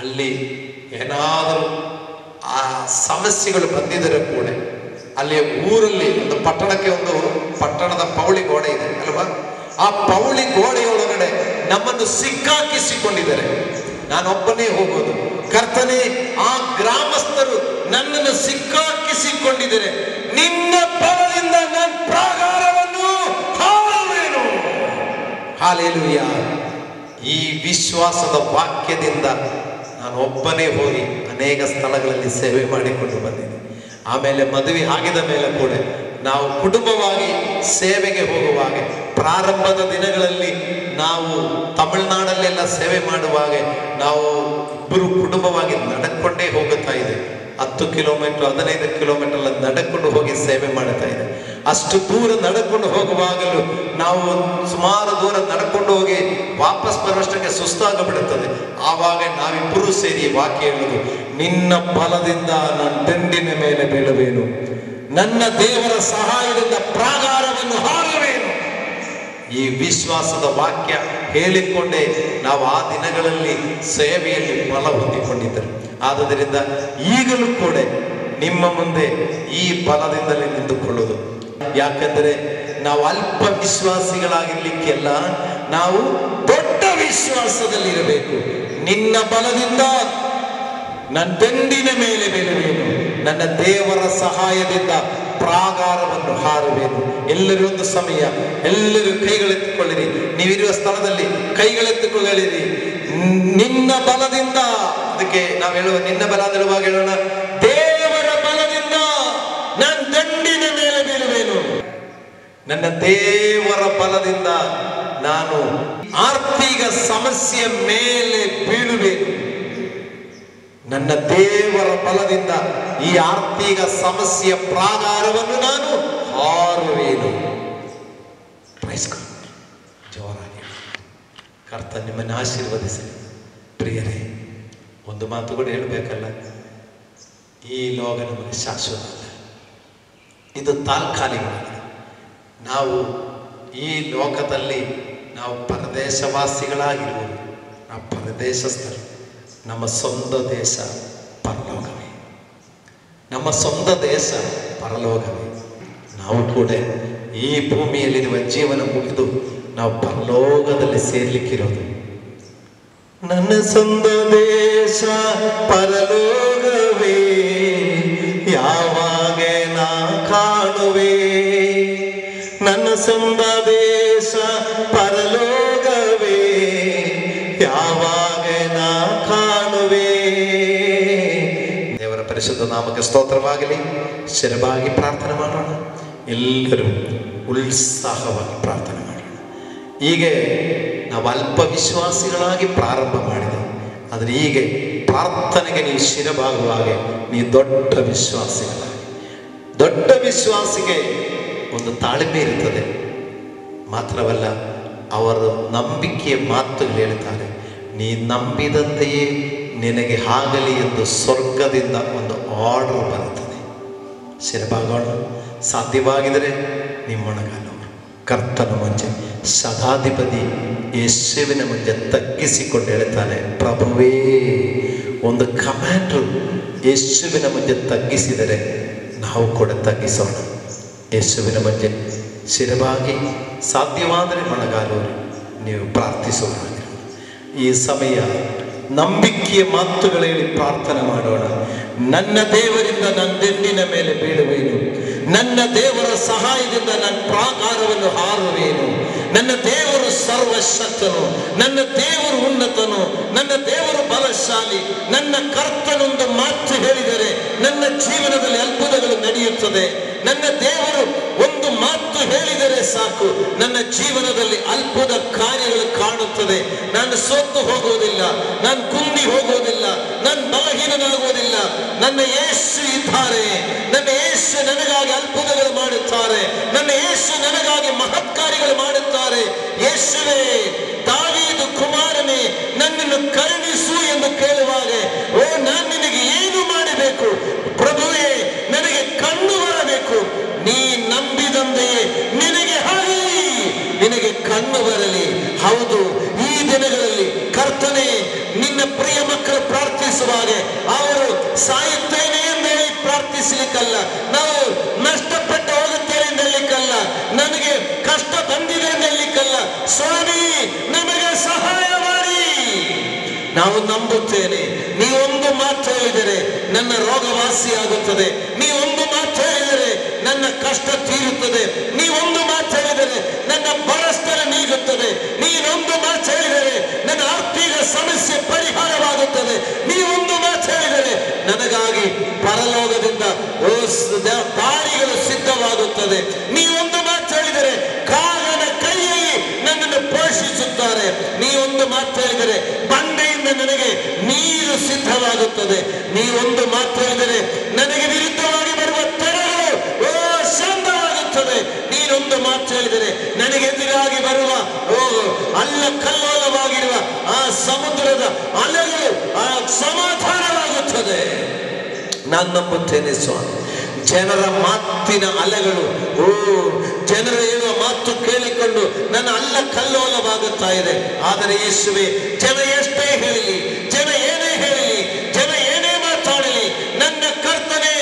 ಅಲ್ಲಿ ಏನಾದರೂ ಆ ಸಮಸ್ಯೆಗಳು ಬಂದಿದ್ದರೆ ಕೂಡ ಅಲ್ಲಿ ಊರಲ್ಲಿ ಒಂದು ಪಟ್ಟಣಕ್ಕೆ ಒಂದು ಪಟ್ಟಣದ ಪೌಳಿ ಗೋಡೆ ಇದೆ ಅಲ್ವಾ, ಆ ಪೌಳಿ ಗೋಡೆಯೊಳಗಡೆ ನಮ್ಮನ್ನು ಸಿಕ್ಕಾಕಿಸಿಕೊಂಡಿದ್ದಾರೆ. ನಾನೊಬ್ಬನೇ ಹೋಗೋದು. ಕರ್ತನೇ, ಆ ಗ್ರಾಮಸ್ಥರು ನನ್ನನ್ನು ಸಿಕ್ಕಾಕಿಸಿಕೊಂಡಿದ್ದಾರೆ, ನಿನ್ನ ಬಲದಿಂದ ನಾನು ಪ್ರಾಗಾರವನ್ನು ಹಾರುವೆನು. ಹಲ್ಲೆಲೂಯ. ಈ ವಿಶ್ವಾಸದ ವಾಕ್ಯದಿಂದ ನಾನು ಒಬ್ಬನೇ ಹೋಗಿ ಅನೇಕ ಸ್ಥಳಗಳಲ್ಲಿ ಸೇವೆ ಮಾಡಿಕೊಂಡು ಬಂದಿದ್ದೆ. ಆಮೇಲೆ ಮದುವೆ ಆಗಿದ ಮೇಲೆ ಕೂಡ ನಾವು ಕುಟುಂಬವಾಗಿ ಸೇವೆಗೆ ಹೋಗುವಾಗ, ಪ್ರಾರಂಭದ ದಿನಗಳಲ್ಲಿ ನಾವು ತಮಿಳುನಾಡಲ್ಲೆಲ್ಲ ಸೇವೆ ಮಾಡುವಾಗ ನಾವು ಇಬ್ಬರು ಕುಟುಂಬವಾಗಿ ನಡ್ಕೊಂಡೇ ಹೋಗುತ್ತಾ ಇದೆ. 10 ಕಿಲೋಮೀಟರ್ 15 ಕಿಲೋಮೀಟರ್ ನಡ್ಕೊಂಡು ಹೋಗಿ ಸೇವೆ ಮಾಡ್ತಾ ಇದೆ. ಅಷ್ಟು ದೂರ ನಡ್ಕೊಂಡು ಹೋಗುವಾಗಲೂ ನಾವು ಸುಮಾರು ದೂರ ನಡ್ಕೊಂಡು ಹೋಗಿ ವಾಪಸ್ ಬರುವಷ್ಟಕ್ಕೆ ಸುಸ್ತಾಗಬಿಡುತ್ತದೆ. ಆವಾಗ ನಾವಿಬ್ಬರೂ ಸೇರಿ ವಾಕ್ಯ ಹೇಳುವುದು, ನಿನ್ನ ಬಲದಿಂದ ನಾನು ದಂಡಿನ ಮೇಲೆ ಬೀಳುವೇನು, ನನ್ನ ದೇವರ ಸಹಾಯದಿಂದ ಪ್ರಾಗಾರವನ್ನು ಹಾರುವೇನು. ಈ ವಿಶ್ವಾಸದ ವಾಕ್ಯ ಹೇಳಿಕೊಂಡೇ ನಾವು ಆ ದಿನಗಳಲ್ಲಿ ಸೇವೆಯಲ್ಲಿ ಬಲ ಹೊಂದಿಕೊಂಡಿದ್ದರು. ಆದುದರಿಂದ ಈಗಲೂ ಕೂಡ ನಿಮ್ಮ ಮುಂದೆ ಈ ಬಲದಿಂದಲೇ ನಿಂತುಕೊಳ್ಳುವುದು. ಯಾಕಂದರೆ ನಾವು ಅಲ್ಪ ವಿಶ್ವಾಸಿಗಳಾಗಿರ್ಲಿಕ್ಕೆಲ್ಲ ನಾವು ದೊಡ್ಡ ವಿಶ್ವಾಸದಲ್ಲಿರಬೇಕು. ನಿನ್ನ ಬಲದಿಂದ ನನ್ನ ದಂಡಿನ ಮೇಲೆ ಬೀಳುವೇನು, ನನ್ನ ದೇವರ ಸಹಾಯದಿಂದ ಪ್ರಾಗಾರವನ್ನು ಹಾರುವೇನು. ಎಲ್ಲರೂ ಒಂದು ಸಮಯ ಎಲ್ಲರೂ ಕೈಗಳೆತ್ತಿಕೊಳ್ಳಿರಿ. ನೀವಿರುವ ಸ್ಥಳದಲ್ಲಿ ಕೈಗಳೆತ್ತಿಕೊಳ್ಳಿರಿ. ನಿನ್ನ ಬಲದಿಂದ, ಅದಕ್ಕೆ ನಾವು ಹೇಳುವ ನಿನ್ನ ಬಲ ಅಂತ ಹೇಳುವಾಗ ಹೇಳೋಣ, ದೇವರ ಬಲದಿಂದ ನಾನು ದಂಡಿನ ಮೇಲೆ ಬೀಳುವೇನು. ನನ್ನ ದೇವರ ಬಲದಿಂದ ನಾನು ಆರ್ಥಿಕ ಸಮಸ್ಯೆ ಮೇಲೆ ಬೀಳುವೇನು. ನನ್ನ ದೇವರ ಬಲದಿಂದ ಈ ಆರ್ಥಿಕ ಸಮಸ್ಯೆಯ ಪ್ರಾಗಾರವನ್ನು ನಾನು ಹಾರುವೇನು. ಜೋರಾಗಿ ಕರ್ತ ನಿಮ್ಮನ್ನು ಆಶೀರ್ವದಿಸಲಿ. ಪ್ರಿಯರೇ, ಒಂದು ಮಾತು ಕೂಡ ಹೇಳಬೇಕಲ್ಲ, ಈ ಲೋಕ ನಮಗೆ ಶಾಶ್ವತ ಅಲ್ಲ, ಇದು ತಾತ್ಕಾಲಿಕವಾಗಿದೆ. ನಾವು ಈ ಲೋಕದಲ್ಲಿ ನಾವು ಪರದೇಶವಾಸಿಗಳಾಗಿರುವುದು, ನಾವು ಪರದೇಶಸ್ಥರು. ನಮ್ಮ ಸ್ವಂತ ದೇಶ ಪರಲೋಕವೇ, ನಮ್ಮ ಸ್ವಂತ ದೇಶ ಪರಲೋಕವೇ. ನಾವು ಕೂಡ ಈ ಭೂಮಿಯಲ್ಲಿರುವ ಜೀವನ ಮುಗಿದು ನಾವು ಪರಲೋಕದಲ್ಲಿ ಸೇರ್ಲಿಕ್ಕಿರೋದು. ನನ್ನ ಸ್ವಂತ ದೇಶ ಪರಲೋಕವೇ, ಯಾವಾಗ ನಾ ಕಾಣುವೆ. ನನ್ನ ಸ್ವಂತ ದೇಶ ಪರಲೋಕವೇ, ಯಾವಾಗ ನಾ ಕಾಣುವೆ. ದೇವರ ಪರಿಶುದ್ಧ ನಾಮಕ್ಕೆ ಸ್ತೋತ್ರವಾಗಲಿ. ಶಿರವಾಗಿ ಪ್ರಾರ್ಥನೆ ಮಾಡೋಣ. ಎಲ್ಲರೂ ಉತ್ಸಾಹವಾಗಿ ಪ್ರಾರ್ಥನೆ ಮಾಡೋಣ. ಹೀಗೆ ನಾವು ಅಲ್ಪ ವಿಶ್ವಾಸಿಗಳಾಗಿ ಪ್ರಾರಂಭ ಮಾಡಿದೆ, ಆದರೆ ಹೀಗೆ ಪ್ರಾರ್ಥನೆಗೆ ನೀವು ಶಿರಬಾಗುವಾಗೆ ನೀವು ದೊಡ್ಡ ವಿಶ್ವಾಸಿಗಳಾಗಿ. ದೊಡ್ಡ ವಿಶ್ವಾಸಿಗೆ ಒಂದು ತಾಳ್ಮೆ ಇರುತ್ತದೆ. ಮಾತ್ರವಲ್ಲ, ಅವರು ನಂಬಿಕೆಯ ಮಾತುಗಳು ಹೇಳ್ತಾರೆ, ನೀ ನಂಬಿದಂತೆಯೇ ನಿನಗೆ ಆಗಲಿ ಎಂದು ಸ್ವರ್ಗದಿಂದ ಒಂದು ಆರ್ಡರ್ ಬರುತ್ತದೆ. ಶಿರಬಾಗೋಣ. ಸಾಧ್ಯವಾಗಿದರೆ ನಿಮ್ಮೊಣಗಾಲವರು ಕರ್ತನ ಮುಂಚೆ ಸದಾಧಿಪತಿ ಯೇಸುವಿನ ಮುಂಚೆ ತಗ್ಗಿಸಿಕೊಂಡು ಹೇಳ್ತಾನೆ, ಪ್ರಭುವೇ. ಒಂದು ಕಮಾಂಡ್ರು ಯೇಸುವಿನ ಮುಂಚೆ ತಗ್ಗಿಸಿದರೆ ನಾವು ಕೂಡ ತಗ್ಗಿಸೋಣ. ಯೇಸುವಿನ ಮುಂಚೆ ಶಿರವಾಗಿ ಸಾಧ್ಯವಾದರೆ ಮೊಣಗಾಲವರು ನೀವು ಪ್ರಾರ್ಥಿಸೋಣ. ಈ ಸಮಯ ನಂಬಿಕೆಯ ಮಾತುಗಳು ಹೇಳಿ ಪ್ರಾರ್ಥನೆ ಮಾಡೋಣ. ನನ್ನ ದೇವರಿಂದ ನನ್ನ ದಿಂಡಿನ ಮೇಲೆ ಬೀಳುವೇನು, ನನ್ನ ದೇವರ ಸಹಾಯದಿಂದ ನನ್ನ ಪ್ರಾಕಾರವನ್ನು ಹಾರುವೇನು. ನನ್ನ ದೇವರು ಸರ್ವಶಕ್ತನು, ನನ್ನ ದೇವರು ಉನ್ನತನು, ನನ್ನ ದೇವರು ಬಲಶಾಲಿ. ನನ್ನ ಕರ್ತನೊಂದು ಮಾತು ಹೇಳಿದರೆ ನನ್ನ ಜೀವನದಲ್ಲಿ ಅದ್ಭುತಗಳು ನಡೆಯುತ್ತದೆ. ನನ್ನ ದೇವರು ಒಂದು ಮಾತು ಹೇಳಿದರೆ ಸಾಕು, ನನ್ನ ಜೀವನದಲ್ಲಿ ಅದ್ಭುತ ಕಾರ್ಯಗಳು ಕಾಣುತ್ತದೆ. ನಾನು ಸೋತು ಹೋಗುವುದಿಲ್ಲ, ನಾನು ಕುಂದಿ ಹೋಗುವುದಿಲ್ಲ, ನಾನು ಬಲಹೀನನಾಗುವುದಿಲ್ಲ. ನನ್ನ ಯೇಸು ಇದ್ದಾರೆ, ನನ್ನ ಯೇಸು ನನಗಾಗಿ ಅದ್ಭುತಗಳು ಮಾಡುತ್ತಾರೆ, ನನ್ನ ಯೇಸು ನನಗಾಗಿ ಮಹತ್ ಕಾರ್ಯಗಳು ಮಾಡುತ್ತಾರೆ. ಯೇಸುವೇ, ದಾವೀದ ಕುಮಾರನೇ, ನನ್ನನ್ನು ಕರುಣಿಸು ಎಂದು ಕೇಳುವಾಗ, ಓ ನಾನು ನಿನಗೆ ಏನು ಮಾಡಬೇಕು ಪ್ರಭುವೇ, ನನಗೆ ಕಣ್ಣು ಬರಬೇಕು. ನೀ ನಂಬಿದಂತೆಯೇ ನಿನಗೆ ಆಗಲಿ, ನಿನಗೆ ಕಣ್ಣು ಬರಲಿ. ಹೌದು, ಈ ದಿನಗಳಲ್ಲಿ ಕರ್ತನೆ, ನಿನ್ನ ಪ್ರಿಯ ಮಕ್ಕಳು ಪ್ರಾರ್ಥಿಸುವಾಗ ಅವರು ಸಾಯುತ್ತೇನೆ ಎಂದು ಹೇಳಿ ಪ್ರಾರ್ಥಿಸಲಿಕ್ಕಲ್ಲ, ನಾವು ನಷ್ಟಪಟ್ಟು ಹೋಗುತ್ತೇವೆ ಎಂದು ಹೇಳಲಿಕ್ಕಲ್ಲ, ನನಗೆ ಕಷ್ಟ ಬಂದಿದೆ ಎಂದು ಹೇಳಲಿಕ್ಕಲ್ಲ. ಸ್ವಾಮಿ, ನಮಗೆ ಸಹಾಯ ಮಾಡಿ. ನಾವು ನಂಬುತ್ತೇನೆ. ನೀವೊಂದು ಮಾತು ಹೇಳಿದರೆ ನನ್ನ ರೋಗ ವಾಸಿಯಾಗುತ್ತದೆ, ನೀವೊಂದು ಮಾತು ಹೇಳಿದರೆ ನನ್ನ ಕಷ್ಟ ತೀರುತ್ತದೆ, ನೀವೊಂದು ಮಾತು ಹೇಳಿದರೆ ನನ್ನ ಬರಸ್ತರ ನೀಗುತ್ತದೆ, ನೀನೊಂದು ಮಾತು ಹೇಳಿದರೆ ನನ್ನ ಆರ್ಥಿಕ ಸಮಸ್ಯೆ ಪರಿಹಾರವಾಗುತ್ತದೆ, ನೀವೊಂದು ಮಾತು ಹೇಳಿದರೆ ನನಗಾಗಿ ಪರಲೋಕದಿಂದ ದಾರಿಗಳು ಸಿದ್ಧವಾಗುತ್ತದೆ, ನೀವೊಂದು ಮಾತು ಹೇಳಿದರೆ ಕಾಲನ ಕೈಯಲ್ಲಿ ನನ್ನನ್ನು ಪೋಷಿಸುತ್ತಾರೆ, ನೀವೊಂದು ಮಾತು ಹೇಳಿದರೆ ಬಂಡೆಯಿಂದ ನನಗೆ ನೀರು ಸಿದ್ಧವಾಗುತ್ತದೆ, ನೀವೊಂದು ಮಾತು ಹೇಳಿದರೆ ನನಗೆ ವಿರುದ್ಧವಾಗಿ ಬರುವ ತೆರೆಗಳು ಶಾಂತವಾಗುತ್ತದೆ, ನೀನೊಂದು ಮಾತು ಹೇಳಿದರೆ ನನಗೆ ಎದುರಾಗಿ ಬರುವ ಅಲ್ಲ ಕಲ್ಲೋಲವಾಗಿರುವ ಆ ಸಮುದ್ರದ ಅಲೆಗಳು ಸಮಾಧಾನವಾಗುತ್ತದೆ. ನಾನು ನಂಬುತ್ತೇನೆ ಸ್ವಾಮಿ. ಜನರ ಮಾತಿನ ಅಲೆಗಳು, ಜನರು ಹೇಳುವ ಮಾತು ಕೇಳಿಕೊಂಡು ನನ್ನ ಅಲ್ಲ ಕಲ್ಲೋಲವಾಗುತ್ತಾ ಇದೆ. ಆದರೆ ಯೇಸುವೆ, ಜನ ಎಷ್ಟೇ ಹೇಳಲಿ, ಜನ ಏನೇ ಹೇಳಲಿ, ಜನ ಏನೇ ಮಾತಾಡಲಿ, ನನ್ನ ಕರ್ತನೆ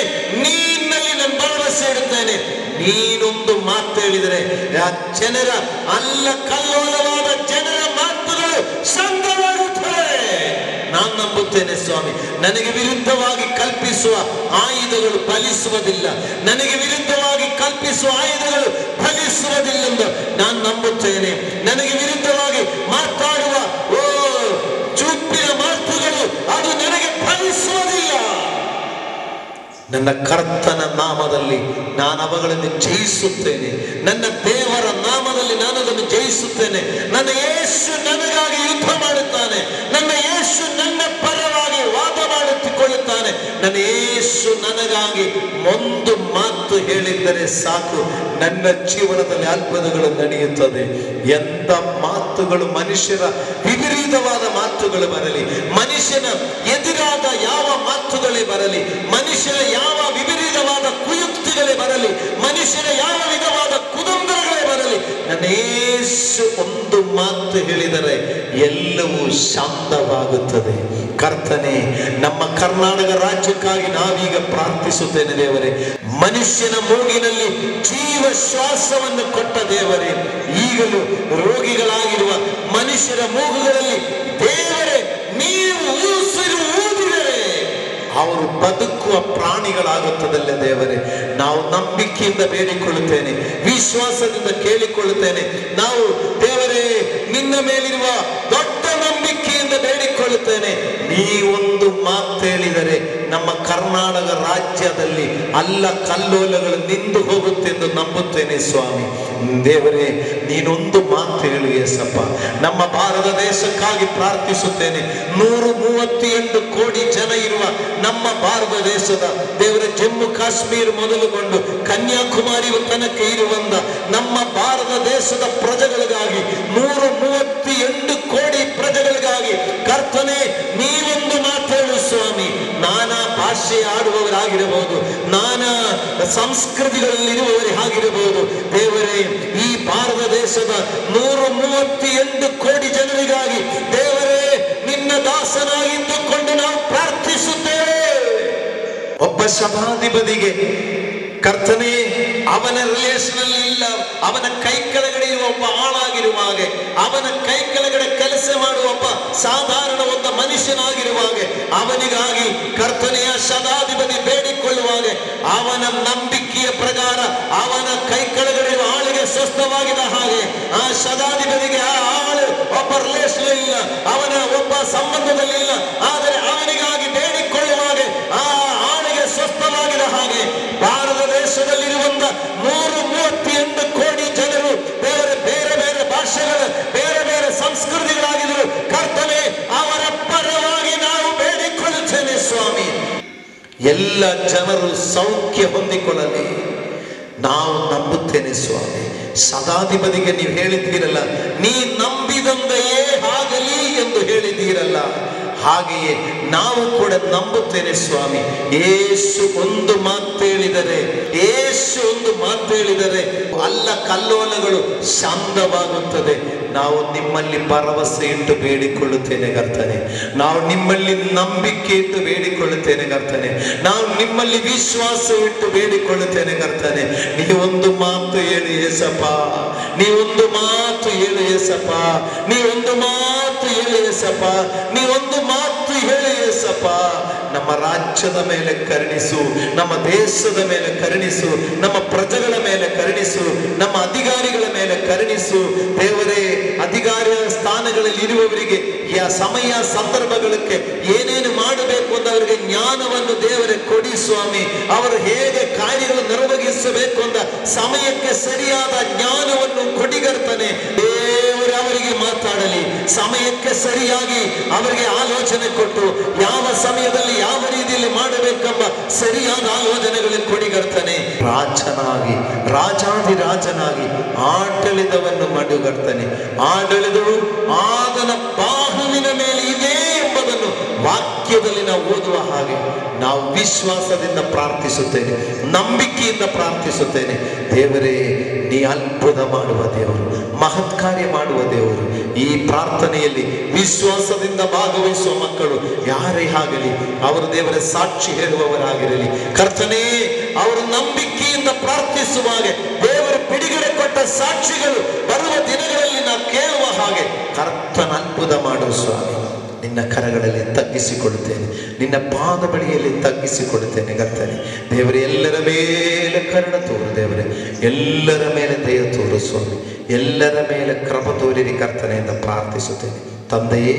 ನೀನಲ್ಲಿ ನಾನು ಭರವಸೆ ಇಡುತ್ತೇನೆ. ನೀನೊಂದು ಮಾತು ಹೇಳಿದರೆ ಜನರ ಅಲ್ಲ ಕಲ್ಲೋಲವಾದ ಜನರ ಮಾತುಗಳು ಶಾಂತವಾಗುತ್ತವೆ. ನಾನು ನಂಬುತ್ತೇನೆ ಸ್ವಾಮಿ. ನನಗೆ ವಿರುದ್ಧವಾಗಿ ಕಲ್ಪಿಸುವ ಆಯುಧಗಳು ಫಲಿಸುವುದಿಲ್ಲ, ನನಗೆ ವಿರುದ್ಧವಾಗಿ ಕಲ್ಪಿಸುವ ಆಯುಧಗಳು ಫಲಿಸುವುದಿಲ್ಲೆಂದು ನಾನು ನಂಬುತ್ತೇನೆ. ನನಗೆ ವಿರುದ್ಧವಾಗಿ ಮಾತಾಡುವ ಚುಪ್ಪಿನ ಮಾತುಗಳು ಅದು ನನಗೆ ಫಲಿಸುವುದಿಲ್ಲ. ನನ್ನ ಕರ್ತನ ನಾಮದಲ್ಲಿ ನಾನು ಅವುಗಳನ್ನು ಜಯಿಸುತ್ತೇನೆ, ನನ್ನ ದೇವರ ನಾಮದಲ್ಲಿ ನಾನು ಅದನ್ನು ಜಯಿಸುತ್ತೇನೆ. ನನ್ನ ಯೇಸು ನನಗಾಗಿ ಯುದ್ಧ ಮಾಡುತ್ತಾನೆ, ನನ್ನ ಯೇಸು ನನ್ನ ಪರವಾಗಿ ವಾದ ಮಾಡಿಕೊಳ್ಳುತ್ತಾನೆ. ನನ್ನ ಯೇಸು ನನಗಾಗಿ ಒಂದು ಮಾತು ಹೇಳಿದರೆ ಸಾಕು, ನನ್ನ ಜೀವನದಲ್ಲಿ ಅದ್ಭುತಗಳು ನಡೆಯುತ್ತದೆ. ಎಂಥ ಮಾತುಗಳು, ಮನುಷ್ಯರ ವಿಪರೀತವಾದ ಮಾತುಗಳು ಬರಲಿ, ಮನುಷ್ಯನ ಎದುರಾದ ಯಾವ ಮಾತುಗಳೇ ಬರಲಿ, ಮನುಷ್ಯನ ಯಾವ ವಿಪರೀತವಾದ ಕುಯುಕ್ತಿಗಳೇ ಬರಲಿ, ಮನುಷ್ಯನ ಯಾವ ವಿಧವಾದ ಕುತಂತ್ರಗಳೇ ಬರಲಿ, ನನ್ನ ಯೇಸು ಒಂದು ಮಾತು ಹೇಳಿದರೆ ಎಲ್ಲವೂ ಶಾಂತವಾಗುತ್ತದೆ. ಕರ್ತನೆ, ನಮ್ಮ ಕರ್ನಾಟಕ ರಾಜ್ಯಕ್ಕಾಗಿ ನಾವೀಗ ಪ್ರಾರ್ಥಿಸುತ್ತೇನೆ ದೇವರೇ. ಮನುಷ್ಯನ ಮೂಗಿನಲ್ಲಿ ಜೀವ ಶ್ವಾಸವನ್ನು ಕೊಟ್ಟ ದೇವರೇ, ಈಗಲೂ ರೋಗಿಗಳಾಗಿರುವ ಮನುಷ್ಯರ ಮೂಗುಗಳಲ್ಲಿ ದೇವರೇ ನೀವು ಉಸಿರು ಊದಿದರೆ ಅವರು ಬದುಕುವ ಪ್ರಾಣಿಗಳಾಗುತ್ತದಲ್ಲ ದೇವರೇ. ನಾವು ನಂಬಿಕೆಯಿಂದ ಬೇಡಿಕೊಳ್ಳುತ್ತೇನೆ, ವಿಶ್ವಾಸದಿಂದ ಕೇಳಿಕೊಳ್ಳುತ್ತೇನೆ. ನಾವು ದೇವರೇ ನಿನ್ನ ಮೇಲಿರುವ ದೊಡ್ಡ ನಂಬಿಕೆಯಿಂದ ಬೇಡಿಕೊಳ್ಳುತ್ತೇನೆ. ನೀವೊಂದು ಮಾತು ಹೇಳಿದರೆ ನಮ್ಮ ಕರ್ನಾಟಕ ರಾಜ್ಯ ರಾಜ್ಯದಲ್ಲಿ ಅಲ್ಲ ಕಲ್ಲೋಲಗಳು ನಿಂತು ಹೋಗುತ್ತೆಂದು ನಂಬುತ್ತೇನೆ ಸ್ವಾಮಿ. ದೇವರೇ, ನೀನೊಂದು ಮಾತು ಹೇಳು ಯೇಸಪ್ಪ. ನಮ್ಮ ಭಾರತ ದೇಶಕ್ಕಾಗಿ ಪ್ರಾರ್ಥಿಸುತ್ತೇನೆ. 138 ಕೋಟಿ ಜನ ಇರುವ ನಮ್ಮ ಭಾರತ ದೇಶದ ದೇವರ ಜಮ್ಮು ಕಾಶ್ಮೀರ ಮೊದಲುಗೊಂಡು ಕನ್ಯಾಕುಮಾರಿ ತನಕ ಇರುವಂತ ನಮ್ಮ ಭಾರತ ದೇಶದ ಪ್ರಜೆಗಳಿಗಾಗಿ 138 ಕೋಟಿ ಪ್ರಜೆಗಳಿಗಾಗಿ ಕರ್ತನೆ ನೀವೊಂದು ಮಾತೇಳು ಸ್ವಾಮಿ. ನಾನಾ ಭಾಷೆ ಆಡುವವರಾಗಿರಬಹುದು, ನಾನಾ ಸಂಸ್ಕೃತಿಗಳಲ್ಲಿರುವವರೇ ಆಗಿರಬಹುದು. ದೇವರೇ, ಈ ಭಾರತ ದೇಶದ 138 ಕೋಟಿ ಜನರಿಗಾಗಿ ದೇವರೇ ನಿನ್ನ ದಾಸನಾಗಿದ್ದುಕೊಂಡು ನಾವು ಪ್ರಾರ್ಥಿಸುತ್ತೇವೆ. ಒಬ್ಬ ಶತಾಧಿಪತಿಗೆ ಕರ್ತನೆ ಅವನ ರಿಲೇಷನ್ ಅಲ್ಲಿ ಇಲ್ಲ, ಅವನ ಕೈ ಕೆಳಗಡೆ ಇರುವ ಒಬ್ಬ ಆಳಾಗಿರುವ ಹಾಗೆ, ಅವನ ಕೈ ಕೆಳಗಡೆ ಕೆಲಸ ಮಾಡುವ ಒಬ್ಬ ಸಾಧಾರಣ ಒಬ್ಬ ಮನುಷ್ಯನಾಗಿರುವ ಹಾಗೆ ಅವನಿಗಾಗಿ ಕರ್ತನೆಯ ಶತಾಧಿಪತಿ ಬೇಡಿಕೊಳ್ಳುವಾಗ ಅವನ ನಂಬಿಕೆಯ ಪ್ರಕಾರ ಅವನ ಕೈ ಕೆಳಗಡೆ ಇರುವ ಆಳಿಗೆ ಸ್ವಸ್ಥವಾಗಿದ್ದ ಹಾಗೆ ಆ ಶತಾಧಿಪತಿಗೆ ಆ ಆಳು ಒಬ್ಬ ರಿಲೇಷನ್ ಇಲ್ಲ, ಅವನ ಒಬ್ಬ ಸಂಬಂಧದಲ್ಲಿ ಇಲ್ಲ, ಆದರೆ ಅವನಿಗಾಗಿ ಬೇಡಿಕೊಳ್ಳುವಾಗ ಆ ಆಳಿಗೆ ಸ್ವಸ್ಥವಾಗಿದ್ದ ಹಾಗೆ ಭಾರತ ದೇಶದಲ್ಲಿರುವಂತ 138 ಕೋಟಿ ಜನರು ಬೇರೆ ಬೇರೆ ಬೇರೆ ಭಾಷೆಗಳು ಬೇರೆ ಬೇರೆ ಸಂಸ್ಕೃತಿಗಳಾಗಿದ್ರು ಕರ್ತನೆ ಅವರ ಪರವಾಗಿ ನಾವು ಬೇಡಿಕೊಳ್ಳುತ್ತೇನೆ ಸ್ವಾಮಿ. ಎಲ್ಲ ಜನರು ಸೌಖ್ಯ ಹೊಂದಿಕೊಳ್ಳಲಿ ನಾವು ನಂಬುತ್ತೇನೆ ಸ್ವಾಮಿ. ಶತಾಧಿಪತಿಗೆ ನೀವು ಹೇಳಿದ್ದೀರಲ್ಲ, ನೀ ನಂಬಿದಂತೆಯೇ ಆಗಲಿ ಎಂದು ಹೇಳಿದ್ದೀರಲ್ಲ, ಹಾಗೆಯೇ ನಾವು ಕೂಡ ನಂಬುತ್ತೇನೆ ಸ್ವಾಮಿ. ಯೇಸು ಒಂದು ಮಾತೇಳಿದರೆ, ಯೇಸು ಒಂದು ಮಾತೇಳಿದರೆ ಅಲ್ಲ ಕಲ್ಲೋಲಗಳು ಶಾಂತವಾಗುತ್ತದೆ. ನಾವು ನಿಮ್ಮಲ್ಲಿ ಭರವಸೆ ಇಟ್ಟು ಬೇಡಿಕೊಳ್ಳುತ್ತೇನೆ ಕರ್ತನೆ. ನಾವು ನಿಮ್ಮಲ್ಲಿ ನಂಬಿಕೆ ಇಟ್ಟು ಬೇಡಿಕೊಳ್ಳುತ್ತೇನೆ ಕರ್ತನೆ. ನಾವು ನಿಮ್ಮಲ್ಲಿ ವಿಶ್ವಾಸ ಇಟ್ಟು ಬೇಡಿಕೊಳ್ಳುತ್ತೇನೆ ಕರ್ತನೆ. ನೀವೊಂದು ಮಾತು ಹೇಳಿ ಯೇಸಪ್ಪ, ನೀವೊಂದು ಮಾತು ಹೇಳು ಯೇಸಪ್ಪ, ನೀವೊಂದು ಮಾತು ಹೇಳು ಯೇಸಪ್ಪ, ನೀವೊಂದು ಮಾತು ಹೇಳಿ ಯೇಸಪ್ಪ. ನಮ್ಮ ರಾಜ್ಯದ ಮೇಲೆ ಕರುಣಿಸು, ನಮ್ಮ ದೇಶದ ಮೇಲೆ ಕರುಣಿಸು, ನಮ್ಮ ಪ್ರಜೆಗಳ ಮೇಲೆ ಕರುಣಿಸು, ನಮ್ಮ ಅಧಿಕಾರಿಗಳ ಮೇಲೆ ಕರುಣಿಸು. ದೇವರೇ, ಅಧಿಕಾರಿಯ ಸ್ಥಾನಗಳಲ್ಲಿ ಇರುವವರಿಗೆ ಸಮಯ ಸಂದರ್ಭಗಳಿಗೆ ಏನೇನು ಮಾಡಬೇಕು ಅಂತ ಅವರಿಗೆ ಜ್ಞಾನವನ್ನು ದೇವರೇ ಕೊಡಿ ಸ್ವಾಮಿ. ಅವರು ಹೇಗೆ ಕಾರ್ಯಗಳು ನಿರ್ವಹಿಸಬೇಕು ಅಂತ ಸಮಯಕ್ಕೆ ಸರಿಯಾದ ಜ್ಞಾನವನ್ನು ಕೊಡಿಗರ್ತನೆ. ದೇವರು ಅವರಿಗೆ ಮಾತಾಡಲಿ, ಸಮಯಕ್ಕೆ ಸರಿಯಾಗಿ ಅವರಿಗೆ ಆಲೋಚನೆ ಕೊಟ್ಟು ಯಾವ ಸಮಯದಲ್ಲಿ ಯಾವ ರೀತಿಯಲ್ಲಿ ಮಾಡಬೇಕೆಂಬ ಸರಿಯಾದ ಆಲೋಚನೆಗಳನ್ನು ಕೊಡಿಗರ್ತನೆ. ರಾಜನಾಗಿ ರಾಜಾಧಿರಾಜನಾಗಿ ಆಡಳಿತವನ್ನು ಮಡುಗರ್ತನೆ. ಆಡಳಿತವು ಆತನ ಬಾಹುವಿನ ಮೇಲೆ ಇದೆ ಎಂಬುದನ್ನು ವಾಕ್ಯದಲ್ಲಿ ನಾವು ಓದುವ ಹಾಗೆ ನಾವು ವಿಶ್ವಾಸದಿಂದ ಪ್ರಾರ್ಥಿಸುತ್ತೇನೆ, ನಂಬಿಕೆಯಿಂದ ಪ್ರಾರ್ಥಿಸುತ್ತೇನೆ. ದೇವರೇ, ನೀ ಅದ್ಭುತ ಮಾಡುವ ದೇವರು, ಮಹತ್ ಕಾರ್ಯ ಮಾಡುವ ದೇವರು. ಈ ಪ್ರಾರ್ಥನೆಯಲ್ಲಿ ವಿಶ್ವಾಸದಿಂದ ಭಾಗವಹಿಸುವ ಮಕ್ಕಳು ಯಾರೇ ಆಗಲಿ ಅವರು ದೇವರ ಸಾಕ್ಷಿ ಹೇಳುವವರಾಗಿರಲಿ ಕರ್ತನೇ. ಅವರು ನಂಬಿಕೆಯಿಂದ ಪ್ರಾರ್ಥಿಸುವಾಗ ದೇವರು ಬಿಡುಗಡೆ ಕೊಟ್ಟ ಸಾಕ್ಷಿಗಳು ಬರುವ ದಿನಗಳಲ್ಲಿ ನಾವು ಕೇಳುವ ಹಾಗೆ ಕರ್ತನ ಅದ್ಭುತ ಮಾಡುವ ಸ್ವಾಮಿ. ನಿನ್ನ ಕರಗಳಲ್ಲಿ ತಗ್ಗಿಸಿಕೊಡುತ್ತೇನೆ, ನಿನ್ನ ಪಾದ ಬಳಿಯಲ್ಲಿ ತಗ್ಗಿಸಿಕೊಡುತ್ತೇನೆ ಕರ್ತನೆ. ದೇವರೇ, ಎಲ್ಲರ ಮೇಲೆ ಕರುಣ ತೋರು ದೇವರೇ, ಎಲ್ಲರ ಮೇಲೆ ದಯ ತೋರು ಸ್ವಾಮಿ, ಎಲ್ಲರ ಮೇಲೆ ಕೃಪ ತೋರಿರಿ ಕರ್ತನೆ ಎಂದು ಪ್ರಾರ್ಥಿಸುತ್ತೇನೆ. ತಂದೆಯೇ,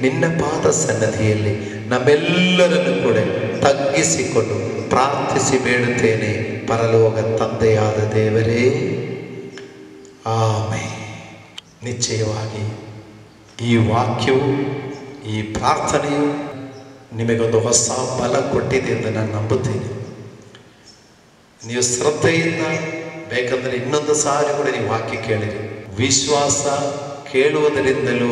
ನಿನ್ನ ಪಾದ ಸನ್ನಧಿಯಲ್ಲಿ ನಮ್ಮೆಲ್ಲರನ್ನು ಕೂಡ ತಗ್ಗಿಸಿಕೊಂಡು ಪ್ರಾರ್ಥಿಸಿ ಬೇಡುತ್ತೇನೆ ಪರಲೋಕ ತಂದೆಯಾದ ದೇವರೇ, ಆಮೆನ್. ನಿಶ್ಚಯವಾಗಿ ಈ ವಾಕ್ಯವು, ಈ ಪ್ರಾರ್ಥನೆಯು ನಿಮಗೊಂದು ಹೊಸ ಬಲ ಕೊಟ್ಟಿದೆ ಎಂದು ನಾನು ನಂಬುತ್ತೇನೆ. ನೀವು ಶ್ರದ್ಧೆಯಿಂದ ಬೇಕಂದರೆ ಇನ್ನೊಂದು ಸಾರಿ ಕೂಡ ನೀವು ವಾಕ್ಯ ಕೇಳಿರಿ. ವಿಶ್ವಾಸ ಕೇಳುವುದರಿಂದಲೂ,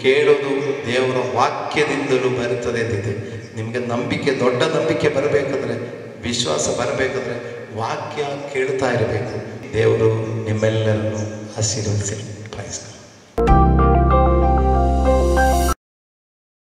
ಕೇಳುವುದು ದೇವರ ವಾಕ್ಯದಿಂದಲೂ ಬರುತ್ತದೆ ಎಂದಿದೆ. ನಿಮಗೆ ನಂಬಿಕೆ, ದೊಡ್ಡ ನಂಬಿಕೆ ಬರಬೇಕಂದ್ರೆ, ವಿಶ್ವಾಸ ಬರಬೇಕಂದ್ರೆ ವಾಕ್ಯ ಕೇಳ್ತಾ ಇರಬೇಕು. ದೇವರು ನಿಮ್ಮೆಲ್ಲರನ್ನು ಆಶೀರ್ವದಿಸಲಿ.